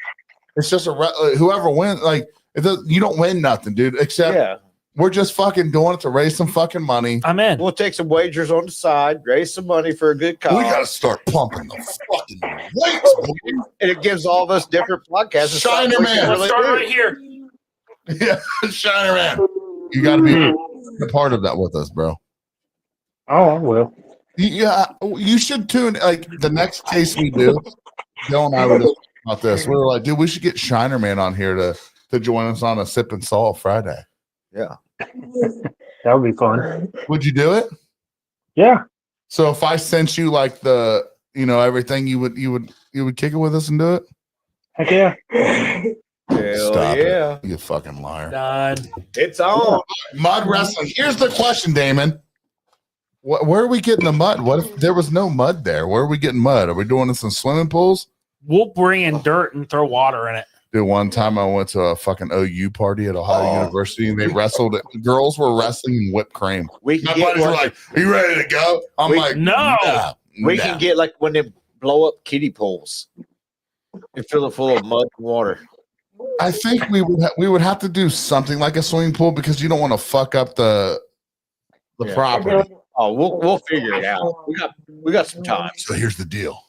it's just whoever wins. Like you don't win nothing, dude. Except we're just fucking doing it to raise some fucking money. I'm in. We'll take some wagers on the side, raise some money for a good cause. We gotta start pumping the fucking weights, boy. And it gives all of us different podcasts. Shiner Man. Let's start right here. Yeah, Shiner Man. You got to be a part of that with us, bro. Oh, I will. Yeah, you should tune. Like the next case we do, Bill and I were talking about this. We were like, dude, we should get Shiner Man on here to join us on a Sip and Salt Friday. Yeah, that would be fun. Would you do it? Yeah. So if I sent you like the, everything, you would kick it with us and do it? Heck yeah. hell Stop yeah, it, you fucking liar. Done. it's on. Mud wrestling. Here's the question, Damon. Where are we getting the mud? What if there was no mud there? Where are we getting mud? Are we doing this in swimming pools? We'll bring in dirt and throw water in it. Dude, one time I went to a fucking OU party at Ohio University and they wrestled. Girls were wrestling in whipped cream. We My can get buddies were like, "Are you ready to go?" I'm like, no. "Nah, we nah." can get like when they blow up kiddie pools and fill it full of mud and water. I think we would have to do something like a swimming pool because you don't want to fuck up the property. Oh, we'll figure it out. We got some time. So here's the deal.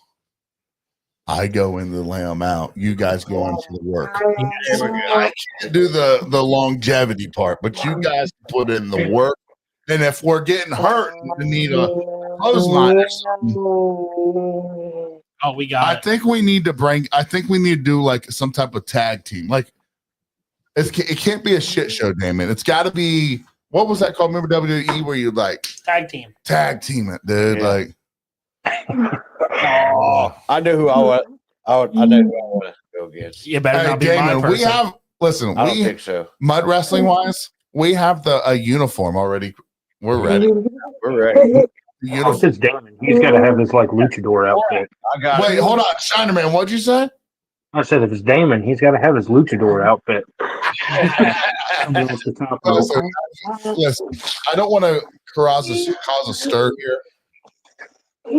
I go in to lay them out. You guys go into the work. I can't do the longevity part, but you guys put in the work. And if we're getting hurt, we need a clothesline or something. Oh, we got I think we need to do like some type of tag team. Like it can't be a shit show, Damon. It's got to be, what was that called? Remember WWE where you like tag team it, dude? Yeah. Like, I know who I want. I know who I want to go against. You better hey, not be Damon, my we person. have. Listen, I don't think so. mud wrestling wise, we have a uniform already. We're ready. We're ready. If it's Damon, he's got to have this like luchador outfit. I got Wait, hold on, Shiner Man. What'd you say? I said if it's Damon, he's got to have his luchador outfit. Listen, I don't want to cause a stir here. I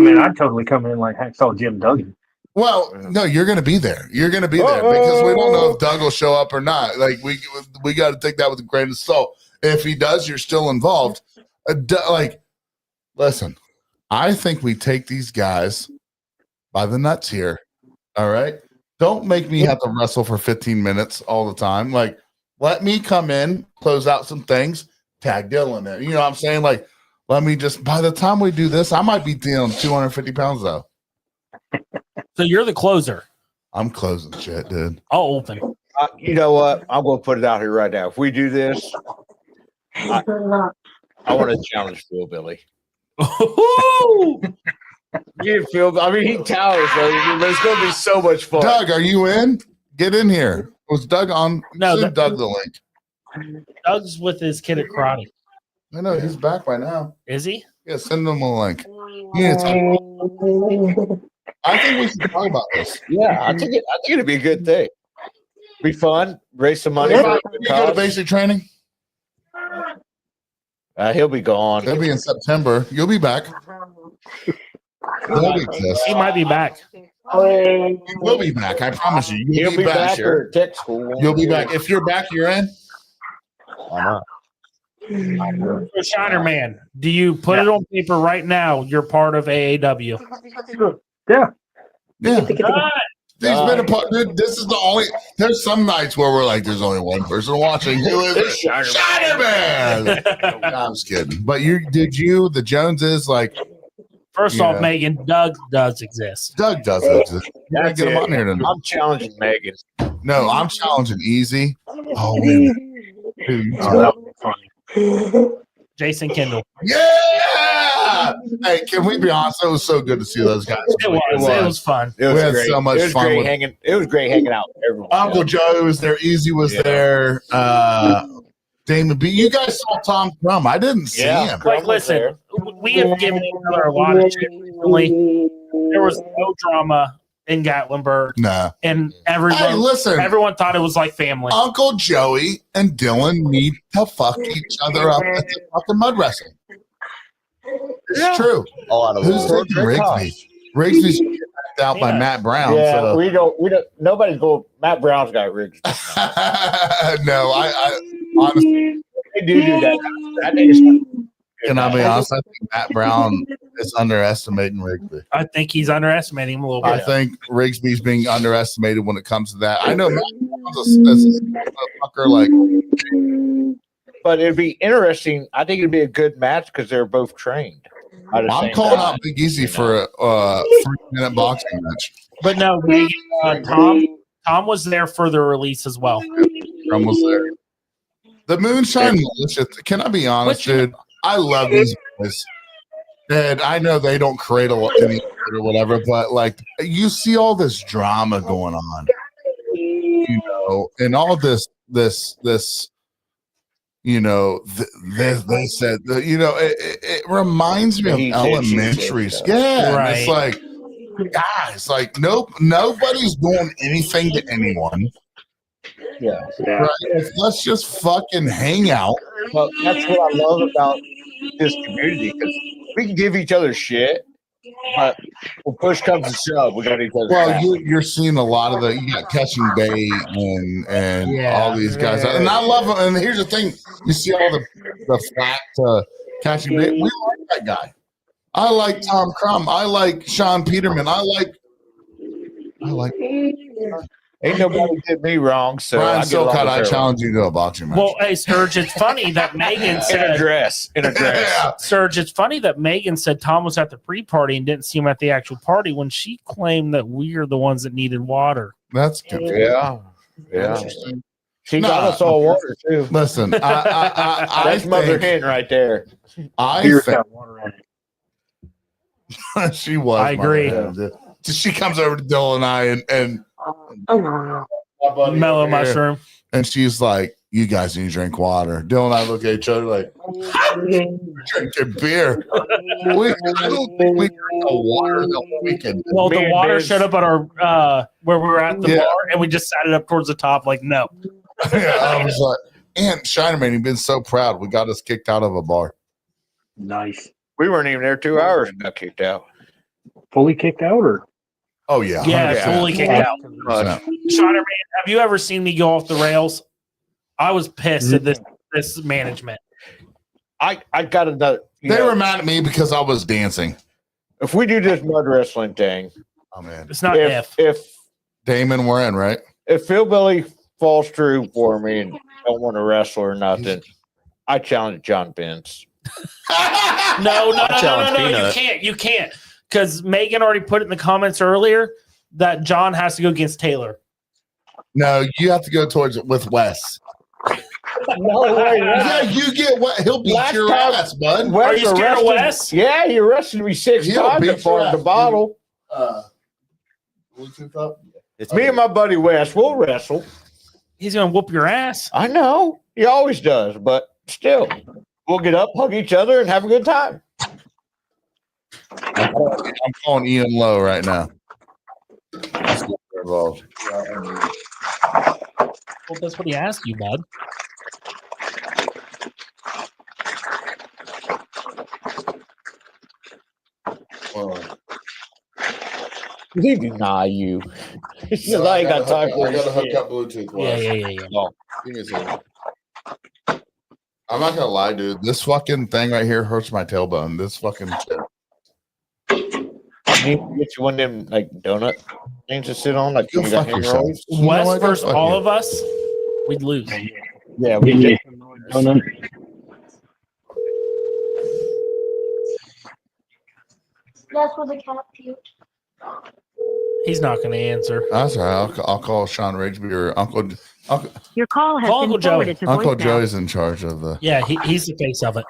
mean, I'd totally come in like Hacksaw Jim Duggan. Well, no, you're going to be there. You're going to be there because we don't know if Doug will show up or not. Like we got to take that with a grain of salt. If he does, you're still involved. Listen, I think we take these guys by the nuts here. All right. Don't make me have to wrestle for 15 minutes all the time. Like, let me come in, close out some things, tag Dylan in. You know what I'm saying? Like, let me just, by the time we do this, I might be dealing 250 pounds though. So you're the closer. I'm closing shit, dude. I'll open. You know what? I'm going to put it out here right now. If we do this, I want to challenge Phil Billy. You feel? I mean, he towers, but it's going to be so much fun. Doug, are you in? Get in here. Was Doug on? No, Send Doug the link. Doug's with his kid at karate. I know he's back by now. Is he? Yeah, send him a link. Yeah, I think we should talk about this. Yeah, I think it'd be a good thing. Be fun. Raise some money. For a good You go to cause. basic training. He'll be gone. That'll be in September. You'll be back. That'll exist. He might be back. You will be back. I promise you. He'll be back sure. at tech school. You'll be back. If you're back, you're in. Why not? So Shiner Man, do you put it on paper right now? You're part of AAW. Yeah. Good. He's been a part. Dude, this is the only. There's some nights where we're like, there's only one person watching. Who is it? Shiner Man. No, I'm just kidding. But the Joneses, like, First off, Megan, Doug does exist. Doug does exist. You gotta get him on here tonight. I'm challenging Megan. No, I'm challenging Easy. Oh, man. Dude, That was funny. Jason Kendall. yeah! Hey, can we be honest? It was so good to see those guys. It was fun. It was We had great. so much it was fun Great with- hanging. It was great hanging out with everyone. Uncle Joe was there. Easy was there. Damon B. You guys saw Tom Crum. I didn't see him. Like, listen, we have given each other a lot of shit recently. There was no drama in Gatlinburg, Nah. and Hey, listen. everyone thought it was like family. Uncle Joey and Dylan need to fuck each other up at the fucking mud wrestling. It's true. Who's taking Rigsby? Rigsby's knocked out by Matt Brown. Yeah, So. we don't. Nobody's going. Matt Brown's got rigs. No, I honestly, They do that. I think it's. can I be honest? I think Matt Brown is underestimating Rigsby. I think he's underestimating him a little I bit. think Rigsby's being underestimated when it comes to that. I know Matt Brown's a fucker like. But it'd be interesting. I think it'd be a good match because they're both trained. I'm calling out Big Easy for a 3-minute boxing match. But no, Megan, Tom was there for the release as well. Crum was there. The Moonshine Militia. Can I be honest, dude? I love these guys. And I know they don't create a lot or whatever, but like you see all this drama going on, you know, and all this, you know, they said, you know, it reminds me of elementary school. Yeah, Right. and it's like, guys, like nobody's doing anything to anyone. Yeah. Right? Let's just fucking hang out. Well, that's what I love about this community because we can give each other shit, but when push comes to shove, we got each other. Well, you're seeing a lot of you got Catching Bay and all these guys, and I love them. And here's the thing: you see all the flat Catching Bay. We like that guy. I like Tom Crum. I like Sean Peterman. I like. Ain't nobody did me wrong, so Brian I get along Silcott. with I everyone. challenge you to a boxing match. Well, hey, Sturge, it's funny that Megan In a said, dress. Yeah. Serge, it's funny that Megan said Tom was at the pre-party and didn't see him at the actual party when she claimed that we are the ones that needed water. That's good. Yeah. She Nah. got us all water too. Listen, I That's Mother think, Hen right there. I Beer's think got water in it. she was. I agree. Mother Hen. She comes over to Dylan and I and Mellow mushroom. and she's like, "You guys need to drink water." Dylan and I look at each other like, "We're drinking beer." I don't think we drink the water the whole weekend. Well, the Me and water Biz- showed up at our where we were at the Yeah. bar, and we just sat it up towards the top. Like, no, Yeah, I was like, and Shinerman, he'd been so proud. We got us kicked out of a bar. Nice. We weren't even there 2 hours and got kicked out. Fully kicked out or? Oh yeah, yeah, 100%. fully kicked out. 100%. Shiner Man, have you ever seen me go off the rails? I was pissed at this this management. I got another. They were mad at me because I was dancing. If we do this mud wrestling thing, Oh man, It's not if Damon, we're in, right? if Phil Billy falls through for me and don't want to wrestle or nothing, I challenge John Benz. No. challenge You can't. Because Megan already put it in the comments earlier that John has to go against Taylor. No, you have to go towards it with Wes. No way. Yeah, you get what he'll beat Last your time- ass, bud. Wes Are you scared of arrested- Wes? Yeah, he arrested me 6 He'll times beat at Farm your the ass. Bottle. Bluetooth up. It's Me and my buddy Wes will wrestle. He's going to whoop your ass. I know. He always does, but still, we'll get up, hug each other, and have a good time. I'm calling Ian Lowe right now. Let's get involved. Well, that's what he asked you, bud. Did he deny you? He says, I ain't got time for I gotta this hook shit. up Bluetooth. Yeah. Give me a second. I'm not gonna lie, dude. This fucking thing right here hurts my tailbone. This fucking shit. Need to get you one of them like donut things to sit on, like Go you got fuck yourself. hemorrhoids. You know West what? versus Fuck all you. of us, we'd lose. Yeah, we Give did. me a donut. That's where the cat puked. He's not going to answer. That's all right. I'll call Sean Rigsby or Uncle Your call has Call been Uncle Joey. forwarded to Uncle voicemail. Joey's in charge of the. Yeah, he's the face of it.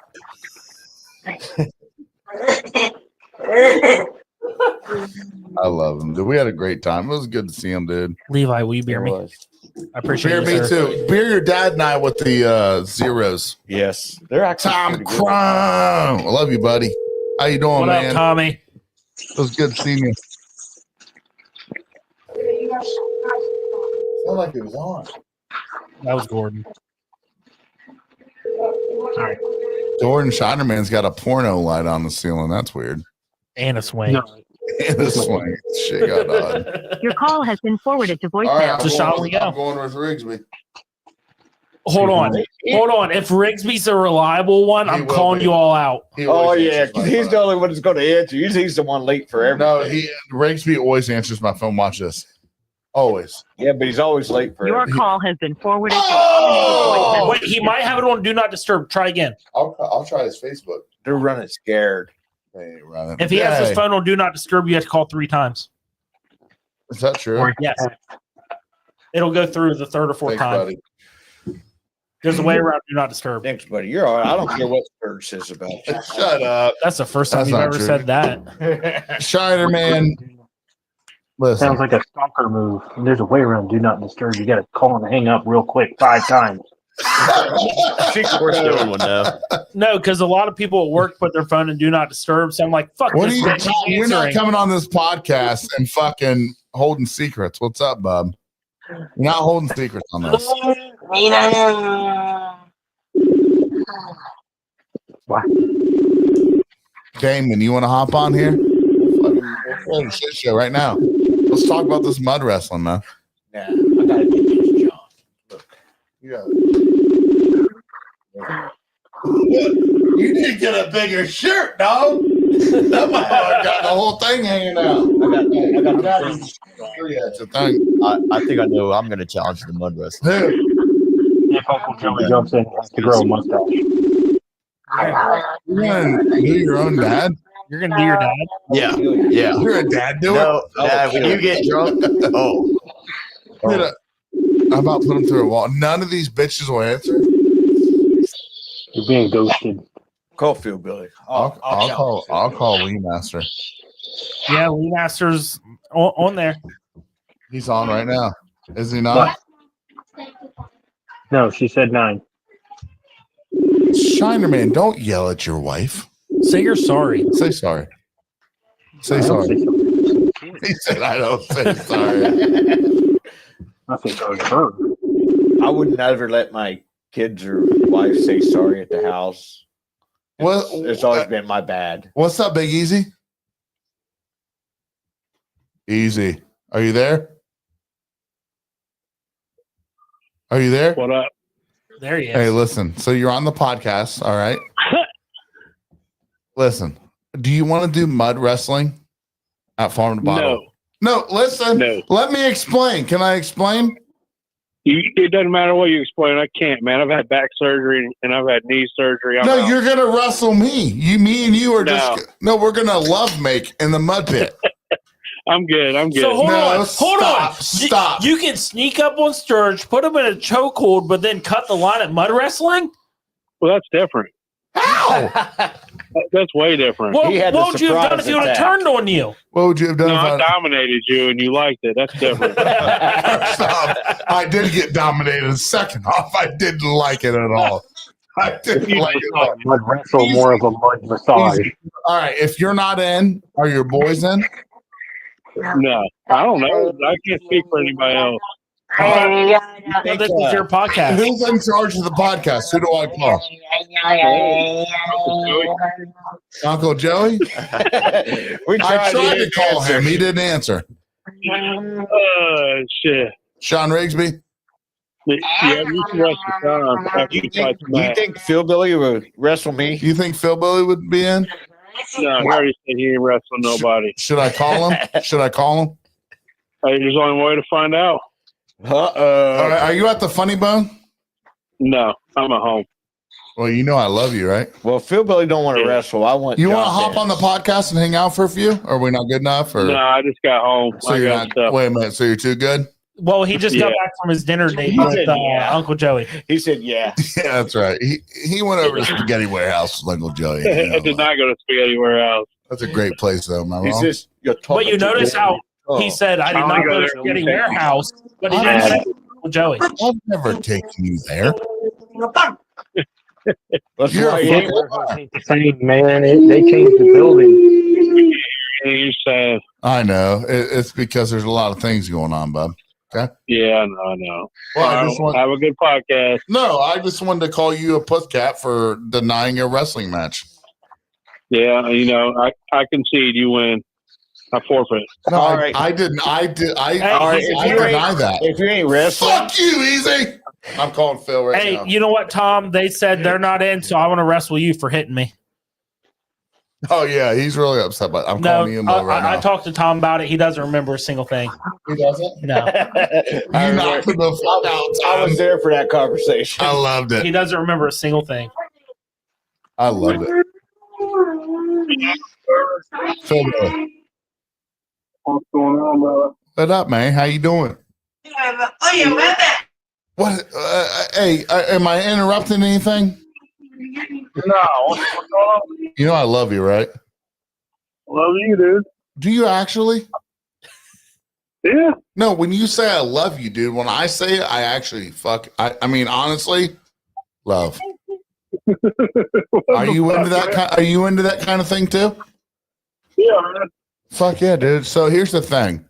I love him, dude. We had a great time. It was good to see him, dude. Levi, will you beer me? I appreciate Beer you, me sir. too. Beer your dad and I with the zeros. Yes, they're actually Tom pretty good. Crumb. I love you, buddy. How you doing, What man? up, Tommy? It was good seeing you. Sounded like it was on. That was Gordon. Sorry. Jordan Scheinerman's got a porno light on the ceiling. That's weird. And a swing. No. This swing. Shit got odd. Your call has been forwarded to voicemail. All right, So shall we go? I'm going with Rigsby. Hold on. If Rigsby's a reliable one, He I'm will calling be. you all out. He Oh always yeah, answers my 'cause he's phone. the only one that's going to answer. Usually he's the one late for everything. No, Rigsby always answers my phone. Watch this. Always. Yeah, but he's always late for Your everything. call has been forwarded Oh! to Wait, he might have it on Do Not Disturb. Try again. I'll try his Facebook. They're running scared. They ain't running. If he has Hey, his phone on Do Not Disturb, you have to call 3 times. is that true? Or- Yes. It'll go through the third or fourth Thanks, time. buddy. There's a way around Do Not Disturb. Thanks, buddy. You're all right. I don't care what Serge says about you. Shut up, That's the first time That's you've not ever true. said that. Shiner man. Listen, Sounds like a stalker move. There's a way around Do Not Disturb. You got to call and hang up real quick 5 times. We're doing one now. No, because a lot of people at work put their phone in Do Not Disturb. So I'm like, fuck what are this you? bitch. He's You're not answering. coming on this podcast and fucking holding secrets. What's up, bub? You're not holding secrets on this. What? Damon, you want to hop on here? We'll play a shit show right now. Let's talk about this mud wrestling, man. Nah, I gotta get this John. Look. You need to get a bigger shirt, dog. That motherfucker got the whole thing hanging out. I got It's a thing. I think I know. I'm going to challenge the mud wrestling. Dude, If Uncle Joey jumps in, he has to grow a mustache. you're gonna do your own dad? You're going to do your dad? Yeah, yeah. You're a dad, do No, it. Dad, when you get drunk, oh, Dude, I'm about to put him through a wall. None of these bitches will answer. You're being ghosted. Call Phil Billy. I'll call Lee Master. Yeah, Lee Master's on there. He's on right now. Is he not? No, she said 9. Shiner man, don't yell at your wife. Say you're sorry. Say sorry. Say I don't sorry. say so. He said, I don't say sorry. I say sorry to her. I would never let my kids or wife say sorry at the house. Well, It's always been my bad. What's up, Big Easy? Easy. Are you there? Are you there? What up? There he is. Hey, listen. So you're on the podcast, all right? Listen, do you want to do mud wrestling at Farm to Bottle? No, listen. No. Let me explain. Can I explain? It doesn't matter what you explain. I can't, man. I've had back surgery and I've had knee surgery. I'm No, out. you're gonna wrestle me. Me and you are just no. We're gonna love make in the mud pit. I'm good. I'm good. So hold on. Stop. You can sneak up on Sturge, put him in a chokehold, but then cut the line at mud wrestling? Well, that's different. How? That's way different. What would you have done if he would have turned on you? What would you have done? No, if I dominated you and you liked it. That's different. First off, I did get dominated. Second off, I didn't like it at all. I didn't like it. Mud wrestle, more of a mud massage. All right, if you're not in, are your boys in? No, I don't know. I can't speak for anybody else. This is your podcast. Who's in charge of the podcast? Who do I call? Uncle Joey? I tried to call him. He didn't answer. Shit. Sean Rigsby? Yeah, you can wrestle Sean after you fight You Matt. think Philbilly would wrestle me? You think Philbilly would be in? No, he already said he ain't wrestling nobody. Should I call him? Should I call him? Hey, there's only one way to find out. All right, are you at the Funny Bone? No, I'm at home. Well, you know I love you, right? Well, Philbilly don't want to wrestle. I want. You want to John hop on the podcast and hang out for a few? Or are we not good enough? Or No, I just got home. so I you're got not? stuff. Wait a minute. So you're too good? Well, he just got back from his dinner date He with said, yeah. Uncle Joey. He said, "Yeah." Yeah, that's right. He went over to Spaghetti Warehouse with Uncle Joey. You know, I did not go to Spaghetti Warehouse. that's a great place, though. Am I He wrong? says, "You're talking." But you to notice me." how Oh. he said, I did I not wanna go go to there Spaghetti and weekend. Warehouse, but he didn't say Uncle Joey. I've never taken you there. That's You're why a he ain't fucking- Ain't the same, man. They changed the building. Yeah, you're sad. I know. It's because there's a lot of things going on, bub. Yeah, I know. Well, I All just right, want. have a good podcast. No, I just wanted to call you a pussycat for denying your wrestling match. Yeah, you know, I concede you win. I forfeit. No, All I, right. I didn't. I did. I, Hey, I, if I you deny ain't- that. If you ain't wrestling, Fuck you, Easy. I'm calling Phil right Hey, now. you know what, Tom? They said they're not in, so I want to wrestle you for hitting me. Oh yeah, he's really upset. But I'm No, calling you right now. I talked to Tom about it. He doesn't remember a single thing. He doesn't. No, You knocked him the fuck out. I was there for that conversation. I loved he it. doesn't remember a single thing. I loved it. Phil, What's going on, brother? what up, man? How you doing? What? Hey, am I interrupting anything? No, what's going on? You know I love you, right? Love you, dude. Do you actually? Yeah. No, when you say I love you, dude, when I say it, I actually I mean, honestly, love. Are you into that kind? Are you into that kind of thing too? Yeah, man. Fuck yeah, dude. So here's the thing: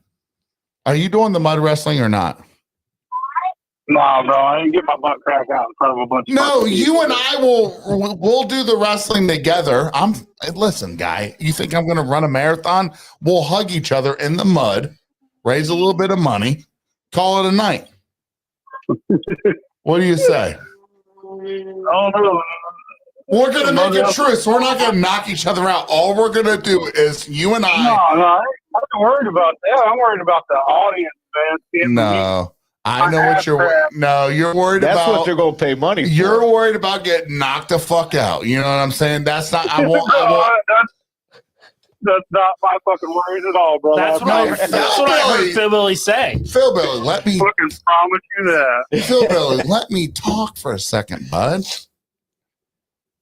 are you doing the mud wrestling or not? Nah, bro, I didn't get my butt crack out in front of a bunch of No, fucking you people. and I we'll do the wrestling together. Listen, guy. You think I'm going to run a marathon? We'll hug each other in the mud, raise a little bit of money, call it a night. What do you say? Oh, no. We're going to make a truce. We're not going to knock each other out. All we're going to do is you and I. No, I ain't worried about that. I'm worried about the audience, man. Seeing me. No, I know what you're. No, you're worried That's about. what they're gonna pay money for. You're worried about getting knocked the fuck out. You know what I'm saying? That's not. I won't. That's not my fucking worries at all, bro. That's what I heard Phil Billy say. Phil Billy, let me fucking promise you that. Phil Billy, let me talk for a second, bud.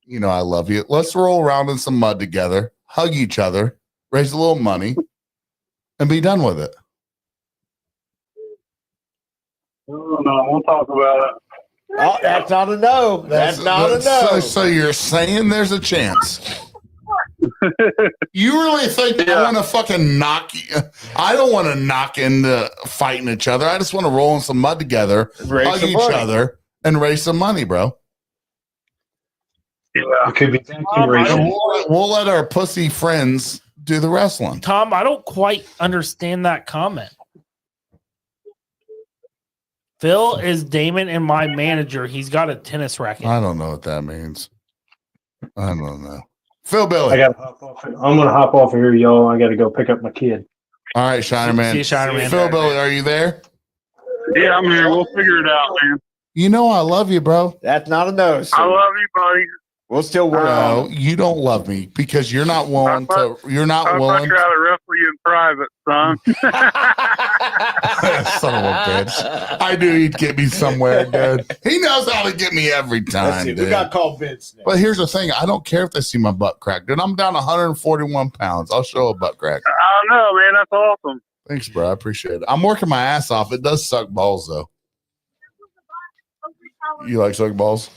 You know I love you. Let's roll around in some mud together, hug each other, raise a little money, and be done with it. No, we'll talk about it. Oh, that's not a no. That's not a no. So you're saying there's a chance. You really think I want to fucking knock you? I don't want to knock into fighting each other. I just want to roll in some mud together, Raise hug some each money. other, and raise some money, bro. Yeah. It could be thank you, And Rachel. we'll let our pussy friends do the wrestling. Tom, I don't quite understand that comment. Phil is Damon and my manager. He's got a tennis racket. I don't know what that means. I don't know. Phil Billy. I gotta hop off. I'm gonna hop off of here, y'all. I gotta go pick up my kid. All right, Shiner Man. See you, Shiner Man. Phil Billy, are you there? Yeah, I'm here. We'll figure it out, man. You know I love you, bro. That's not a no. I Sir. love you, buddy. We'll still work on No, you don't love me because you're not willing to. You're not I'd much willing. rather wrestle you in private, son. Son of a bitch. I knew he'd get me somewhere, dude. He knows how to get me every Let's time, see. dude. We got to call Vince now. But here's the thing. I don't care if they see my butt crack, dude. I'm down 141 pounds. I'll show a butt crack. I know, man. That's awesome. Thanks, bro. I appreciate it. I'm working my ass off. It does suck balls, though. You like suck balls?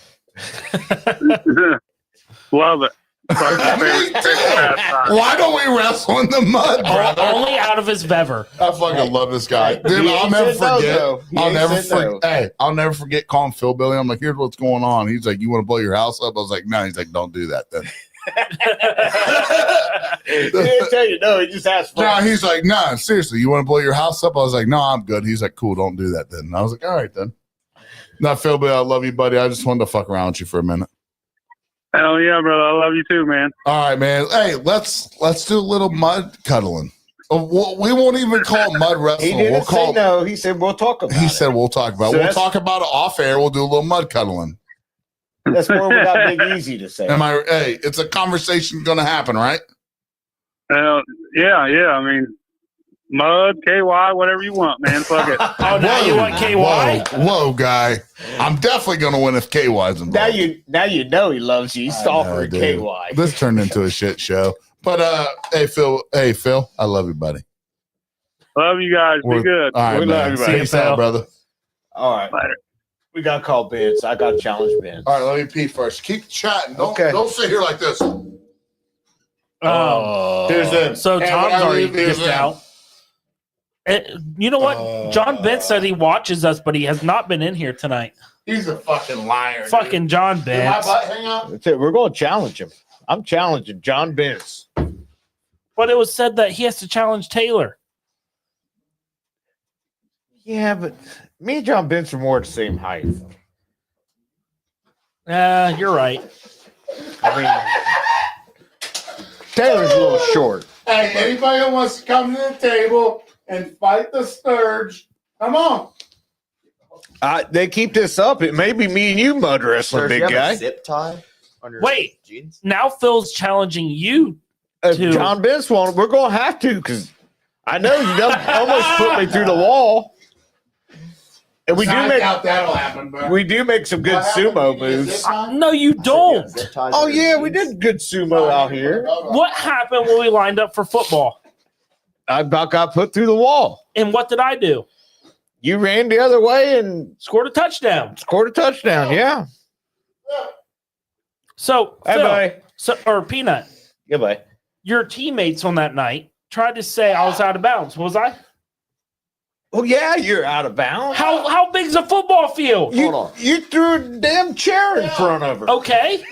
Love it. Why don't we wrestle in the mud, brother? Only out of his bever. I fucking love this guy. Dude, He I'll ain't never said no, forget. though. He I'll ain't never said no. forget. Hey, I'll never forget calling Phil Billy. I'm like, here's what's going on. He's like, you want to blow your house up? I was like, no. He's like, don't do that then. He didn't tell you no. He just asked for No, he's like, no, seriously, you want to blow your house up? I was like, no, I'm good. He's like, cool, don't do that then. And I was like, all right then. No, Phil Billy, I love you, buddy. I just wanted to fuck around with you for a minute. Hell yeah, brother. I love you too, man. All right, man. Hey, let's do a little mud cuddling. We won't even call it mud He wrestling. didn't We'll say call. no. He said we'll talk about He it. said we'll talk about. So We'll that's- talk about it off air. We'll do a little mud cuddling. That's more we got Big Easy to say. Am I? Hey, it's a conversation going to happen, right? Yeah. I mean, mud, KY, whatever you want, man. Fuck it. Oh, now you want KY? Whoa, guy! I'm definitely going to win if KY's involved. Now you know he loves you. He's I know, offering dude. KY. This turned into a shit show. But hey, Phil, I love you, buddy. Love you guys. Be good. All right, We man. love you, See buddy. you, Phil, brother. All right. Later. We got to call Vince. I got to challenge Vince. All right, let me pee first. Keep chatting. Don't sit here like this. Here's in. So Hey, Tom's when I already leave, here's dipped in. out. You know what? John Bent said he watches us, but he has not been in here tonight. He's a fucking liar. dude. Fucking John Did my Bent. butt hang out? That's it. We're going to challenge him. I'm challenging John Vince. But it was said that he has to challenge Taylor. Yeah, but me and John Vince are more the same height. You're right. I mean, Taylor's a little short. Hey, anybody who wants to come to the table and fight the Sturge, come on. They keep this up. It may be me and you mud wrestling, Sir, do big you have guy. a zip tie on your Wait. jeans? Now Phil's challenging you. If to- John Vince won't, we're going to have to because I know you done almost put me through the wall. And we do I make doubt that'll happen, bro. we do make some good What happened? sumo Did you get a moves. zip tie? No, you don't. Zip ties Oh on your yeah, we jeans? did good sumo out here. What happened when we lined up for football? I about got put through the wall. And what did I do? You ran the other way and Scored a touchdown. scored a touchdown. Yeah. So, Hey, Phil, buddy. or Peanut, Goodbye. your teammates on that night tried to say I was out of bounds. Was I? Well, yeah, you're out of bounds. How big's a football field? Hold on. You threw a damn chair in front of her. Okay.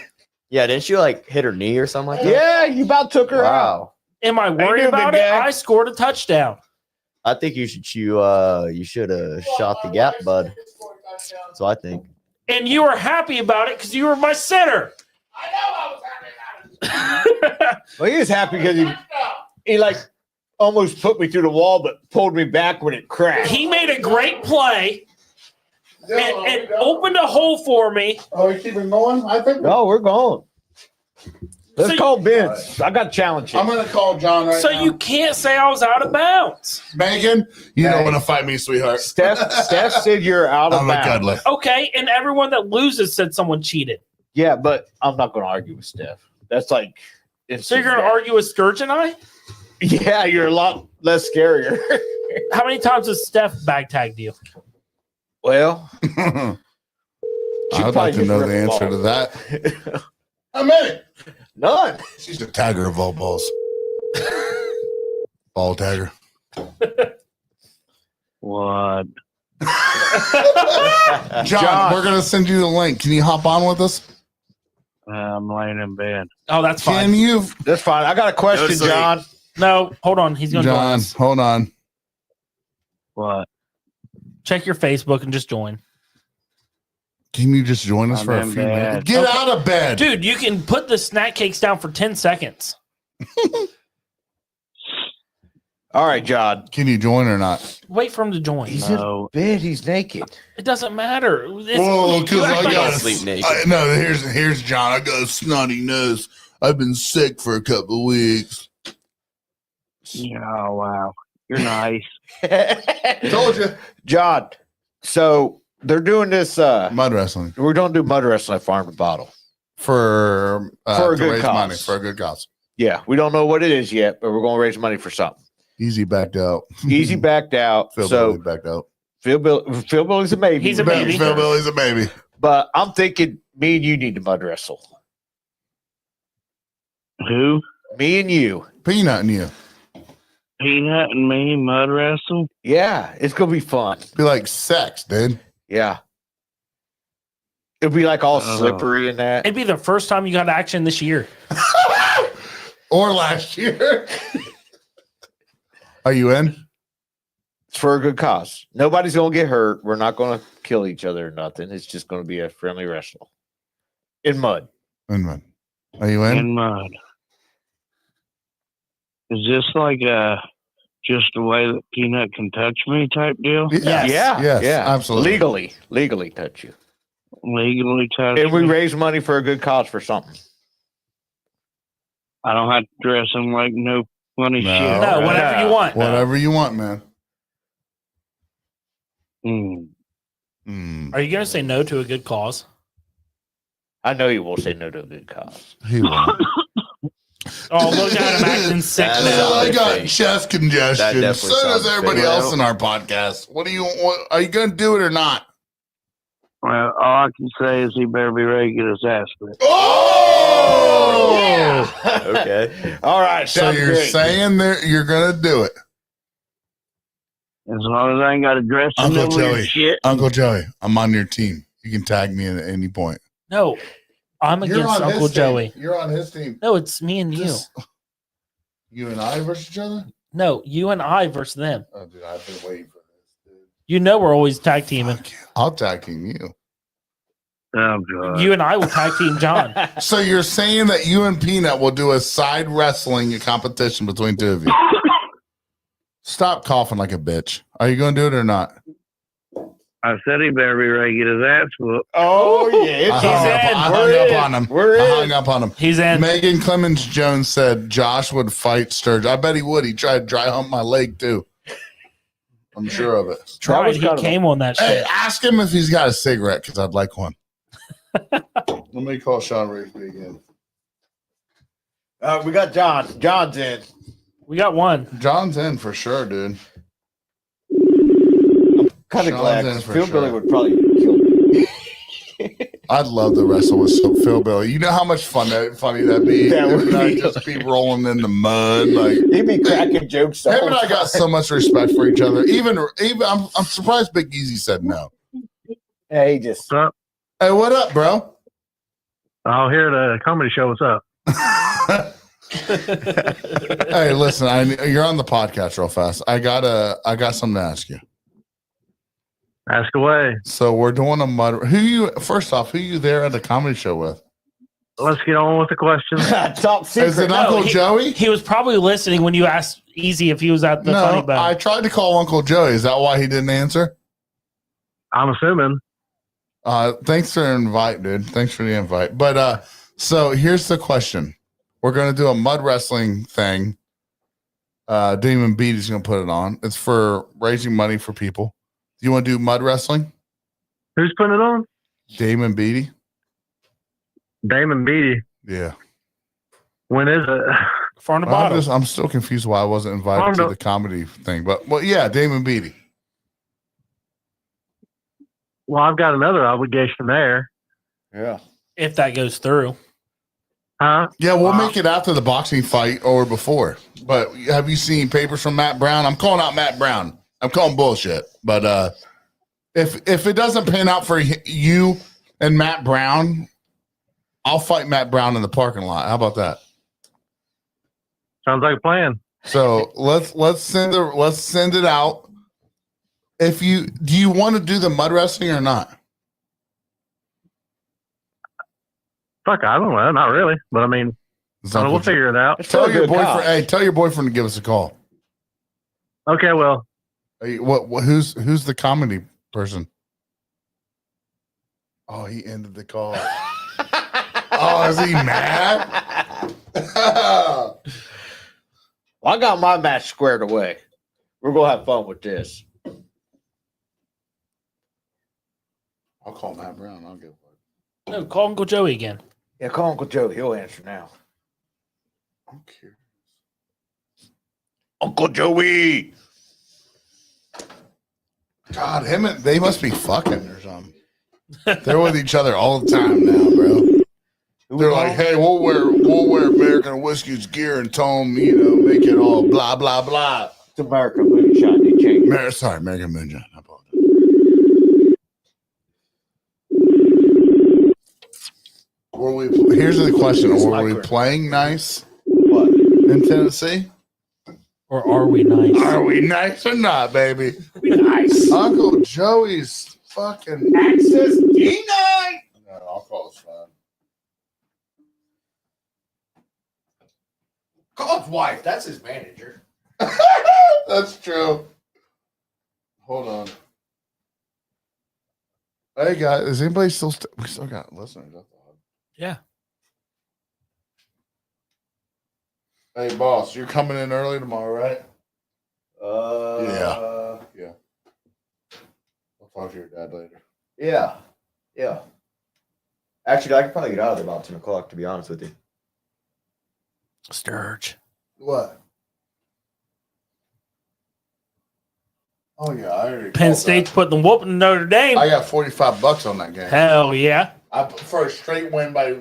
Yeah, didn't you like hit her knee or something like that? Yeah, you about took her out. Wow. Am I worried doing, about big it? guy? I scored a touchdown. I think you should you should have shot the gap, bud. So I think. And you were happy about it because you were my center. Well, he was happy because he like almost put me through the wall, but pulled me back when it crashed. He made a great play and opened a hole for me. Oh, you keeping going? I think No, we're going. Let's So- call Vince. I got to challenge I'm him. going to call John right So now. you can't say I was out of bounds. Megan, you don't want to fight me, sweetheart. Steph said you're out of I'm a bounds. cuddler. Okay, and everyone that loses said someone cheated. Yeah, but I'm not going to argue with Steph. That's like. So you're going to argue with Sturge and I? Yeah, you're a lot less scarier. How many times has Steph bag tagged you? Well, I'd probably like to just know rip the the answer ball. to that. I'm in it. none. She's a tagger of all balls. Ball tagger. What? John, we're going to send you the link. Can you hop on with us? I'm laying in bed. Oh, that's Can fine. you? That's fine. I got a question, Go to sleep. John. No, hold on. He's going to John, hold on. What? Check your Facebook and just join. Can you just join us I'm for a in few bed. minutes? Get out of bed. Dude, you can put the snack cakes down for 10 seconds. All right, John. Can you join or not? Wait for him to join. He's No. in bed. He's naked. It doesn't matter. Well, because you act I like got a- sleep naked. No, here's John. I got a snotty nose. I've been sick for a couple of weeks. Oh, wow. You're nice. Told you. John. So they're doing this. Mud wrestling We're going to do mud wrestling at Farm to Bottle. for For a to good raise cause. money for a good cause. Yeah, we don't know what it is yet, but we're going to raise money for something. Easy backed out. Easy backed out. Phil So Billy backed out. Phil Billy's a baby. He's a baby. Phil Billy's a baby. But I'm thinking me and you need to mud wrestle. Who? Me and you. Peanut and you. Peanut and me mud wrestle? Yeah, it's going to be fun. Be like sex, dude. Yeah. It'll be like all Oh. slippery and that. It'd be the first time you got action this year. Or last year. Are you in? It's for a good cause. Nobody's going to get hurt. We're not going to kill each other or nothing. It's just going to be a friendly wrestle in mud. In mud. Are you in? In mud. Is this like just the way that Peanut can touch me type deal? Yes. Yeah. Yes, Yeah. absolutely. Legally touch you. Legally touch And we me? raise money for a good cause for something. I don't have to dress him like no funny No. shit. No, right? whatever you want. Whatever you want, man. Mm. Mm, Are you going to say no to a good cause? I know you will say no to a good cause. he won't. Oh, look at him acting sick That's now. I got fake. chest That congestion. definitely So does sounds everybody fake. else in our podcast. What do you want? Are you going to do it or not? Well, all I can say is he better be ready to get his ass whipped. Oh! Yeah. Okay. All right. So sounds you're great. saying that you're going to do it. As long as I ain't got to dress him Uncle no weird Joey. shit. Uncle Joey, I'm on your team. You can tag me at any point. No, I'm against Uncle Joey. You're on his team. No, it's me and you. Just- you and I versus each other? No, you and I versus them. Oh, dude, I've been waiting for this, dude. You know we're always tag teaming. Fuck you. I'll tag team you. Oh, God. You and I will tag team John. So you're saying that you and Peanut will do a side wrestling competition between two of you? Stop coughing like a bitch. Are you going to do it or not? I said he better be ready to get his ass whooped. Oh, yeah. I It's hung up, in. I We're hung in. up on him. We're I in. hung up on him. He's in. Megan Clemens Jones said Josh would fight Sturge. I bet he would. He tried to dry hump my leg too. I'm sure of it. Right, Travis he got him. came on that Hey, shit. ask him if he's got a cigarette because I'd like one. Let me call Sean Rigsby again. We got John. John's in. We got one. John's in for sure, dude. Kind of Sean's glad. in 'Cause for Phil sure. Billy would probably kill me. I'd love to wrestle with Phil Billy. You know how much funny that'd be. That Him would and I be just be rolling in the mud. Like He'd be cracking jokes. the him whole and I got time. so much respect for each other. Even I'm surprised Big Easy said no. Hey, he just. Hey, what up, bro? I'll hear the comedy show. What's up? Hey, listen, you're on the podcast real fast. I got something to ask you. Ask away. So we're doing a mud. First off, who you there at the comedy show with? Let's get on with the questions. Top secret. Is it No, Uncle he- Joey? He was probably listening when you asked Easy if he was at the funny No, bone. I tried to call Uncle Joey. Is that why he didn't answer? I'm assuming. Thanks for the invite, dude. Thanks for the invite. But so here's the question. We're gonna do a mud wrestling thing. Damon Beatty's gonna put it on. It's for raising money for people. Do you want to do mud wrestling? Who's putting it on? Damon Beatty? Damon Beatty. Yeah. When is it? Far in the bottom. I'm still confused why I wasn't invited to the comedy thing. But well, yeah, Damon Beatty. Well, I've got another obligation there. Yeah. If that goes through. Huh? Yeah, we'll make it after the boxing fight or before. But have you seen papers from Matt Brown? I'm calling out Matt Brown. I'm calling bullshit. But if it doesn't pan out for you and Matt Brown, I'll fight Matt Brown in the parking lot. How about that? Sounds like a plan. So let's send it out. Do you want to do the mud wrestling or not? Fuck, I don't know. Not really. But I mean, we'll figure it out. Tell your boyfriend. Hey, tell your boyfriend to give us a call. Okay, well. Hey, who's the comedy person? Oh, he ended the call. Oh, is he mad? Well, I got my match squared away. We're gonna have fun with this. I'll call Matt Brown. I'll give it. No, call Uncle Joey again. Yeah, call Uncle Joe. He'll answer now. I'm curious. Uncle Joey. God, they must be fucking or something. They're with each other all the time now, bro. They're like, hey, we'll wear American Whiskey's gear and tell them, make it all blah blah blah. It's American Moonshine. They changed. Sorry, American Moonshine. I apologize. Here's the question: were we playing nice? What? In Tennessee? Or are we nice? Are we nice or not, baby? We nice. Uncle Joey's fucking Access D9. No, I'll call his phone. Call his wife. That's his manager. That's true. Hold on. Hey guys, is anybody still? We still got listeners. Yeah. Hey boss, you're coming in early tomorrow, right? Yeah. I'll talk to your dad later. Yeah. Actually, I could probably get out of there about 10 o'clock, to be honest with you. Sturge. What? Oh yeah, I already. Penn State's putting the whooping Notre Dame. I got $45 on that game. Hell yeah. For a straight win by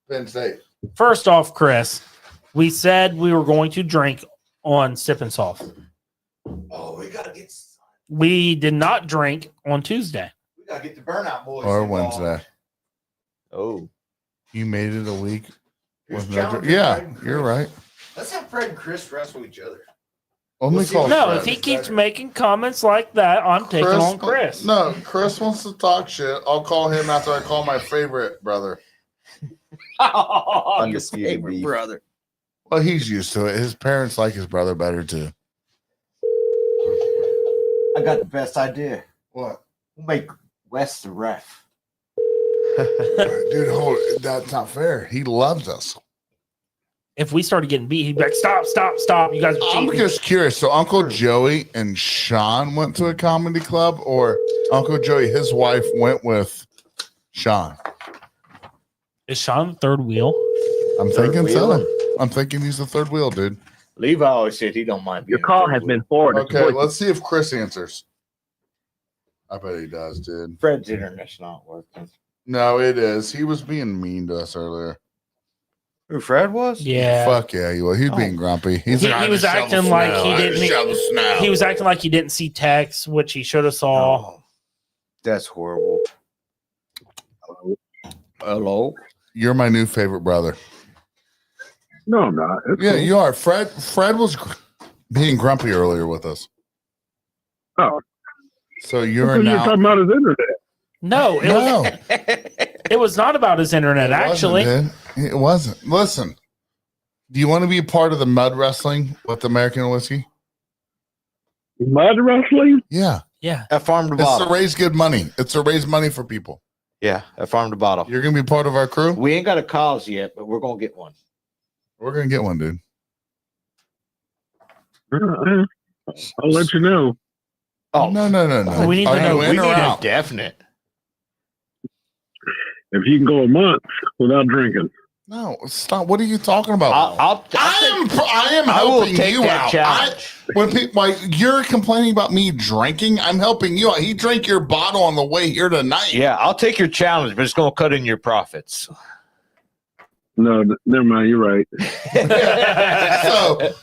Penn State. First off, Chris, we said we were going to drink on Sip and Soft. Oh, we gotta get. We did not drink on Tuesday. We gotta get the burnout boys. Or involved. Wednesday. Oh. You made it a week. Here's With no challenging yeah, Fred and Chris. you're right. Let's have Fred and Chris wrestle each other. Only see call what- No, Fred. if he keeps making comments like that, I'm taking on Chris. No, Chris wants to talk shit. I'll call him after I call my favorite brother. Oh, Undisputed your favorite beef. brother. Well, he's used to it. His parents like his brother better too. I got the best idea. What? We'll make Wes the ref. Dude, hold it. That's not fair. He loves us. If we started getting beat, he'd be like, stop. You guys are I'm cheating. just curious. So Uncle Joey and Sean went to a comedy club, or Uncle Joey, his wife, went with Sean? Is Sean the third wheel? I'm Third thinking wheel. so. I'm thinking he's the third wheel, dude. Levi always said he don't mind. Your being call third has wheel. been forwarded. to Okay, voice- let's see if Chris answers. I bet he does, dude. Fred's internet's not working. No, it is. He was being mean to us earlier. Who Fred was? Yeah. Fuck yeah, he was. He's being grumpy. He's He- like, he "I was just acting shovel like snow. he I just didn't- shovel snow." He was acting like he didn't see text, which he should have saw. Oh, that's horrible. Hello. You're my new favorite brother. No, I'm not. It's Yeah, cool. you are. Fred was being grumpy earlier with us. Oh, So you're because you're now. talking about his internet. No, it No, was it was not about his internet, actually. It wasn't. Listen, do you want to be a part of the mud wrestling with American Whiskey? Mud wrestling? Yeah, Yeah. At Farm to it's to Bottle. raise good money. It's to raise money for people. Yeah, at Farm to Bottle. You're gonna be part of our crew. We ain't got a cause yet, but we're gonna get one. We're gonna get one, dude. I'll let you know. Oh No. We need to Are know. you we in need or a out? definite. If you can go a month without drinking. No, stop. What are you talking about? I am I will helping take you that out. challenge. When people like you're complaining about me drinking, I'm helping you out. He drank your bottle on the way here tonight. Yeah, I'll take your challenge, but it's gonna cut in your profits. No, never mind. You're right. So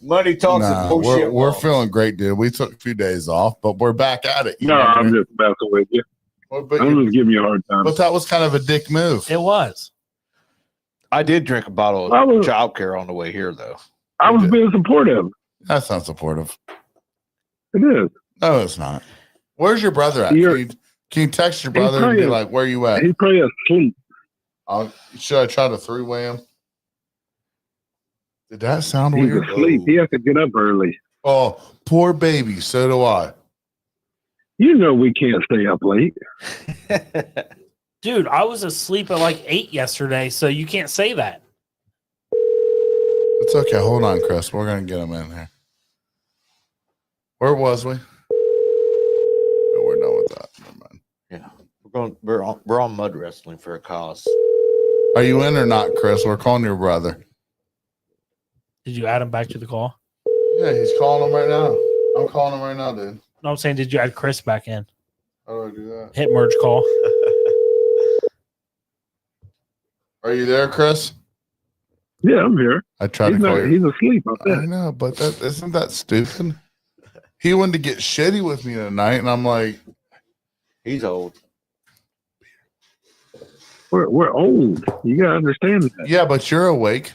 Money talks and bullshit. we're walks. feeling great, dude. We took a few days off, but we're back at it. No, I'm just messing with you. but, I'm just giving you a hard time. but that was kind of a dick move. It was. I did drink a bottle I of was- childcare on the way here, though. I was being supportive. That's not supportive. It is. No, it's not. Where's your brother at? Can you text your brother and be like, where you at? He's probably asleep. Should I try to three-way him? Did that sound He's weird? asleep. He has to get up early. Oh, poor baby. So do I. You know we can't stay up late. Dude, I was asleep at like 8 yesterday, so you can't say that. It's okay. Hold on, Chris. We're going to get him in here. Where was we? No, we're done with that. Never mind. Yeah, we're on mud wrestling for a cause. Are you in or not, Chris? We're calling your brother. Did you add him back to the call? Yeah, he's calling him right now. I'm calling him right now, dude. No, I'm saying, did you add Chris back in? How do I do that? Hit merge call. Are you there, Chris? Yeah, I'm here. I tried to call you. He's asleep. I know, but isn't that stupid? He wanted to get shitty with me tonight, and I'm like, he's old. We're old. You gotta understand that. Yeah, but you're awake.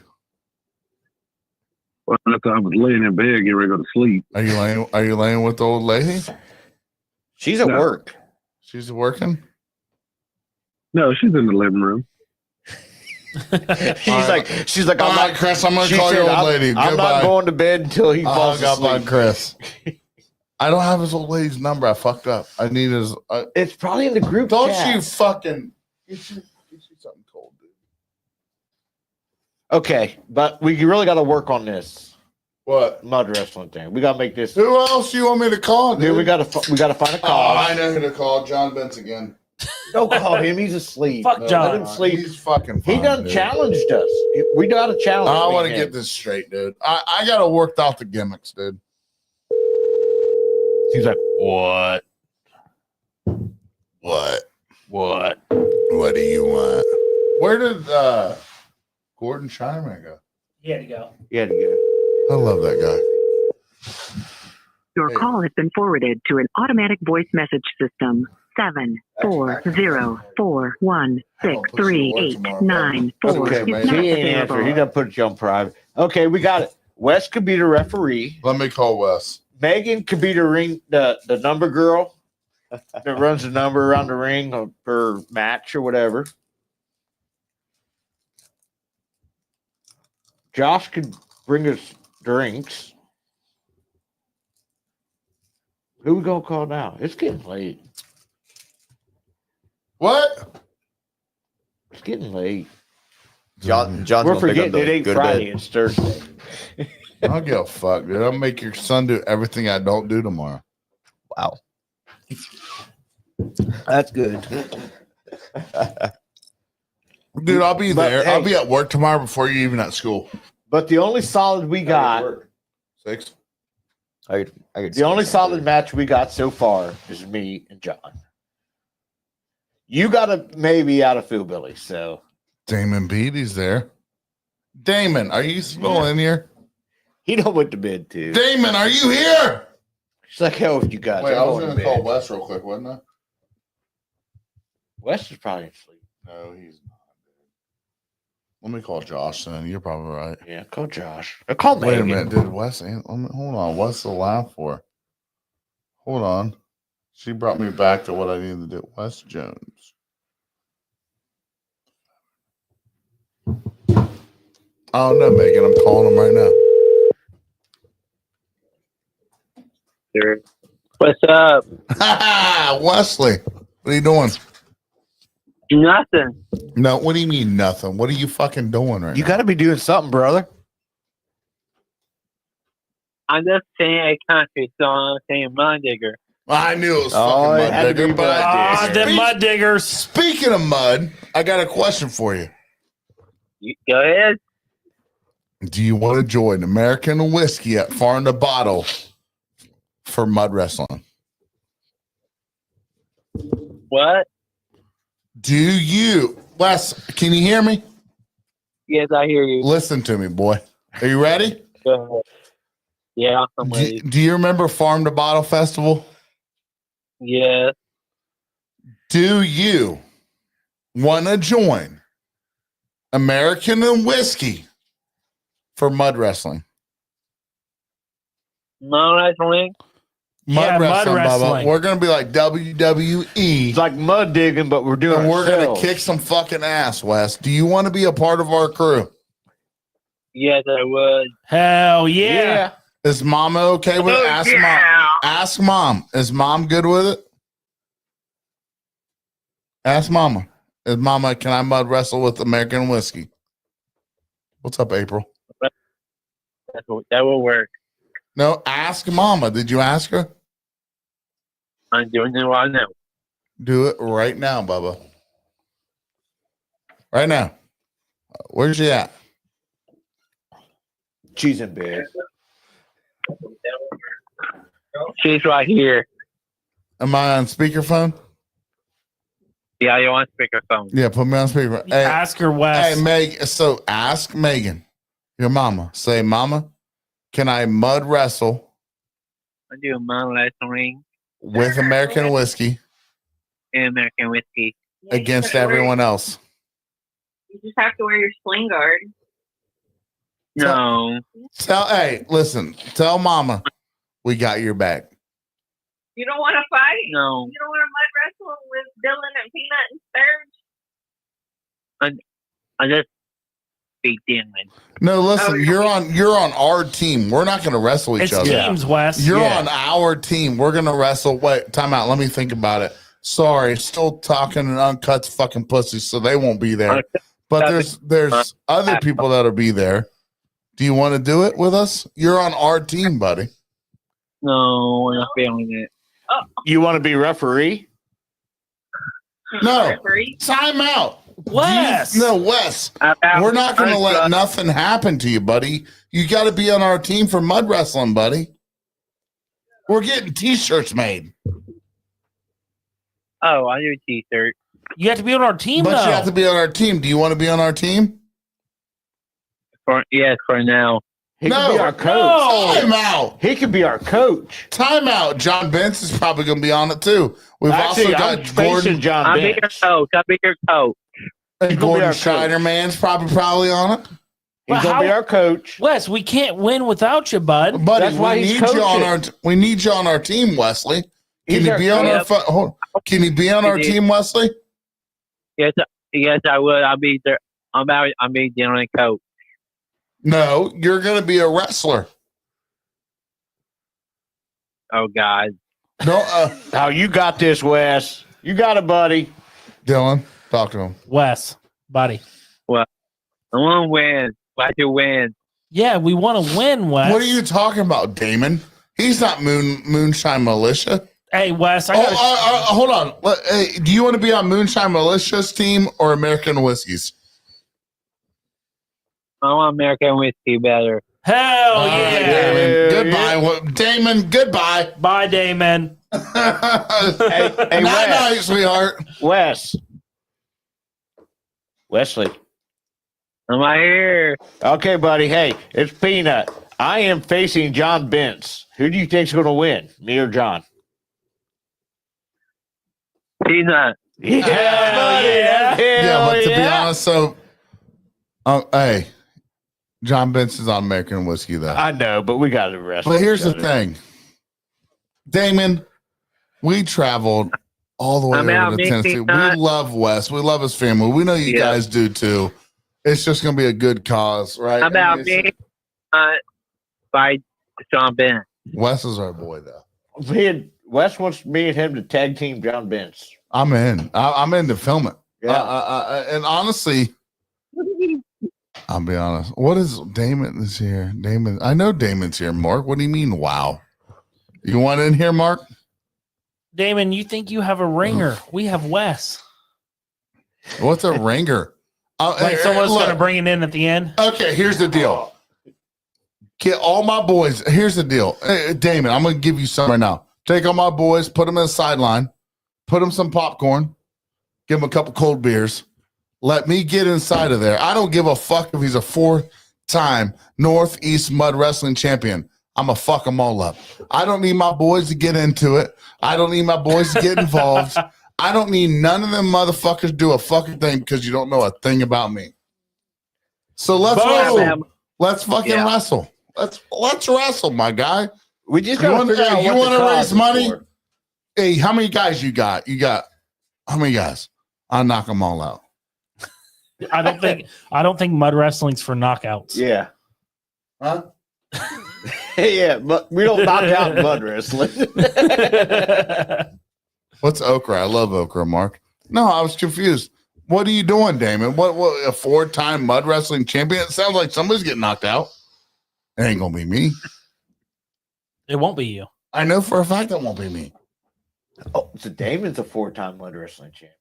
Well, I thought I was laying in bed, getting ready to go to sleep. Are you laying with the old lady? She's at work. She's working? No, she's in the living room. She's like, all right, Chris, I'm gonna call your old lady. I'm not going to bed until he falls up on asleep. Chris. I don't have his old lady's number. I fucked up. I need his. It's probably in the group Don't chat. you fucking get you something cold, dude. Okay, but we really got to work on this What? mud wrestling thing. We got to make this. Who else you want me to call, dude? Dude, we got to find a Oh, cause. I know who to call. John Benz again. Don't call him. He's asleep. Fuck No, John. Let him sleep. He's fucking fine, He done dude. challenged us. We got to challenge. I want to him. get this straight, dude. I got to work out the gimmicks, dude. He's like, what? What? What? What do you want? Where did Gordon Shineman go? He had to go. You had to get it. I love that guy. Your Hey. call has been forwarded to an automatic voice message system. 740416389. Okay, man. he ain't answer. He done put you on private. Okay, we got it. Wes could be the referee. Let me call Wes. Megan could be the number girl that runs the number around the ring per match or whatever. Josh could bring us drinks. Who we gonna call now? It's getting late. What? It's getting late. John's We're gonna pick up forgetting the it ain't go to Friday. bed. It's Thursday. I don't give a fuck, dude. I'll make your son do everything I don't do tomorrow. Wow. That's good. Dude, I'll be But, there. hey. I'll be at work tomorrow before you're even at school. But the only solid we got, 6. I could the only solid match we got so far is me and John. You got a maybe out of Philbilly, so Damon Beatty's there. Damon, are you still in here? he done went to bed too. Damon, are you here? She's like, hell with you guys. Wait, I'm I was going going to to call bed. Wes real quick, wasn't I? Wes is probably asleep. No, he's not. Let me call Josh then. You're probably right. Yeah, call Josh. Or call Wait a Megan. minute. Did Wes? Hold on. What's the laugh for? Hold on. She brought me back to what I needed to do. Wes Jones. I don't know, Megan. I'm calling him right now. What's up? Wesley, what are you doing? Nothing. No, what do you mean nothing? What are you fucking doing right You now? got to be doing something, brother. I'm just saying a country song saying Mud Digger. I knew it was Oh, it fucking had mud to be digger, but Mud Ah, Digger. them mud diggers. Speaking of mud, I got a question for you. Go ahead. Do you want to join American Whiskey at Farm to Bottle for mud wrestling? What? Do you, Wes, can you hear me? Yes, I hear you. Listen to me, boy. Are you ready? Go ahead. Yeah, I'm ready. Do you remember Farm to Bottle Festival? Yes. Do you want to join American and Whiskey for mud wrestling? Mud wrestling? Yeah, mud Bubba. wrestling. We're gonna be like WWE. It's like mud digging, but we're doing And we're gonna ourselves. kick some fucking ass, Wes. Do you want to be a part of our crew? Yes, I would. Hell yeah. Is Mama okay with it? Ask Mom. Ask Mom. Is Mom good with it? Ask Mama. Is Mama, can I mud wrestle with American whiskey? What's up, April? That will work. No, ask Mama. Did you ask her? I'm doing it right now. Do it right now, Bubba. Right now. Where's she at? She's in bed. She's right here. Am I on speakerphone? Yeah, you're on speakerphone. Yeah, put me on speakerphone. Hey, Ask her, Wes. hey, Meg. So ask Megan, your mama. Say, Mama, can I mud wrestle I do mud wrestling with American whiskey and American whiskey. against everyone else? You just have to wear your sling guard. No. Hey, listen. Tell Mama we got your back. You don't want to fight? No. You don't want to mud wrestle with Dylan and Peanut and Serge? I just beat Dylan. No, listen. You're on our team. We're not going to wrestle each It's other. teams, Wes. You're on our team. We're going to wrestle. Wait, time out. Let me think about it. Sorry, still talking and uncut fucking pussies, so they won't be there. But there's other people that'll be there. Do you want to do it with us? You're on our team, buddy. No, I'm not feeling it. You want to be referee? No, Referee? time out. Wes. No, Wes. We're not going to let nothing happen to you, buddy. You got to be on our team for mud wrestling, buddy. We're getting T-shirts made. Oh, I do a T-shirt. You have to be on our team, But though. you have to be on our team. Do you want to be on our team? Yes, for now. He No. could be our coach. Time out. He could be our coach. Time out. John Benz is probably going to be on it too. We've Actually, also I'm got facing Gordon John I'll be your Bench. coach. I'll be your coach. and He's gonna be Gordon our coach. Schneiderman's probably on it. He's But going to be how- our coach. Wes, we can't win without you, bud. Buddy, That's why we he's need you on coaching. we need you on our team, Wesley. Can He's you our be on coach. Can you be on our team, Wesley? Yes, I would. I'll be there. I'll be Dylan coach. No, you're going to be a wrestler. Oh God. No, Oh, you got this, Wes. You got it, buddy. Dylan, talk to him. Wes, buddy. I want to win. I to win. Yeah, we want to win, Wes. What are you talking about, Damon? He's not Moonshine Militia. Hey, Wes, Hold on. Hey, do you want to be on Moonshine Militia's team or American Whiskey's? I want American whiskey better. Hell All right, yeah. Damon. Goodbye. Damon, goodbye. Bye, Damon. Hey, Night, Wes. night, sweetheart. Wesley. Am I here? Okay, buddy. Hey, it's Peanut. I am facing John Bentz. Who do you think's going to win, me or John? Peanut. Yeah, buddy. yeah. Yeah, but to be yeah. honest, so, hey, John Benson's on American Whiskey, though. I know, but we got to wrestle. But here's each the other. thing, Damon, we traveled all the way over to Tennessee. We love Wes. We love his family. We know you guys do too. It's just going to be a good cause, right? How about I mean, me? By John Ben. Wes is our boy, though. Wes wants me and him to tag team John Bentz. I'm in. I'm in to film it. Yeah. And honestly, I'll be honest. What is Damon is here? Damon. I know Damon's here, Mark. What do you mean? Wow. You want in here, Mark? Damon, you think you have a ringer? We have Wes. What's a ringer? Like someone's going to bring it in at the end. Okay, here's the deal. Get all my boys. Here's the deal. Hey, Damon, I'm going to give you some right now. Take all my boys, put them in the sideline, put them some popcorn, give them a couple cold beers. Let me get inside of there. I don't give a fuck if he's a 4-time Northeast Mud Wrestling champion. I'm going to fuck them all up. I don't need my boys to get into it. I don't need my boys to get involved. I don't need none of them motherfuckers do a fucking thing because you don't know a thing about me. So let's wrestle. Let's fucking wrestle. Let's wrestle, my guy. We just You got want to figure out you what want the to cause raise is money? for. Hey, how many guys you got? You got how many guys? I'll knock them all out. I don't think mud wrestling's for knockouts. Yeah. Huh? Yeah, but we don't knock out mud wrestling. What's okra? I love okra, Mark. No, I was confused. What are you doing, Damon? What a 4-time mud wrestling champion? It sounds like somebody's getting knocked out. It ain't gonna be me. It won't be you. I know for a fact that won't be me. Oh, so Damon's a 4-time mud wrestling champion.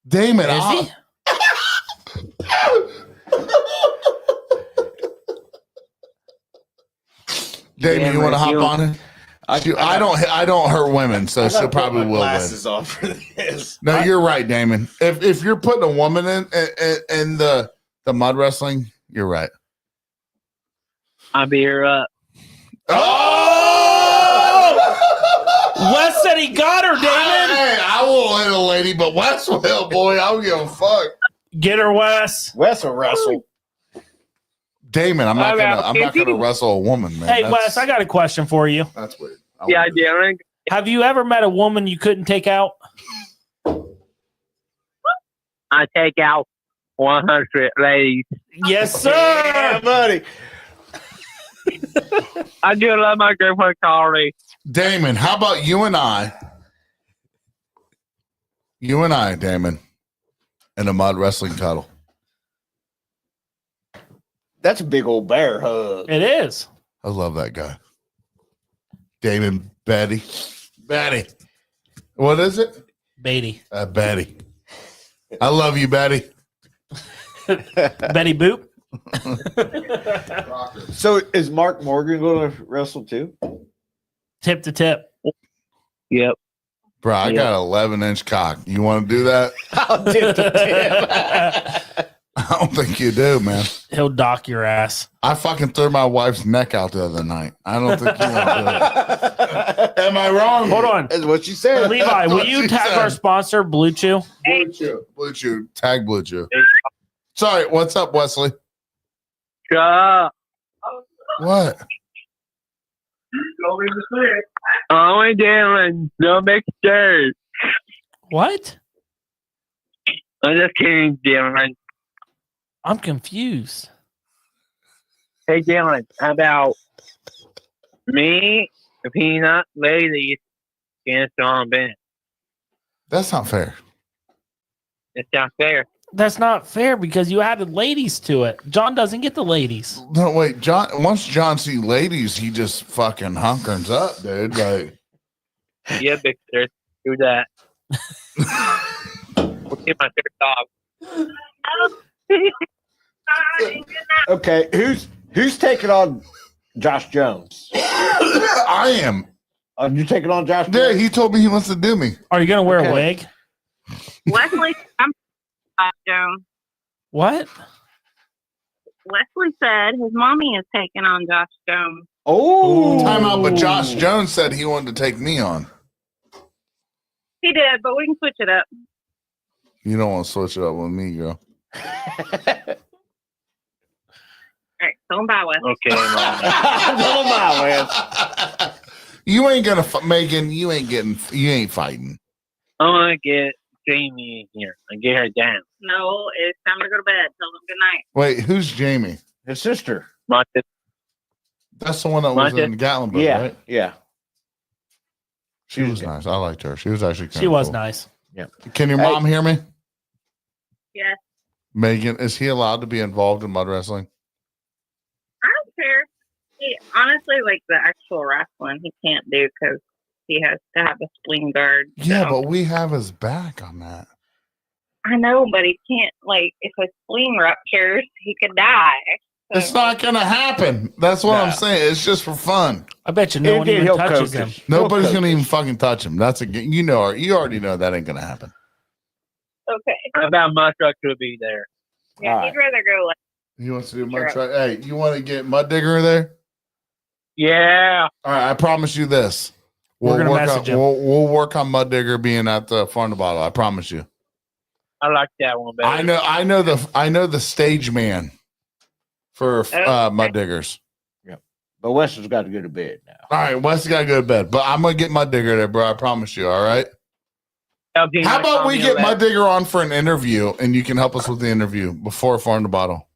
Damon, Is he? Damon, Yeah, you want to man, hop on it? I don't hurt women, so she probably will win. Glasses off for this. No, you're right, Damon. If you're putting a woman in the mud wrestling, you're right. I'll be here up. Oh! Wes said he got her, Damon. Hey, I won't hit a lady, but Wes will, boy. I don't give a fuck. Get her, Wes. Wes will wrestle. Damon, I'm not gonna wrestle a woman, man. Hey, Wes, I got a question for you. That's weird. Yeah, Darren. Have you ever met a woman you couldn't take out? I take out 100 ladies. Yes, sir. Yeah, buddy. I do love my girlfriend, Carly. Damon, how about you and I? You and I, Damon, in a mud wrestling cuddle. That's a big old bear hug. It is. I love that guy. Damon, Betty. What is it? Beatty. Betty. I love you, Betty. Betty Boop. So is Mark Morgan going to wrestle too? Tip to tip. Yep. Bro, I got an 11-inch cock. You want to do that? I'll tip to tip. I don't think you do, man. He'll dock your ass. I fucking threw my wife's neck out the other night. I don't think you want to do it. Am I wrong? Hold on. That's what she said. Levi, will you tag our sponsor, Blue Chew? Blue Chew. Tag Blue Chew. Sorry, what's up, Wesley? Shut What? Only Darren. No mixtures. What? I'm just kidding, Darren. I'm confused. Hey, Dylan, how about me, the peanut ladies, against John Ben? That's not fair. It's not fair. That's not fair because you added ladies to it. John doesn't get the ladies. No, wait, John. Once John sees ladies, he just fucking hunkers up, dude. Like, Yeah, big sir. Do that. We'll get my third dog. Okay, who's taking on Josh Jones? I am. Are you taking on Josh Yeah, Jones? he told me he wants to do me. Are you going to wear Okay. a wig? Wesley, I'm Jones. What? Wesley said his mommy is taking on Josh Jones. Oh, Time out, but Josh Jones said he wanted to take me on. He did, but we can switch it up. You don't want to switch it up with me, girl. All right, so bye, Wes. Okay, Mom. Tell him out, man. You ain't gonna Megan. You ain't fighting. I'm gonna get Jamie in here and get her down. No, it's time to go to bed. Tell them good night. Wait, who's Jamie? His sister. My sister. That's the one that was Mine in Gatlinburg, Yeah, right? yeah. She was nice. I liked her. She was actually. She was cool. nice. Can your Hey. mom hear me? Yes, Megan, is he allowed to be involved in mud wrestling? I don't care. He honestly, like the actual wrestling, he can't do because he has to have a spleen guard. Yeah, so. but we have his back on that. I know, but he can't. Like, if his spleen ruptures, he could die. So- It's not gonna happen. That's what I'm No. saying. It's just for fun. I bet you no one even touches him. Nobody's gonna even fucking touch him. That's you already know that ain't gonna happen. Okay. How about my truck to be there? Yeah, All he'd rather go like. He wants to do mud Sure. truck. Hey, you want to get Mud Digger there? Yeah. All right, I promise you this. We're gonna work message on, him. We'll work on Mud Digger being at the Farm to Bottle. I promise you. I like that one better. I know the stage man for Okay. Mud Diggers. Yep. But Wes has got to go to bed now. All right, Wes got to go to bed, but I'm gonna get my digger there, bro. I promise you. All right. How about we get my digger on for an interview, and you can help us with the interview before Farm to Bottle.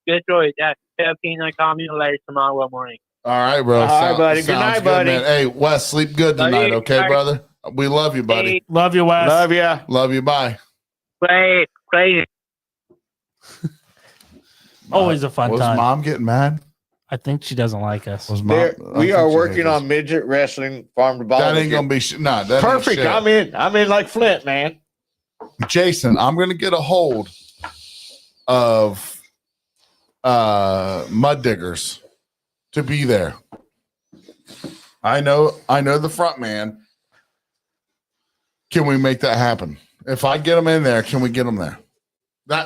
Good choice. Tell Peanut call me later tomorrow morning. All right, bro. All right, buddy. Good sounds night, buddy. man. Hey, Wes, sleep good Love tonight, you. okay, Bye. brother? We love you, buddy. Hey, Love you, Wes. Love ya. Love you. Bye. play. Always a fun Was time. Mom getting mad? I think she doesn't like us. Was Mom? There, I we think are she working hates us. on midget wrestling farm to bottle. That ain't gonna be that ain't perfect. shit. I'm in like Flint, man. Jason, I'm gonna get a hold of mud diggers to be there. I know the front man. Can we make that happen? If I get them in there, can we get them there?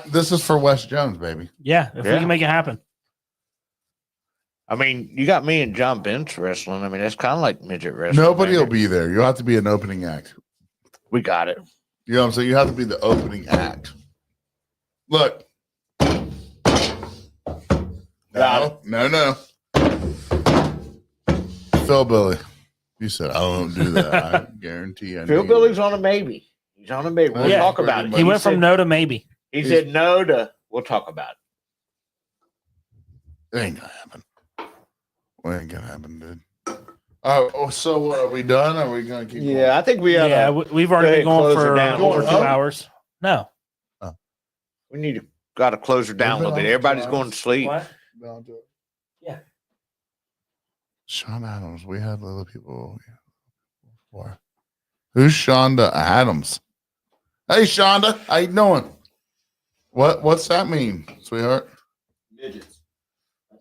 This is for Wes Jones, baby. Yeah, if we can make it happen. I mean, you got me and John Bench wrestling. I mean, that's kind of like midget wrestling. Nobody man. will be there. You'll have to be an opening act. We got it. You know what I'm saying? You have to be the opening act. Look. No. Phil Billy. You said, I don't do that. I guarantee I Phil do. Billy's on a maybe. He's on a maybe. We'll Yeah. talk about it. He went from no to maybe. He said no to, we'll talk about it. It ain't gonna happen. It ain't gonna happen, dude. Oh, so what, are we done? Are we gonna keep going? Yeah, I think we have. Yeah, we've already been going close her for down. over 2 Oh. hours. No. We need to got to close her down a little bit. Everybody's going to sleep. Yeah. Sean Adams. We had other people before. Who's Shonda Adams? Hey, Shonda, how you doing? What's that mean, sweetheart? Midgets.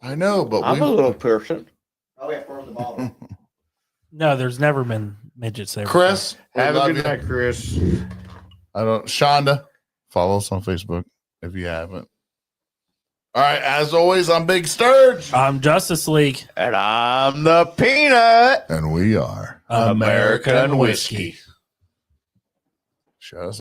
I know, but I'm a little person. Oh, yeah, from the bottom. No, there's never been midgets there. Chris, we Have a love good you. night, Chris. Shonda, follow us on Facebook if you haven't. All right, as always, I'm Big Sturge. I'm Justice League. And I'm the Peanut. And we are American Whiskey. Shout us